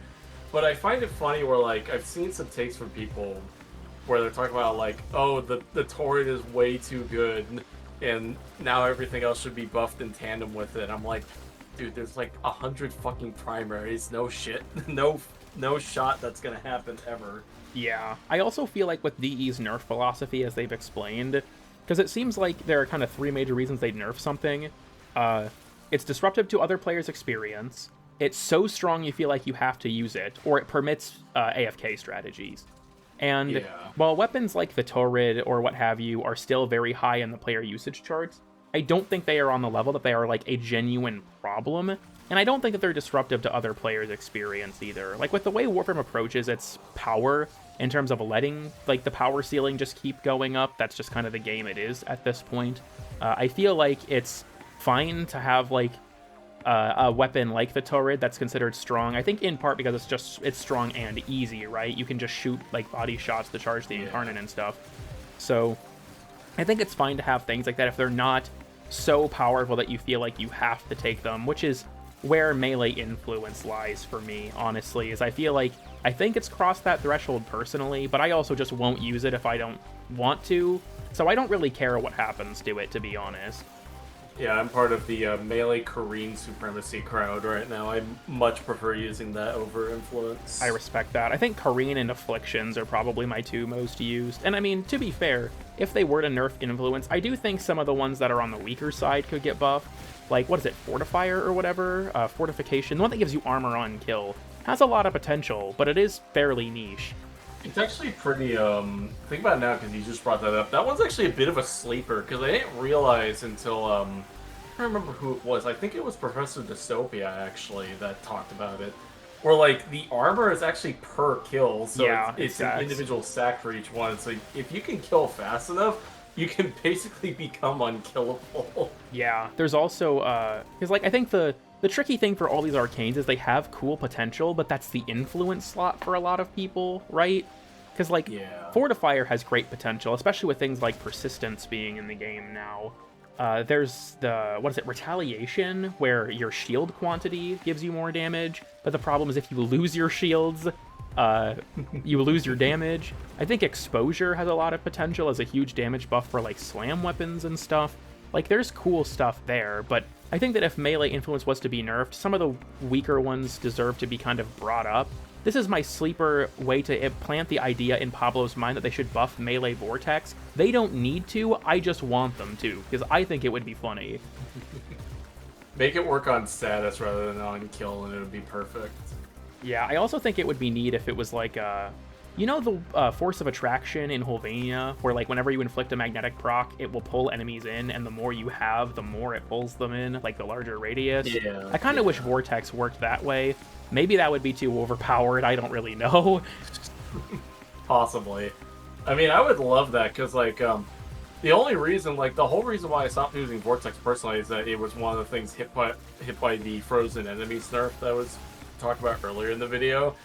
But I find it funny where, like, I've seen some takes from people where they're talking about, like, oh, the Torrid is way too good, and now everything else should be buffed in tandem with it. I'm like, dude, there's like 100 fucking primaries. No shit. No shot that's gonna happen ever. Yeah. I also feel like with DE's nerf philosophy, as they've explained, because it seems like there are kind of three major reasons they'd nerf something. It's disruptive to other players' experience. It's so strong you feel like you have to use it, or it permits AFK strategies. And while weapons like the Torrid or what have you are still very high in the player usage charts, I don't think they are on the level that they are like a genuine problem, and I don't think that they're disruptive to other players' experience either. Like with the way Warframe approaches its power in terms of letting like the power ceiling just keep going up, that's just kind of the game it is at this point. I feel like it's fine to have like a weapon like the Torrid that's considered strong. I think in part because it's strong and easy, right? You can just shoot like body shots to charge the Incarnate and stuff. So I think it's fine to have things like that if they're not so powerful that you feel like you have to take them, which is where melee influence lies for me, honestly, is I think it's crossed that threshold personally, but I also just won't use it if I don't want to, so I don't really care what happens to it, to be honest. Yeah, I'm part of the melee Korean supremacy crowd right now. I much prefer using that over influence. I respect that. I think Korean and Afflictions are probably my two most used. And I mean, to be fair, if they were to nerf influence, I do think some of the ones that are on the weaker side could get buffed. Like, what is it, Fortifier or whatever? Fortification, the one that gives you armor on kill, has a lot of potential, but it is fairly niche. It's actually pretty, think about it now because you just brought that up. That one's actually a bit of a sleeper because I didn't realize until, I don't remember who it was. I think it was Professor Dystopia, actually, that talked about it. Where, like, the armor is actually per kill, so yeah, it's an individual stack for each one. So if you can kill fast enough, you can basically become unkillable. Yeah, there's also, because, like, I think the tricky thing for all these arcanes is they have cool potential, but that's the influence slot for a lot of people, right? Because, like, Fortifier has great potential, especially with things like Persistence being in the game now. There's the, Retaliation, where your shield quantity gives you more damage, but the problem is if you lose your shields, you lose your damage. I think Exposure has a lot of potential as a huge damage buff for, like, slam weapons and stuff. Like, there's cool stuff there, but I think that if melee influence was to be nerfed, some of the weaker ones deserve to be kind of brought up. This is my sleeper way to plant the idea in Pablo's mind that they should buff melee vortex. They don't need to, I just want them to, because I think it would be funny. Make it work on status rather than on kill, and it would be perfect. Yeah, I also think it would be neat if it was like, you know the Force of Attraction in Holvania, where like whenever you inflict a magnetic proc, it will pull enemies in, and the more you have, the more it pulls them in, like the larger radius. Yeah. I kind of wish Vortex worked that way. Maybe that would be too overpowered, I don't really know. Possibly. I mean, I would love that, because, like, the only reason, like, the whole reason why I stopped using Vortex personally is that it was one of the things hit by the frozen enemies nerf that I was talking about earlier in the video.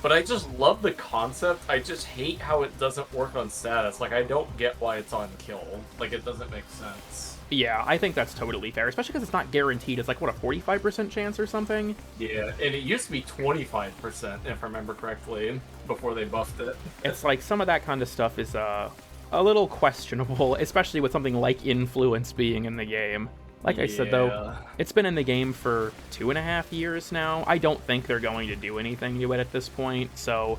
But I just love the concept. I just hate how it doesn't work on status. Like, I don't get why it's on kill. Like, it doesn't make sense. Yeah, I think that's totally fair, especially because it's not guaranteed. It's like, what, a 45% chance or something? Yeah, and it used to be 25%, if I remember correctly, before they buffed it. It's like, some of that kind of stuff is a little questionable, especially with something like influence being in the game. Like I said, though, it's been in the game for 2.5 years now. I don't think they're going to do anything to it at this point, so...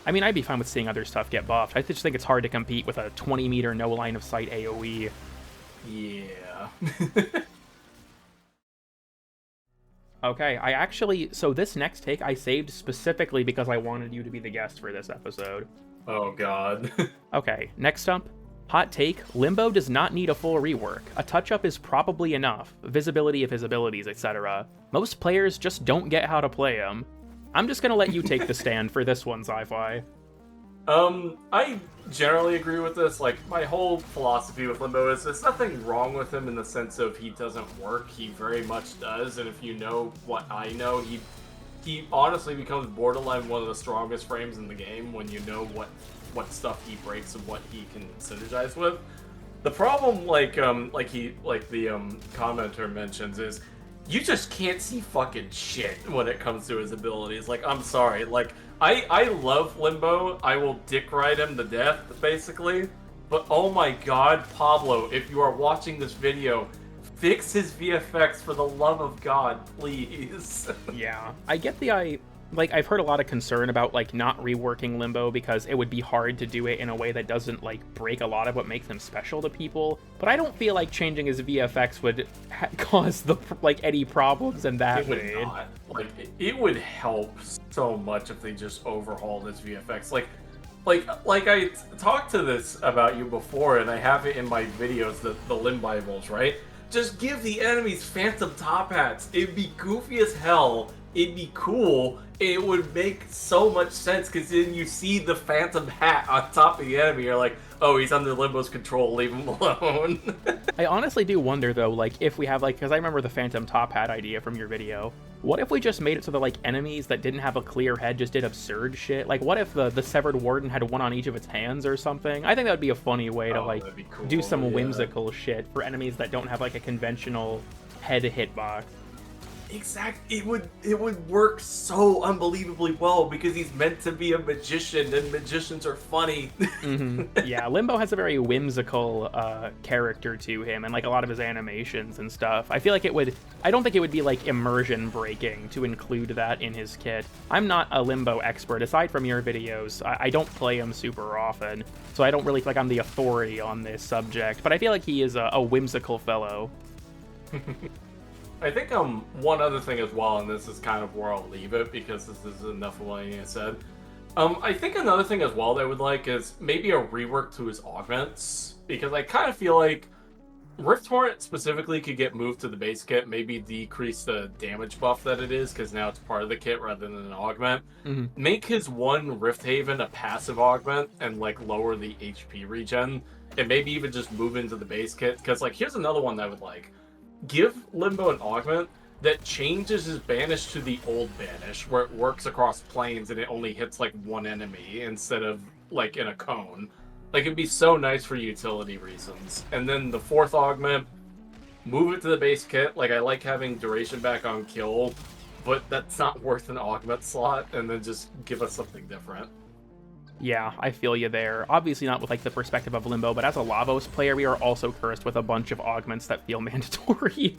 I mean, I'd be fine with seeing other stuff get buffed. I just think it's hard to compete with a 20-meter no-line-of-sight AoE. Yeah. Okay, so this next take I saved specifically because I wanted you to be the guest for this episode. Oh, God. Okay, next up. Hot take, Limbo does not need a full rework. A touch-up is probably enough, visibility of his abilities, etc. Most players just don't get how to play him. I'm just gonna let you take the stand for this one, Sci-Fi. I generally agree with this. Like, my whole philosophy with Limbo is there's nothing wrong with him in the sense of he doesn't work. He very much does, and if you know what I know, he honestly becomes borderline one of the strongest frames in the game when you know what stuff he breaks and what he can synergize with. The problem, like the commenter mentions, is you just can't see fucking shit when it comes to his abilities. Like, I'm sorry. Like, I love Limbo. I will dick ride him to death, basically. But oh my god, Pablo, if you are watching this video, fix his VFX for the love of God, please. Yeah, I get I've heard a lot of concern about, like, not reworking Limbo because it would be hard to do it in a way that doesn't, like, break a lot of what makes him special to people. But I don't feel like changing his VFX would cause, any problems in that way. It would not. Like, it would help so much if they just overhauled his VFX. Like I talked to this about you before, and I have it in my videos, the Limbibles, right? Just give the enemies phantom top hats. It'd be goofy as hell. It'd be cool. It would make so much sense because then you see the phantom hat on top of the enemy. You're like, oh, he's under Limbo's control. Leave him alone. I honestly do wonder, though, like, if we have, like, because I remember the phantom top hat idea from your video. What if we just made it so that, like, enemies that didn't have a clear head just did absurd shit? Like, what if the severed warden had one on each of its hands or something? I think that would be a funny way to, cool. do some whimsical shit for enemies that don't have, like, a conventional head hitbox. Exactly. It would work so unbelievably well because he's meant to be a magician, and magicians are funny. Yeah, Limbo has a very whimsical character to him, and like a lot of his animations and stuff. I feel like I don't think it would be like immersion breaking to include that in his kit. I'm not a Limbo expert. Aside from your videos, I don't play him super often, so I don't really feel like I'm the authority on this subject. But I feel like he is a whimsical fellow. I think one other thing as well, and this is kind of where I'll leave it because this is enough of what I said. I think another thing as well that I would like is maybe a rework to his augments, because I kind of feel like Rift Torrent specifically could get moved to the base kit, maybe decrease the damage buff that it is because now it's part of the kit rather than an augment. Make his one Rift Haven a passive augment and like lower the HP regen, and maybe even just move into the base kit, because like here's another one that I would like. Give Limbo an augment that changes his banish to the old banish, where it works across planes and it only hits like one enemy instead of like in a cone. Like, it'd be so nice for utility reasons. And then the fourth augment, move it to the base kit. Like, I like having duration back on kill, but that's not worth an augment slot, and then just give us something different. Yeah, I feel you there. Obviously not with, like, the perspective of Limbo, but as a Lavos player, we are also cursed with a bunch of augments that feel mandatory.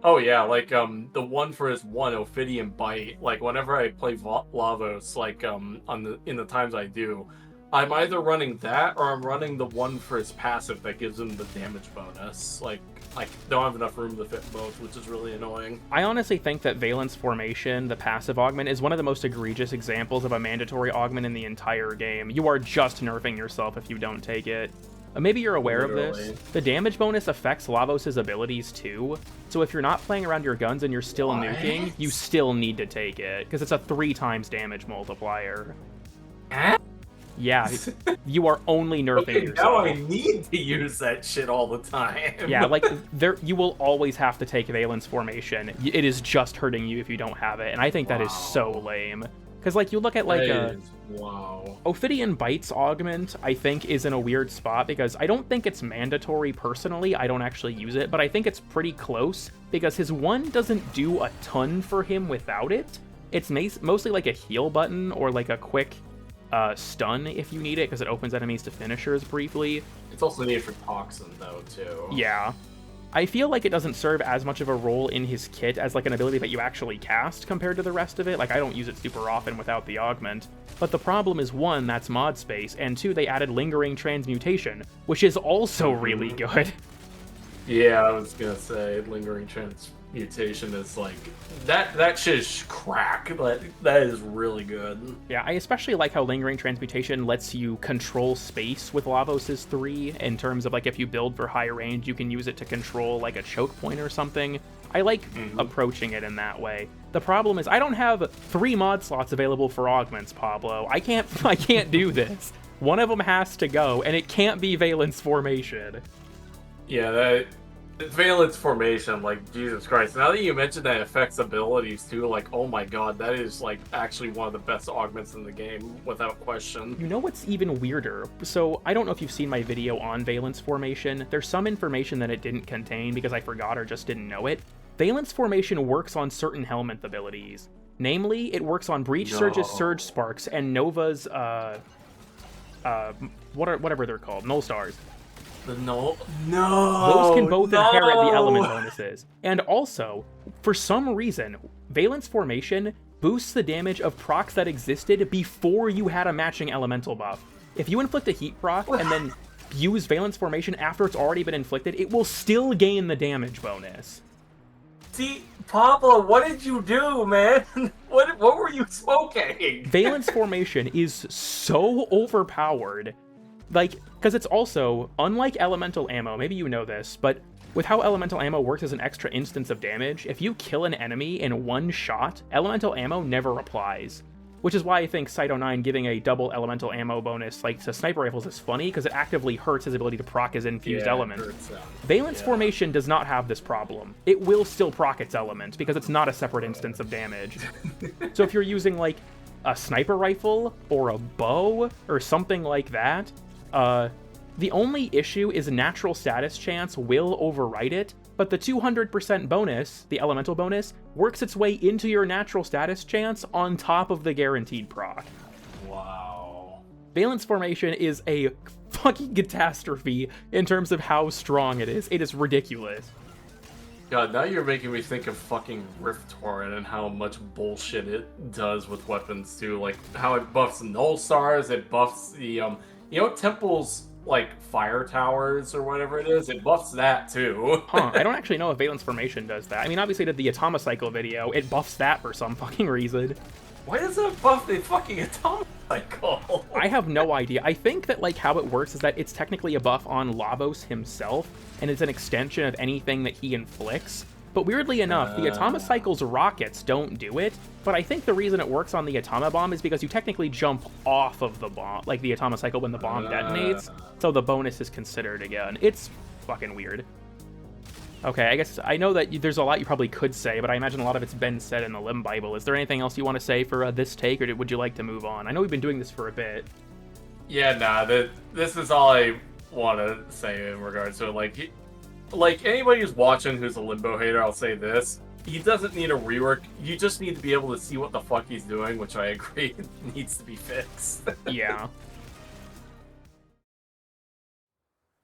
Oh yeah, like the one for his one Ophidian bite. Like whenever I play Lavos, like in the times I do, I'm either running that or I'm running the one for his passive that gives him the damage bonus. Like I don't have enough room to fit both, which is really annoying. I honestly think that Valence Formation, the passive augment, is one of the most egregious examples of a mandatory augment in the entire game. You are just nerfing yourself if you don't take it. Maybe you're aware of this. The damage bonus affects Lavos' abilities too, so if you're not playing around your guns and you're still nuking, you still need to take it, because it's a 3 times damage multiplier. Yeah, you are only nerfing yourself. Now I need to use that shit all the time. Yeah, like, you will always have to take Valence Formation. It is just hurting you if you don't have it, and I think that is so lame. Because, like, you look at, like, Ophidian Bites Augment, I think, is in a weird spot, because I don't think it's mandatory personally. I don't actually use it, but I think it's pretty close, because his one doesn't do a ton for him without it. It's mostly like a heal button, or like a quick stun if you need it, because it opens enemies to finishers briefly. It's also needed for Toxin, though, too. Yeah. I feel like it doesn't serve as much of a role in his kit as like an ability that you actually cast compared to the rest of it. Like, I don't use it super often without the augment. But the problem is, 1, that's mod space, and 2, they added Lingering Transmutation, which is also really good. Yeah, I was gonna say, Lingering Transmutation is like, that shit is crack. That is really good. Yeah, I especially like how Lingering Transmutation lets you control space with Lavos' 3, in terms of, like, if you build for high range, you can use it to control, like, a choke point or something. I like approaching it in that way. The problem is, I don't have 3 mod slots available for augments, Pablo. I can't do this. One of them has to go, and it can't be Valence Formation. Yeah, that Valence Formation, like, Jesus Christ. Now that you mentioned that affects abilities too, like, oh my god, that is, like, actually one of the best augments in the game, without question. You know what's even weirder? So, I don't know if you've seen my video on Valence Formation. There's some information that it didn't contain because I forgot or just didn't know it. Valence Formation works on certain Helminth abilities. Namely, it works on Breach Surge's Surge Sparks and Nova's, whatever they're called, Null Stars. No. Those can both inherit the element bonuses. And also, for some reason, Valence Formation boosts the damage of procs that existed before you had a matching elemental buff. If you inflict a heat proc and then use Valence Formation after it's already been inflicted, it will still gain the damage bonus. See, Pablo, what did you do, man? What were you smoking? Valence Formation is so overpowered. Like, because it's also, unlike elemental ammo, maybe you know this, but with how elemental ammo works as an extra instance of damage, if you kill an enemy in one shot, elemental ammo never applies. Which is why I think Cyto 9 giving a double elemental ammo bonus, like, to sniper rifles is funny, because it actively hurts his ability to proc his infused element. Valence Formation does not have this problem. It will still proc its element, because it's not a separate instance of damage. So if you're using, like, a sniper rifle, or a bow, or something like that, the only issue is natural status chance will override it, but the 200% bonus, the elemental bonus, works its way into your natural status chance on top of the guaranteed proc. Wow. Valence Formation is a fucking catastrophe in terms of how strong it is. It is ridiculous. God, now you're making me think of fucking Rift Torrent and how much bullshit it does with weapons too. Like, how it buffs Null Stars, it buffs the, Temple's, like, fire towers or whatever it is, it buffs that too. I don't actually know if Valence Formation does that. I mean, obviously, it did the Atomocycle video. It buffs that for some fucking reason. Why does it buff the fucking Atomocycle? I have no idea. I think that, like, how it works is that it's technically a buff on Lavos himself, and it's an extension of anything that he inflicts. But weirdly enough, the Atomocycle's rockets don't do it, but I think the reason it works on the Atomobomb is because you technically jump off of the bomb, like the Atomocycle when the bomb detonates, so the bonus is considered again. It's fucking weird. Okay, I guess I know that there's a lot you probably could say, but I imagine a lot of it's been said in the Limb Bible. Is there anything else you want to say for this take, or would you like to move on? I know we've been doing this for a bit. Yeah, nah, this is all I want to say in regards to it. Like, anybody who's watching who's a Limbo hater, I'll say this. He doesn't need a rework. You just need to be able to see what the fuck he's doing, which I agree needs to be fixed. Yeah.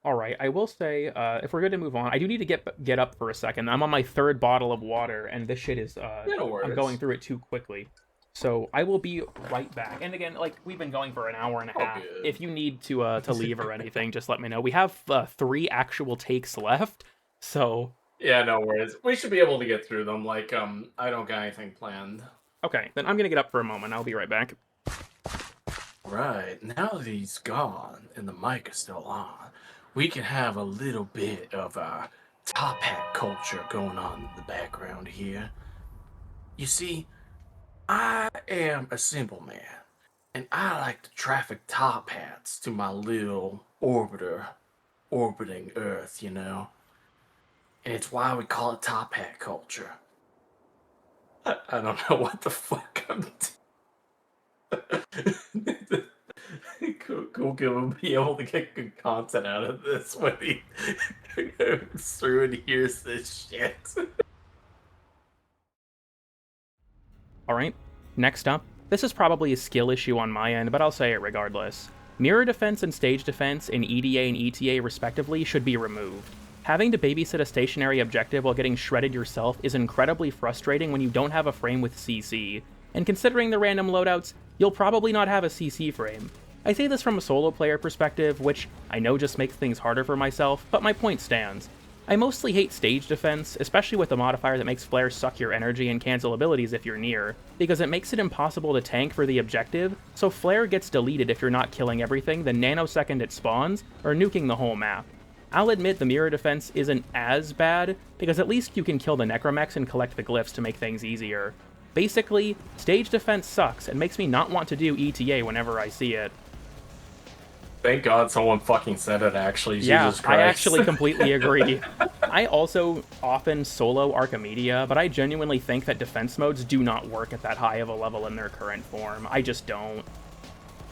All right, I will say, if we're going to move on, I do need to get up for a second. I'm on my third bottle of water, and this shit is Yeah, no I'm going worries. through it too quickly. So I will be right back. And again, like we've been going for an hour and a All half. good. If you need to leave or anything, just let me know. We have 3 actual takes left, so Yeah, no worries. We should be able to get through them. Like, I don't got anything planned. okay. Then I'm gonna get up for a moment. I'll be right back. Right, now that he's gone and the mic is still on, we can have a little bit of top hat culture going on in the background here. You see, I am a simple man, and I like to traffic top hats to my little orbiter orbiting Earth, you know? And it's why we call it top hat culture. I don't know what the fuck I'm doing. CoolKid will be able to get good content out of this when he goes through and hears this shit. All right. Next up, this is probably a skill issue on my end, but I'll say it regardless. Mirror defense and stage defense in EDA and ETA respectively should be removed. Having to babysit a stationary objective while getting shredded yourself is incredibly frustrating when you don't have a frame with CC, and considering the random loadouts, you'll probably not have a CC frame. I say this from a solo player perspective, which I know just makes things harder for myself, but my point stands. I mostly hate stage defense, especially with the modifier that makes flares suck your energy and cancel abilities if you're near, because it makes it impossible to tank for the objective, so flare gets deleted if you're not killing everything the nanosecond it spawns, or nuking the whole map. I'll admit the mirror defense isn't as bad, because at least you can kill the necromechs and collect the glyphs to make things easier. Basically, stage defense sucks and makes me not want to do ETA whenever I see it. Thank God someone fucking said it, actually. Yeah, Jesus Christ. I actually completely agree. I also often solo Archimedia, but I genuinely think that defense modes do not work at that high of a level in their current form. I just don't.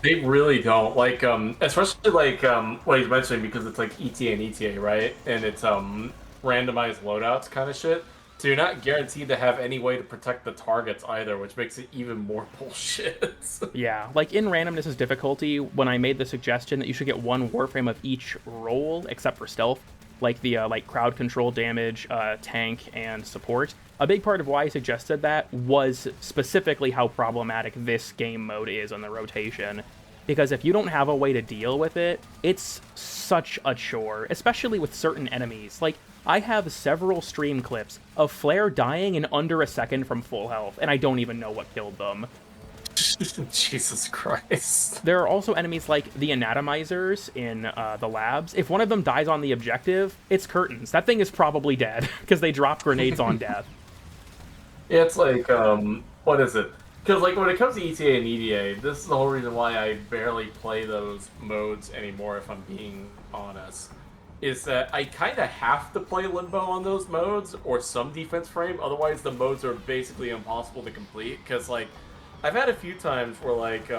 They really don't. Like, especially like what he's mentioning, because it's like ETA and ETA, right? And it's randomized loadouts kind of shit. So you're not guaranteed to have any way to protect the targets either, which makes it even more bullshit. Yeah, like in randomness' difficulty, when I made the suggestion that you should get 1 Warframe of each role, except for stealth, like the like crowd control damage, tank, and support, a big part of why I suggested that was specifically how problematic this game mode is on the rotation. Because if you don't have a way to deal with it, it's such a chore, especially with certain enemies. Like, I have several stream clips of Flare dying in under a second from full health, and I don't even know what killed them. Jesus Christ. There are also enemies like the Anatomizers in the labs. If one of them dies on the objective, it's curtains. That thing is probably dead, because they drop grenades on death. Yeah, it's like, what is it? Because, like, when it comes to ETA and EDA, this is the whole reason why I barely play those modes anymore, if I'm being honest. Is that I kind of have to play Limbo on those modes, or some defense frame, otherwise the modes are basically impossible to complete, because, like, I've had a few times where, like,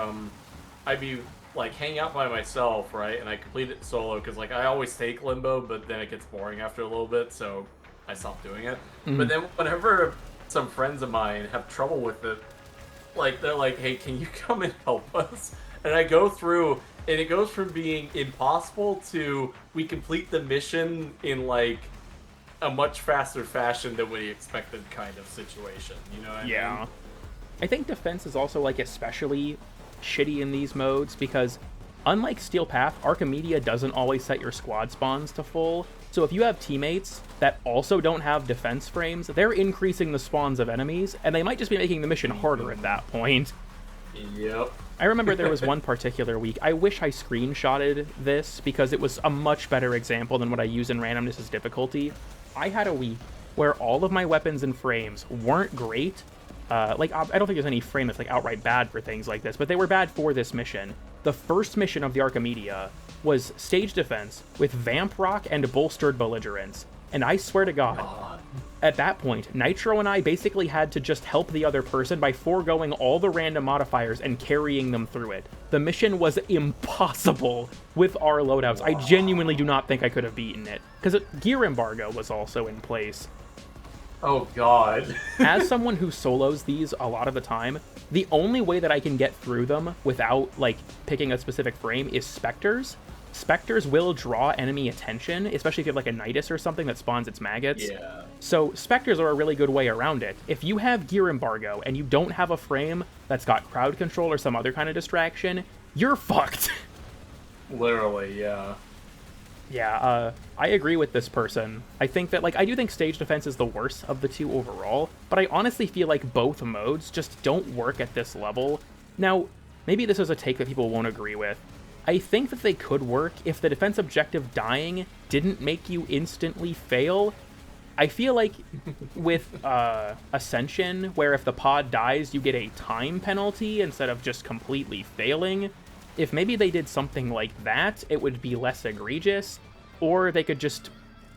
I'd be, like, hanging out by myself, right, and I complete it solo, because, like, I always take Limbo, but then it gets boring after a little bit, so I stop doing it. But then whenever some friends of mine have trouble with it, like, they're like, hey, can you come and help us? And I go through, and it goes from being impossible to we complete the mission in, like, a much faster fashion than we expected kind of situation, you know what I mean? I think defense is also, like, especially shitty in these modes, because unlike Steel Path, Archimedia doesn't always set your squad spawns to full, so if you have teammates that also don't have defense frames, they're increasing the spawns of enemies, and they might just be making the mission harder at that point. Yep. I remember there was one particular week, I wish I screenshotted this, because it was a much better example than what I use in randomness' difficulty. I had a week where all of my weapons and frames weren't great. Like, I don't think there's any frame that's, like, outright bad for things like this, but they were bad for this mission. The first mission of the Archimedia was stage defense with Vamp Rock and Bolstered Belligerence. And I swear to God, at that point, Nitro and I basically had to just help the other person by foregoing all the random modifiers and carrying them through it. The mission was impossible with our loadouts. I genuinely do not think I could have beaten it, because gear embargo was also in place. Oh, God. As someone who solos these a lot of the time, the only way that I can get through them without, like, picking a specific frame is Spectres. Spectres will draw enemy attention, especially if you have like a Nidus or something that spawns its maggots. Yeah. So Spectres are a really good way around it. If you have gear embargo and you don't have a frame that's got crowd control or some other kind of distraction, you're fucked. Literally, yeah. Yeah, I agree with this person. I think that, like, I do think stage defense is the worst of the two overall, but I honestly feel like both modes just don't work at this level. Now, maybe this is a take that people won't agree with. I think that they could work if the defense objective dying didn't make you instantly fail. I feel like with Ascension, where if the pod dies, you get a time penalty instead of just completely failing. If maybe they did something like that, it would be less egregious, or they could just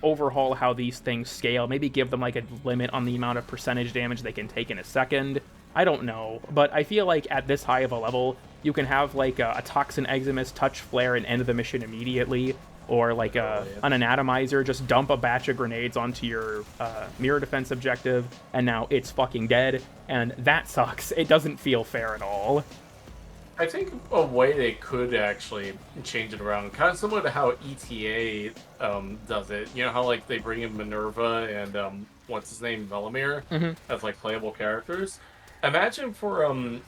overhaul how these things scale, maybe give them like a limit on the amount of percentage damage they can take in a second. I don't know, but I feel like at this high of a level, you can have like a Toxin Eximus touch flare and end the mission immediately, or like an Anatomizer just dump a batch of grenades onto your mirror defense objective, and now it's fucking dead, and that sucks. It doesn't feel fair at all. I think a way they could actually change it around, kind of similar to how ETA does it. You know how like they bring in Minerva and what's his name, Velimir, as like playable characters. Imagine for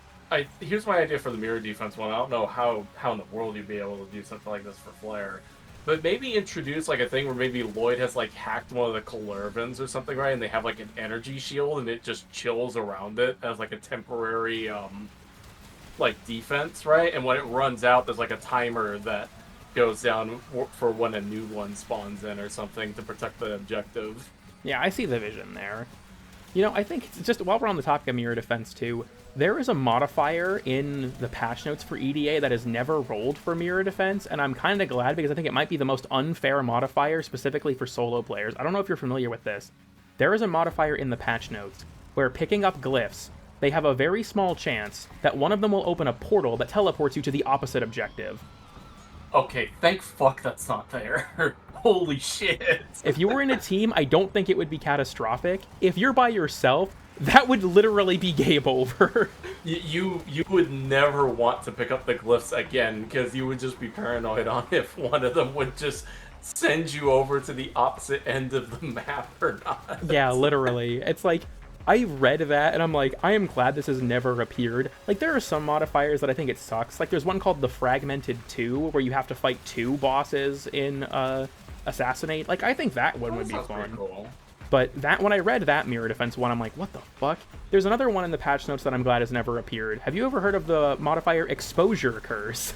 here's my idea for the mirror defense one. I don't know how in the world you'd be able to do something like this for Flare, but maybe introduce like a thing where maybe Lloyd has like hacked one of the Calervans or something, right? And they have like an energy shield and it just chills around it as like a temporary like defense, right? And when it runs out, there's like a timer that goes down for when a new one spawns in or something to protect the objective. Yeah, I see the vision there. You know, I think it's just, while we're on the topic of mirror defense too, there is a modifier in the patch notes for EDA that is never rolled for mirror defense, and I'm kind of glad because I think it might be the most unfair modifier specifically for solo players. I don't know if you're familiar with this. There is a modifier in the patch notes where picking up glyphs, they have a very small chance that one of them will open a portal that teleports you to the opposite objective. Okay, thank fuck that's not there. Holy shit. If you were in a team, I don't think it would be catastrophic. If you're by yourself, that would literally be game over. You would never want to pick up the glyphs again, because you would just be paranoid on if one of them would just send you over to the opposite end of the map or not. Yeah, literally. It's like, I read that, and I'm like, I am glad this has never appeared. Like, there are some modifiers that I think it sucks. Like, there's one called the Fragmented 2, where you have to fight 2 bosses in Assassinate. Like, I think that one would be fun. Cool. But that, when I read that mirror defense one, I'm like, what the fuck? There's another one in the patch notes that I'm glad has never appeared. Have you ever heard of the modifier Exposure Curse?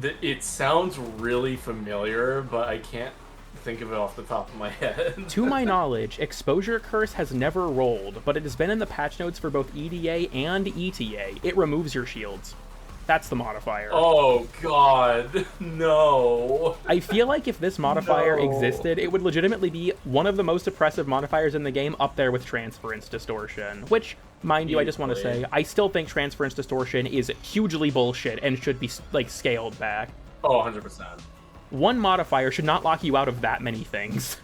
It sounds really familiar, but I can't think of it off the top of my head. To my knowledge, Exposure Curse has never rolled, but it has been in the patch notes for both EDA and ETA. It removes your shields. That's the modifier. Oh god, no. I feel like if this modifier existed, it would legitimately be one of the most oppressive modifiers in the game, up there with Transference Distortion, which, mind you, I just want to say, I still think Transference Distortion is hugely bullshit and should be, like, scaled back. Oh, 100%. One modifier should not lock you out of that many things.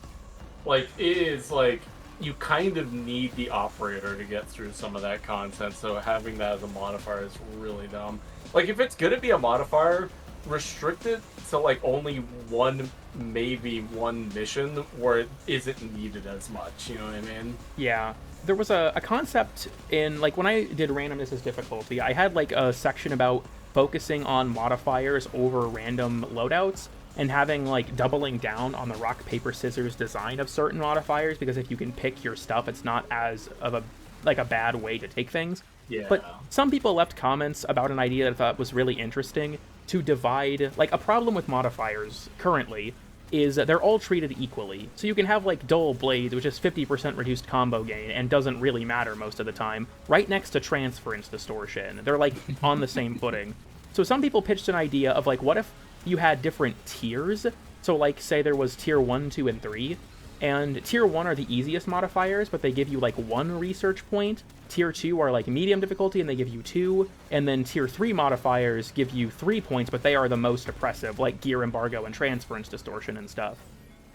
Like, it is, like, you kind of need the operator to get through some of that content, so having that as a modifier is really dumb. Like, if it's gonna be a modifier, restrict it to, like, only one, maybe one mission where it isn't needed as much, you know what I mean? Yeah. There was a concept in, like, when I did randomness as difficulty, I had, like, a section about focusing on modifiers over random loadouts, and having, like, doubling down on the rock, paper, scissors design of certain modifiers, because if you can pick your stuff, it's not as of a, like, a bad way to take things. Yeah. But some people left comments about an idea that I thought was really interesting, to divide, like, a problem with modifiers currently is that they're all treated equally. So you can have, like, Dull Blades, which is 50% reduced combo gain, and doesn't really matter most of the time, right next to Transference Distortion. They're, like, on the same footing. So some people pitched an idea of, like, what if you had different tiers? So, like, say there was tier 1, 2, and 3, and tier 1 are the easiest modifiers, but they give you, like, 1 research point. Tier 2 are, like, medium difficulty, and they give you 2, and then tier 3 modifiers give you 3 points, but they are the most oppressive, like Gear Embargo and Transference Distortion and stuff.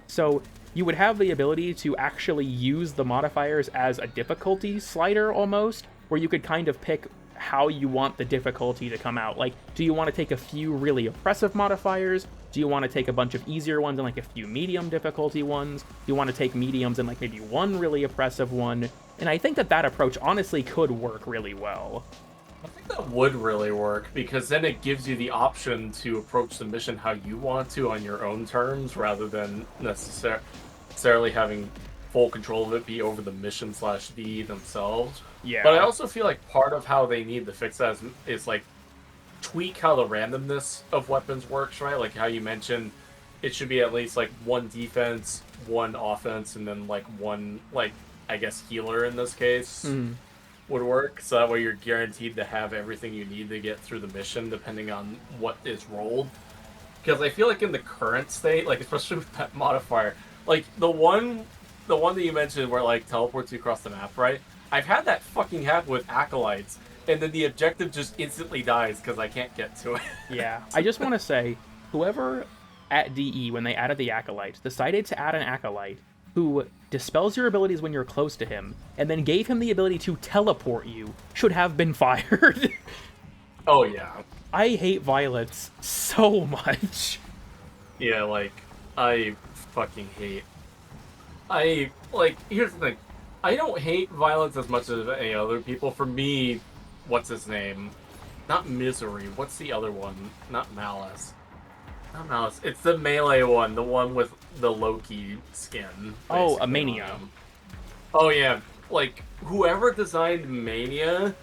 So you would have the ability to actually use the modifiers as a difficulty slider, almost, where you could kind of pick how you want the difficulty to come out. Like, do you want to take a few really oppressive modifiers, Do you want to take a bunch of easier ones and like a few medium difficulty ones? Do you want to take mediums and like maybe one really oppressive one? And I think that that approach honestly could work really well. I think that would really work, because then it gives you the option to approach the mission how you want to on your own terms, rather than necessarily having full control of it be over the mission/D themselves. Yeah. But I also feel like part of how they need to fix that is like tweak how the randomness of weapons works, right? Like how you mentioned, it should be at least like one defense, one offense, and then like one, like, I guess healer in this case would work. So that way you're guaranteed to have everything you need to get through the mission, depending on what is rolled. Because I feel like in the current state, like especially with that modifier, like the one that you mentioned where it, like, teleports you across the map, right? I've had that fucking happen with acolytes, and then the objective just instantly dies because I can't get to it. Yeah, I just want to say, whoever at DE, when they added the acolyte, decided to add an acolyte who dispels your abilities when you're close to him, and then gave him the ability to teleport you, should have been fired. Oh, yeah. I hate violets so much. Yeah, like, I fucking hate... here's the thing. I don't hate violence as much as any other people. For me, what's his name? Not Misery. What's the other one? Not Malice. Not Malice. It's the melee one. The one with the Loki skin. Oh, a Mania. Oh, yeah. Like, whoever designed Mania,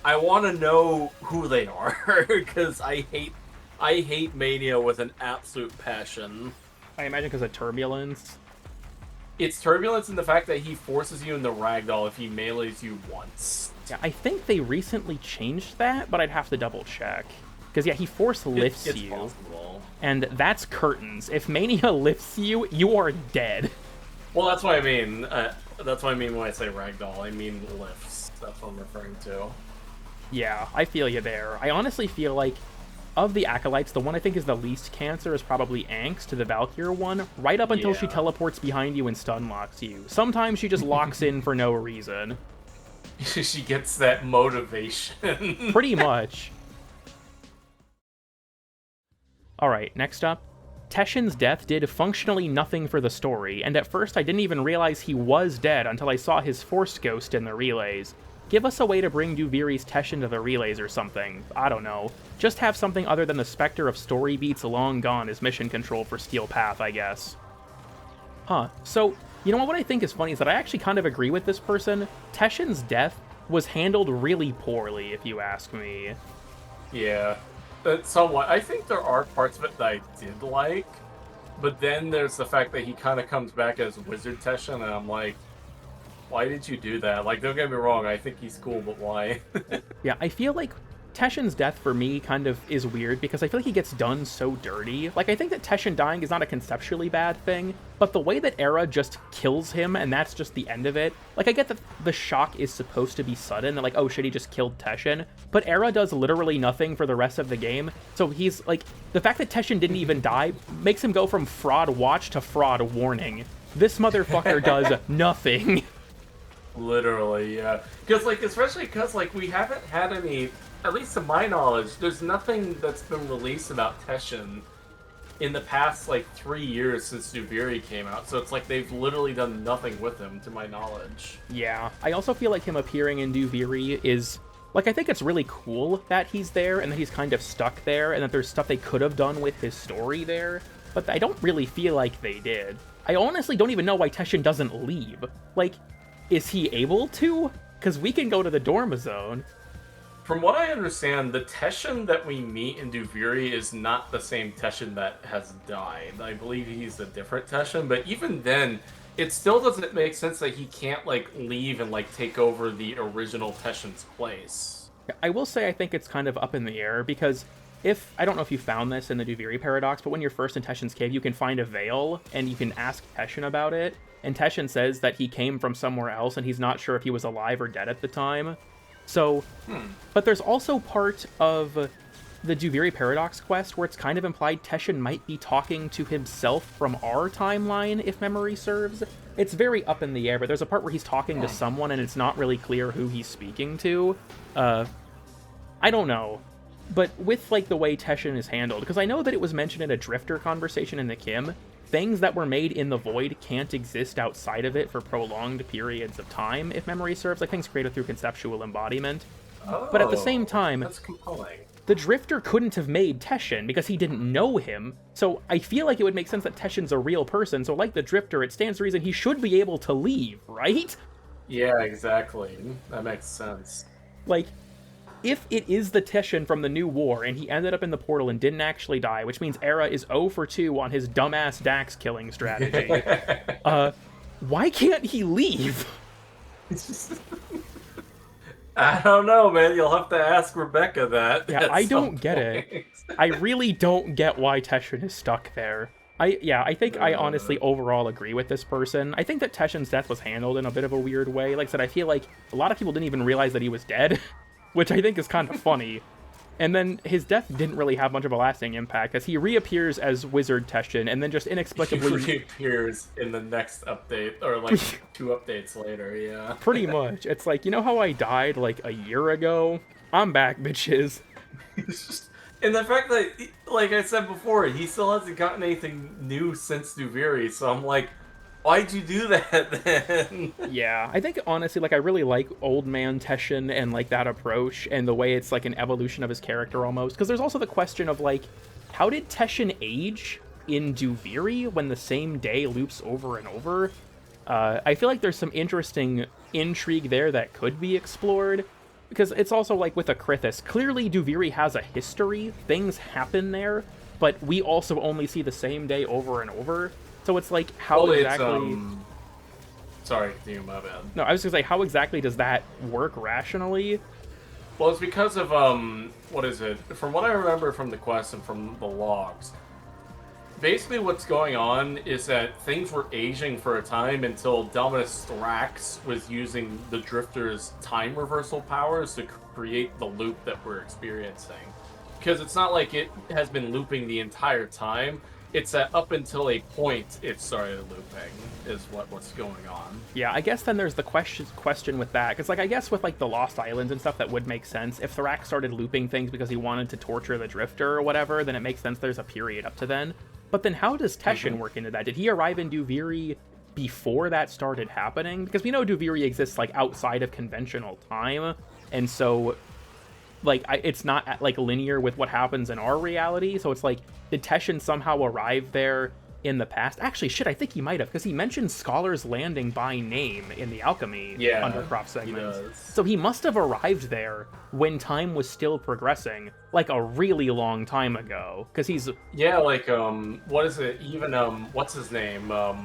I want to know who they are. Because I hate Mania with an absolute passion. I imagine because of turbulence. It's turbulence in the fact that he forces you into ragdoll if he melees you once. Yeah, I think they recently changed that, but I'd have to double check. Because, yeah, he force lifts it's you. Possible. And that's curtains. If Mania lifts you, you are dead. Well, that's what I mean. That's what I mean when I say ragdoll. I mean lifts. That's what I'm referring to. Yeah, I feel you there. I honestly feel like, of the acolytes, the one I think is the least cancer is probably Angst, the Valkyr one, right up until she teleports behind you and stun locks you. Sometimes she just locks in for no reason. She gets that motivation. Pretty much. Alright, next up. Teshin's death did functionally nothing for the story, and at first I didn't even realize he was dead until I saw his Force Ghost in the relays. Give us a way to bring Duviri's Teshin to the relays or something. I don't know. Just have something other than the specter of story beats long gone as mission control for Steel Path, I guess. Huh. So, you know what I think is funny is that I actually kind of agree with this person. Teshin's death was handled really poorly, if you ask me. Yeah. Somewhat. I think there are parts of it that I did like, but then there's the fact that he kind of comes back as Wizard Teshin, and I'm like, why did you do that? Like, don't get me wrong, I think he's cool, but why? Yeah, I feel like Teshin's death for me kind of is weird because I feel like he gets done so dirty. Like, I think that Teshin dying is not a conceptually bad thing, but the way that Era just kills him and that's just the end of it, like, I get that the shock is supposed to be sudden, and like, oh shit, he just killed Teshin, but Era does literally nothing for the rest of the game, so he's, like, the fact that Teshin didn't even die makes him go from fraud watch to fraud warning. This motherfucker does nothing. Literally, yeah. Because, like, especially because, like, we haven't had any, at least to my knowledge, there's nothing that's been released about Teshin in the past, like, 3 years since Duviri came out. So it's like they've literally done nothing with him, to my knowledge. Yeah, I also feel like him appearing in Duviri is, like, I think it's really cool that he's there and that he's kind of stuck there and that there's stuff they could have done with his story there, but I don't really feel like they did. I honestly don't even know why Teshin doesn't leave. Like, is he able to? Because we can go to the Dorma Zone. From what I understand, the Teshin that we meet in Duviri is not the same Teshin that has died. I believe he's a different Teshin, but even then, it still doesn't make sense that he can't, like, leave and, like, take over the original Teshin's place. I will say I think it's kind of up in the air, because if, I don't know if you found this in the Duviri Paradox, but when you're first in Teshin's cave, you can find a veil, and you can ask Teshin about it, and Teshin says that he came from somewhere else, and he's not sure if he was alive or dead at the time. So, but there's also part of the Duviri Paradox quest where it's kind of implied Teshin might be talking to himself from our timeline, if memory serves. It's very up in the air, but there's a part where he's talking to someone, and it's not really clear who he's speaking to. I don't know. But with, like, the way Teshin is handled, because I know that it was mentioned in a Drifter conversation in the Kim, things that were made in the Void can't exist outside of it for prolonged periods of time, if memory serves, like things created through conceptual embodiment. Oh, but at the same time, that's compelling. The Drifter couldn't have made Teshin because he didn't know him, so I feel like it would make sense that Teshin's a real person, so like the Drifter, it stands to reason he should be able to leave, right? Yeah, exactly. That makes sense. Like, if it is the Teshin from the New War, and he ended up in the portal and didn't actually die, which means Era is 0 for 2 on his dumbass Dax killing strategy, why can't he leave? I don't know, man. You'll have to ask Rebecca that. Yeah, I don't get it. I really don't get why Teshin is stuck there. I think I honestly overall agree with this person. I think that Teshin's death was handled in a bit of a weird way. Like I said, I feel like a lot of people didn't even realize that he was dead, which I think is kind of funny. And then his death didn't really have much of a lasting impact, as he reappears as Wizard Teshin, and then just inexplicably... He reappears in the next update, or like 2 updates later, yeah. Pretty much. It's like, you know how I died like a year ago? I'm back, bitches. And the fact that, like I said before, he still hasn't gotten anything new since Duviri, so I'm like, why'd you do that then? Yeah, I think honestly, like, I really like Old Man Teshin and like that approach and the way it's like an evolution of his character almost. Because there's also the question of like, how did Teshin age in Duviri when the same day loops over and over? I feel like there's some interesting intrigue there that could be explored. Because it's also like with Akrithis, clearly Duviri has a history, things happen but we also only see the same day over and over. So it's like, how exactly... Sorry, continue, my bad. No, I was gonna say, how exactly does that work rationally? Well, it's because of, what is it? From what I remember from the quest and from the logs, basically what's going on is that things were aging for a time until Dominus Thrax was using the Drifter's time reversal powers to create the loop that we're experiencing. Because it's not like it has been looping the entire time. It's that up until a point it started looping is what's going on. Yeah, I guess then there's the question with that. Because, like, I guess with, like, the Lost Islands and stuff, that would make sense. If Thrax started looping things because he wanted to torture the Drifter or whatever, then it makes sense there's a period up to then. But then how does Teshin work into that? Did he arrive in Duviri before that started happening? Because we know Duviri exists, like, outside of conventional time. And so, like, it's not, like, linear with what happens in our reality. So it's like, did Teshin somehow arrive there in the past? Actually, shit, I think he might have, because he mentioned Scholar's Landing by name in the Alchemy Undercroft segment. So he must have arrived there when time was still progressing, like a really long time ago. Because he's... Yeah, like, what is it? Even, what's his name? Oh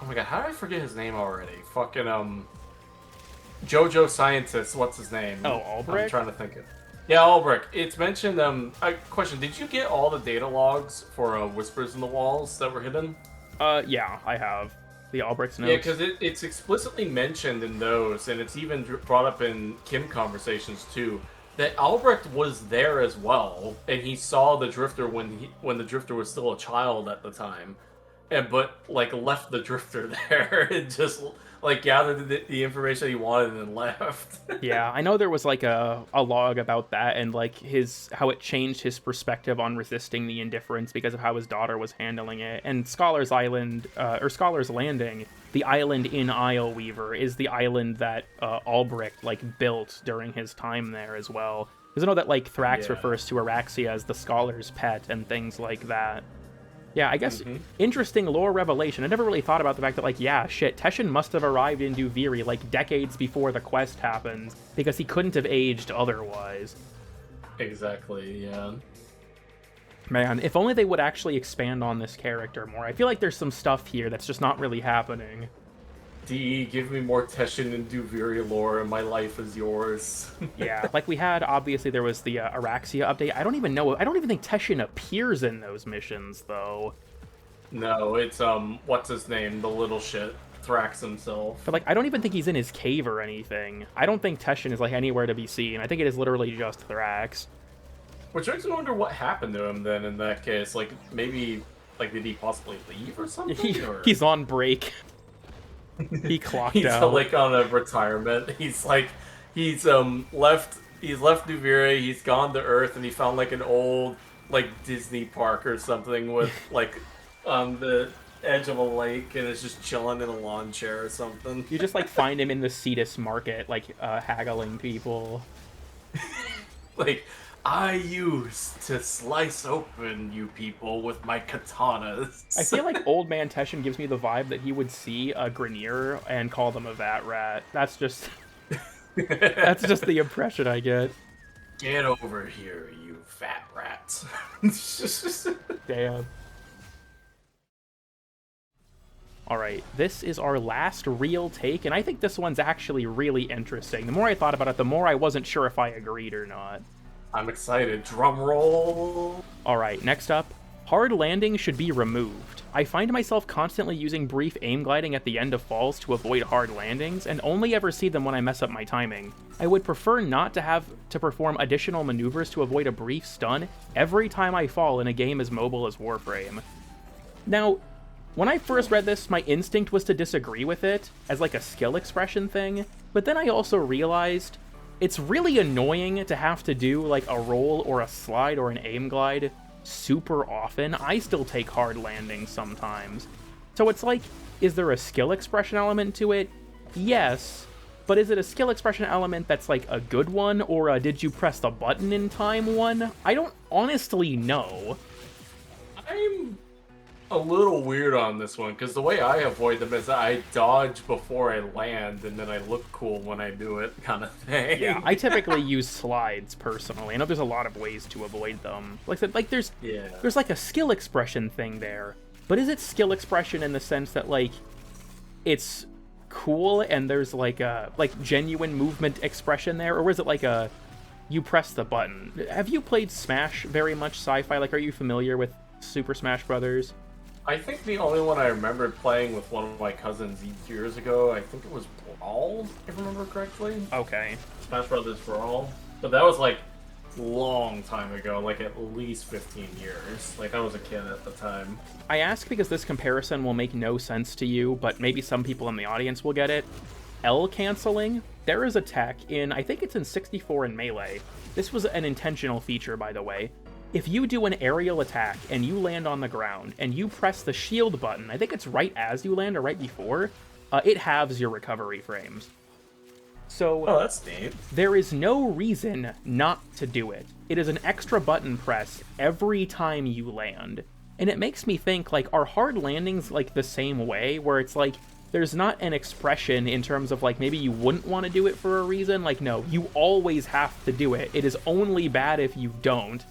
my god, how did I forget his name already? Fucking, JoJo Scientist, what's his name? Oh, Albrecht? I'm trying to think of... Yeah, Albrecht. It's mentioned, question, did you get all the data logs for, Whispers in the Walls that were hidden? Yeah, I have. The Albrecht's notes. Yeah, because it's explicitly mentioned in those, and it's even brought up in Kim conversations, too, that Albrecht was there as well, and he saw the Drifter when the Drifter was still a child at the time, but, like, left the Drifter there, and just... like, gathered the information he wanted and then left. Yeah, I know there was, like, a log about that and, like, how it changed his perspective on resisting the indifference because of how his daughter was handling it. And Scholar's Island, or Scholar's Landing, the island in Isleweaver, is the island that Albrecht, like, built during his time there as well. Because I know that, like, Thrax refers to Araxia as the Scholar's pet and things like that. Yeah, I guess interesting lore revelation. I never really thought about the fact that, like, yeah, shit, Teshin must have arrived in Duviri, like, decades before the quest happens, because he couldn't have aged otherwise. Exactly, yeah. Man, if only they would actually expand on this character more. I feel like there's some stuff here that's just not really happening. DE, give me more Teshin and Duviri lore, and my life is yours. Yeah, like we had, obviously, there was the Araxia update. I don't even think Teshin appears in those missions, though. No, it's, what's his name? The little shit. Thrax himself. But, like, I don't even think he's in his cave or anything. I don't think Teshin is, like, anywhere to be seen. I think it is literally just Thrax. Which makes me wonder what happened to him, then, in that case. Like, maybe, like, did he possibly leave or something? He's on break. He clocked out. He's like on a retirement. He's left he's left Nuvira, he's gone to Earth, and he found like an old like Disney park or something with like on the edge of a lake, and is just chilling in a lawn chair or something. You just like find him in the Cetus market, like haggling people. Like, I used to slice open you people with my katanas. I feel like Old Man Teshin gives me the vibe that he would see a Grenier and call them a vat rat. That's just the impression I get. Get over here, you fat rats. Damn. Alright, this is our last real take, and I think this one's actually really interesting. The more I thought about it, the more I wasn't sure if I agreed or not. I'm excited. Drum roll. Alright, next up. Hard landing should be removed. I find myself constantly using brief aim gliding at the end of falls to avoid hard landings, and only ever see them when I mess up my timing. I would prefer not to have to perform additional maneuvers to avoid a brief stun every time I fall in a game as mobile as Warframe. Now, when I first read this, my instinct was to disagree with it, as like a skill expression thing, but then I also realized it's really annoying to have to do like a roll or a slide or an aim glide super often. I still take hard landings sometimes. So it's like, is there a skill expression element to it? Yes, but is it a skill expression element that's like a good one, or a did you press the button in time one? I don't honestly know. I'm a little weird on this one, because the way I avoid them is I dodge before I land, and then I look cool when I do it, kind of thing. Yeah, I typically use slides, personally. I know there's a lot of ways to avoid them. Like I said, like there's like a skill expression thing there, but is it skill expression in the sense that, like, it's cool and there's like a genuine movement expression there, or is it like a you press the button? Have you played Smash very much, Sci-Fi? Like, are you familiar with Super Smash Brothers? I think the only one I remembered playing with one of my cousins years ago, I think it was Brawl, if I remember correctly. Okay. Smash Brothers Brawl. But that was like long time ago, like at least 15 years. Like I was a kid at the time. I ask because this comparison will make no sense to you, but maybe some people in the audience will get it. L canceling. There is a tech in, I think it's in 64 and Melee. This was an intentional feature, by the way. If you do an aerial attack and you land on the ground and you press the shield button, I think it's right as you land or right before, it halves your recovery frames. So oh, that's neat. There is no reason not to do it. It is an extra button press every time you land. And it makes me think, like, are hard landings like the same way, where it's like, there's not an expression in terms of, like, maybe you wouldn't want to do it for a reason? Like, no, you always have to do it. It is only bad if you don't.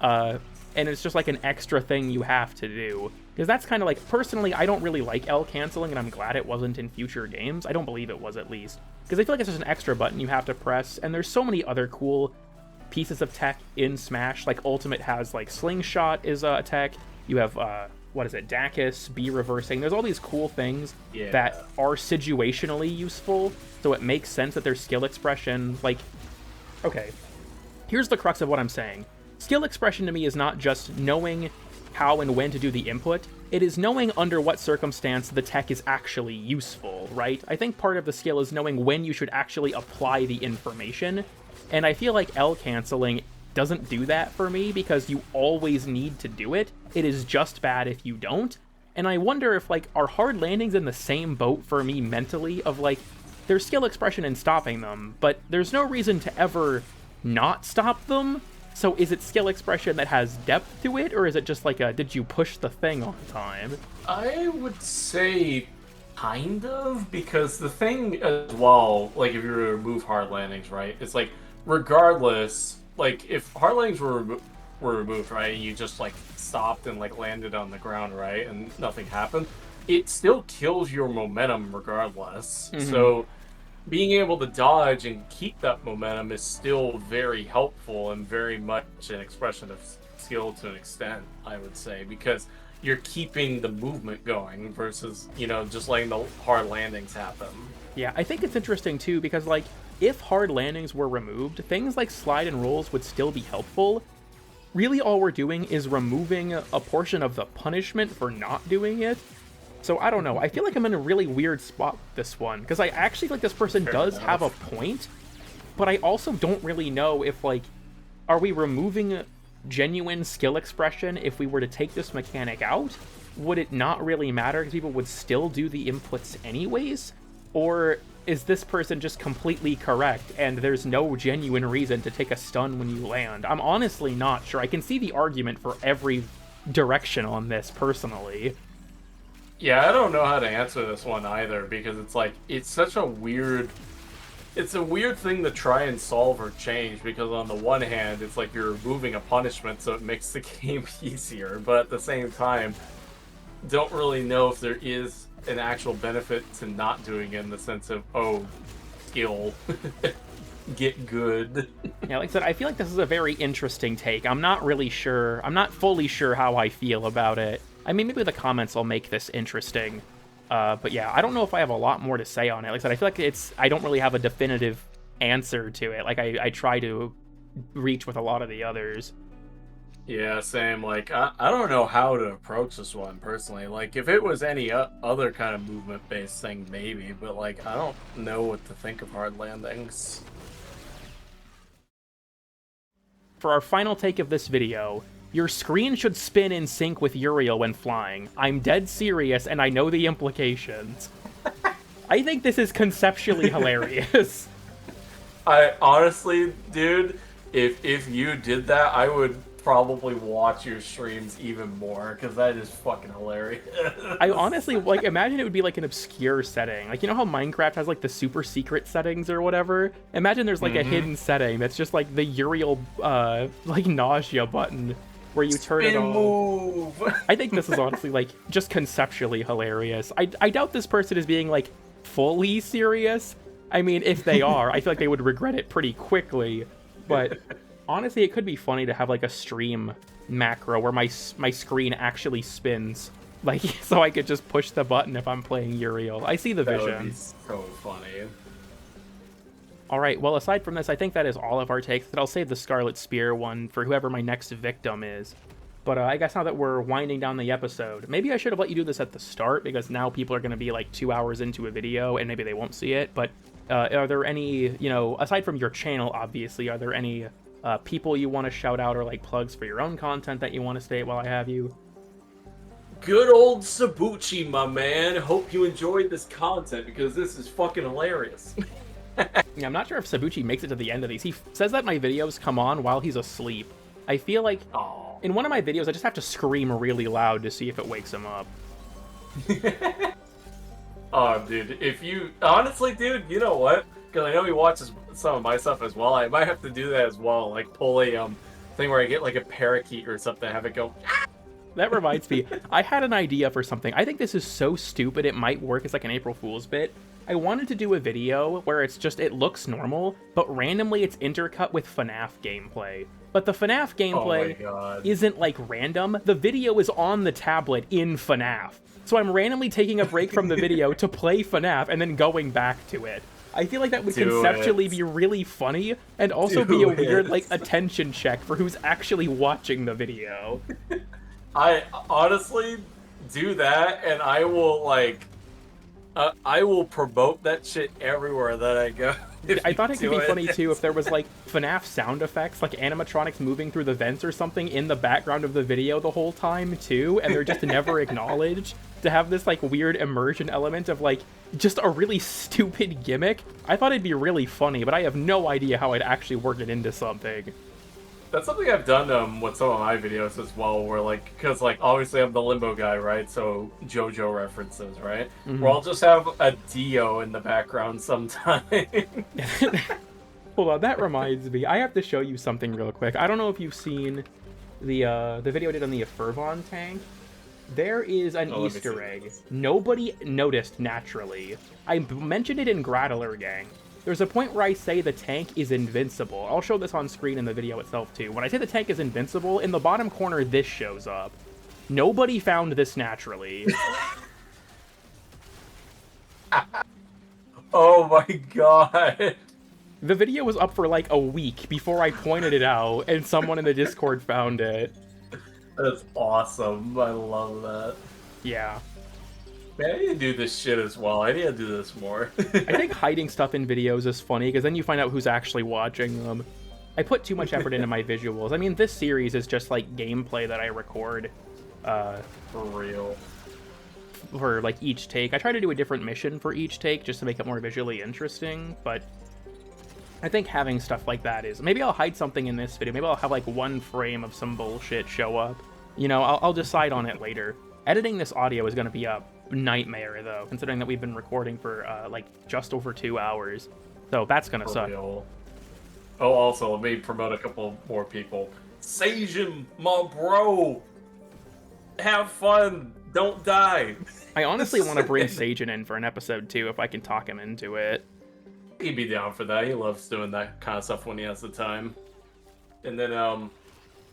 And it's just like an extra thing you have to do. Because that's kind of like, personally, I don't really like L canceling, and I'm glad it wasn't in future games. I don't believe it was, at least. Because I feel like it's just an extra button you have to press, and there's so many other cool pieces of tech in Smash. Like, Ultimate has, like, Slingshot is a tech. You have, what is it, Dacus, B reversing. There's all these cool things that are situationally useful, so it makes sense that their skill expression, like... Okay, here's the crux of what I'm saying. Skill expression to me is not just knowing how and when to do the input, it is knowing under what circumstance the tech is actually useful, right? I think part of the skill is knowing when you should actually apply the information, and I feel like L canceling doesn't do that for me because you always need to do it. It is just bad if you don't, and I wonder if, like, are hard landings in the same boat for me mentally of, like, there's skill expression in stopping them, but there's no reason to ever not stop them. So is it skill expression that has depth to it, or is it just like a, did you push the thing on time? I would say kind of, because the thing as well, like if you were to remove hard landings, right, it's like regardless, like if hard landings were removed, right, and you just like stopped and like landed on the ground, right, and nothing happened, it still kills your momentum regardless. Mm-hmm. So being able to dodge and keep that momentum is still very helpful and very much an expression of skill to an extent, I would say, because you're keeping the movement going versus, you know, just letting the hard landings happen. Yeah, I think it's interesting too, because, like, if hard landings were removed, things like slide and rolls would still be helpful. Really all we're doing is removing a portion of the punishment for not doing it. So I don't know, I feel like I'm in a really weird spot with this one, because I actually feel like this person does have a point, but I also don't really know if, like, are we removing genuine skill expression if we were to take this mechanic out? Would it not really matter because people would still do the inputs anyways? Or is this person just completely correct and there's no genuine reason to take a stun when you land? I'm honestly not sure. I can see the argument for every direction on this, personally. Yeah, I don't know how to answer this one either, because it's like, it's such a weird... It's a weird thing to try and solve or change, because on the one hand, it's like you're removing a punishment so it makes the game easier, but at the same time, don't really know if there is an actual benefit to not doing it in the sense of, oh, skill, get good. Yeah, like I said, I feel like this is a very interesting take. I'm not really sure, I'm not fully sure how I feel about it. I mean, maybe the comments will make this interesting. But yeah, I don't know if I have a lot more to say on it. Like I said, I feel like I don't really have a definitive answer to it. Like I try to reach with a lot of the others. Yeah, same. Like, I don't know how to approach this one, personally. Like, if it was any other kind of movement-based thing, maybe. But, like, I don't know what to think of hard landings. For our final take of this video, your screen should spin in sync with Uriel when flying. I'm dead serious, and I know the implications. I think this is conceptually hilarious. I honestly, dude, if you did that, I would probably watch your streams even more, because that is fucking hilarious. I honestly, like, imagine it would be like an obscure setting. Like, you know how Minecraft has like the super secret settings or whatever? Imagine there's like a hidden setting that's just like the Uriel, like, nausea button where you turn it on. Move. I think this is honestly, like, just conceptually hilarious. I doubt this person is being, like, fully serious. I mean, if they are, I feel like they would regret it pretty quickly. But honestly, it could be funny to have, like, a stream macro where my screen actually spins. Like, so I could just push the button if I'm playing Uriel. I see the vision. That would be so funny. Alright, well, aside from this, I think that is all of our takes. I'll save the Scarlet Spear one for whoever my next victim is. But I guess now that we're winding down the episode, maybe I should have let you do this at the start, because now people are going to be like 2 hours into a video, and maybe they won't see it. But are there any, you know, aside from your channel, obviously, are there any people you want to shout out or like plugs for your own content that you want to state while I have you? Good old Sabuchi, my man. Hope you enjoyed this content, because this is fucking hilarious. Yeah, I'm not sure if Sabuchi makes it to the end of these. He says that my videos come on while he's asleep. I feel like in one of my videos, I just have to scream really loud to see if it wakes him up. Oh, dude, if you... Honestly, dude, you know what? Because I know he watches some of my stuff as well. I might have to do that as well. Like, pull a thing where I get, like, a parakeet or something, have it go... That reminds me, I had an idea for something. I think this is so stupid, it might work as, like, an April Fool's bit. I wanted to do a video where it's just, it looks normal, but randomly it's intercut with FNAF gameplay. But the FNAF gameplay isn't, like, random. The video is on the tablet in FNAF. So I'm randomly taking a break from the video to play FNAF and then going back to it. I feel like that would conceptually be really funny and also be a weird, like, attention check for who's actually watching the video. I honestly do that, and I will, like... I will promote that shit everywhere that I go. I thought it could be funny, too, if there was, like, FNAF sound effects, like animatronics moving through the vents or something in the background of the video the whole time, too, and they're just never acknowledged. To have this, like, weird immersion element of, like, just a really stupid gimmick. I thought it'd be really funny, but I have no idea how I'd actually work it into something. That's something I've done with some of my videos as well, where, like, because, like, obviously I'm the Limbo guy, right? So JoJo references, right? Where I'll just have a Dio in the background sometime. Hold on, that reminds me. I have to show you something real quick. I don't know if you've seen the video I did on the Fervon tank. There is an Easter egg. Nobody noticed naturally. I mentioned it in Grattler Gang. There's a point where I say the tank is invincible. I'll show this on screen in the video itself, too. When I say the tank is invincible, in the bottom corner, this shows up. Nobody found this naturally. Oh my god. The video was up for like a week before I pointed it out, and someone in the Discord found it. That's awesome. I love that. Yeah. Man, I need to do this shit as well. I need to do this more. I think hiding stuff in videos is funny, because then you find out who's actually watching them. I put too much effort into my visuals. I mean, this series is just, like, gameplay that I record. For real. For, like, each take. I try to do a different mission for each take, just to make it more visually interesting, but I think having stuff like that is... Maybe I'll hide something in this video. Maybe I'll have, like, one frame of some bullshit show up. You know, I'll decide on it later. Editing this audio is going to be a nightmare, though, considering that we've been recording for, like, just over 2 hours. So that's going to suck. Real. Oh, also, let me promote a couple more people. Sajin, my bro! Have fun! Don't die! I honestly want to bring Sajin in for an episode, too, if I can talk him into it. He'd be down for that. He loves doing that kind of stuff when he has the time. And then,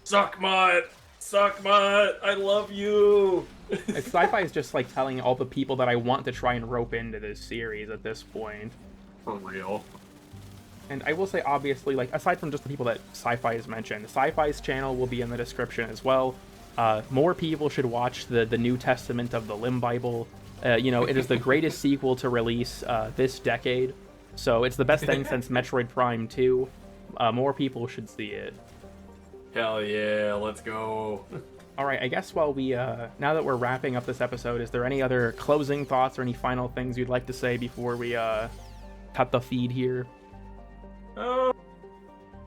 Suckmut! Suckmut! I love you! Sci-Fi is just, like, telling all the people that I want to try and rope into this series at this point. For real. And I will say, obviously, like, aside from just the people that Sci-Fi has mentioned, Sci-Fi's channel will be in the description as well. More people should watch the New Testament of the Limb Bible. You know, it is the greatest sequel to release this decade. So it's the best thing since Metroid Prime 2. More people should see it. Hell yeah, let's go. Alright, I guess while we, now that we're wrapping up this episode, is there any other closing thoughts or any final things you'd like to say before we, cut the feed here? How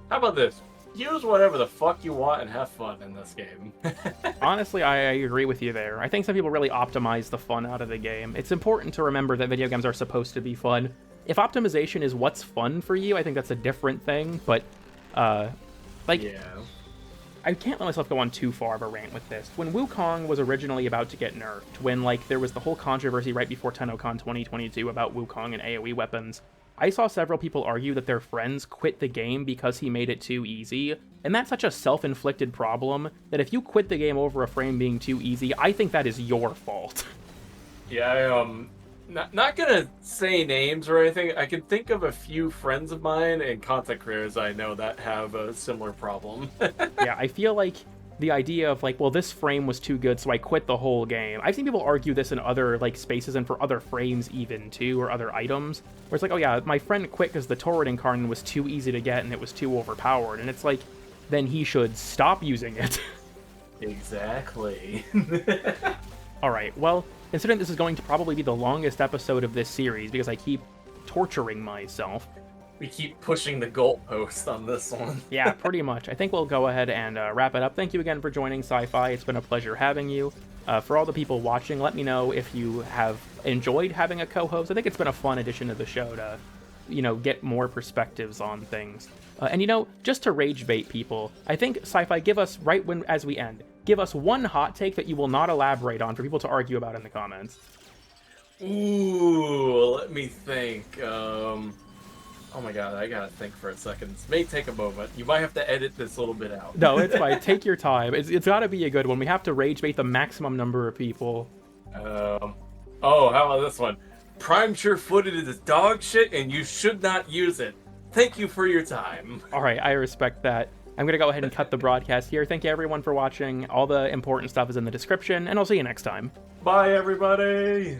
about this? Use whatever the fuck you want and have fun in this game. Honestly, I agree with you there. I think some people really optimize the fun out of the game. It's important to remember that video games are supposed to be fun. If optimization is what's fun for you, I think that's a different thing, but, like... Yeah. I can't let myself go on too far of a rant with this. When Wukong was originally about to get nerfed, when, like, there was the whole controversy right before TennoCon 2022 about Wukong and AoE weapons, I saw several people argue that their friends quit the game because he made it too easy, and that's such a self-inflicted problem that if you quit the game over a frame being too easy, I think that is your fault. Yeah, not gonna say names or anything. I can think of a few friends of mine and content creators I know that have a similar problem. Yeah, I feel like the idea of, like, well, this frame was too good, so I quit the whole game. I've seen people argue this in other, like, spaces and for other frames even, too, or other items, where it's like, oh yeah, my friend quit because the Torrid Incarnate was too easy to get and it was too overpowered, and it's like, then he should stop using it. Exactly. Alright, well, considering this is going to probably be the longest episode of this series, because I keep torturing myself. We keep pushing the goalpost on this one. Yeah, pretty much. I think we'll go ahead and wrap it up. Thank you again for joining Sci-Fi. It's been a pleasure having you. For all the people watching, let me know if you have enjoyed having a co-host. I think it's been a fun addition to the show to, you know, get more perspectives on things. And, you know, just to rage bait people, I think Sci-Fi, give us, right when as we end, give us one hot take that you will not elaborate on for people to argue about in the comments. Ooh, let me think. Oh my god, I gotta think for a second. This may take a moment. You might have to edit this little bit out. No, it's fine. Take your time. It's gotta be a good one. We have to rage bait the maximum number of people. Oh, how about this one? Prime sure-footed is dog shit, and you should not use it. Thank you for your time. Alright, I respect that. I'm gonna go ahead and cut the broadcast here. Thank you everyone for watching. All the important stuff is in the description, and I'll see you next time. Bye, everybody!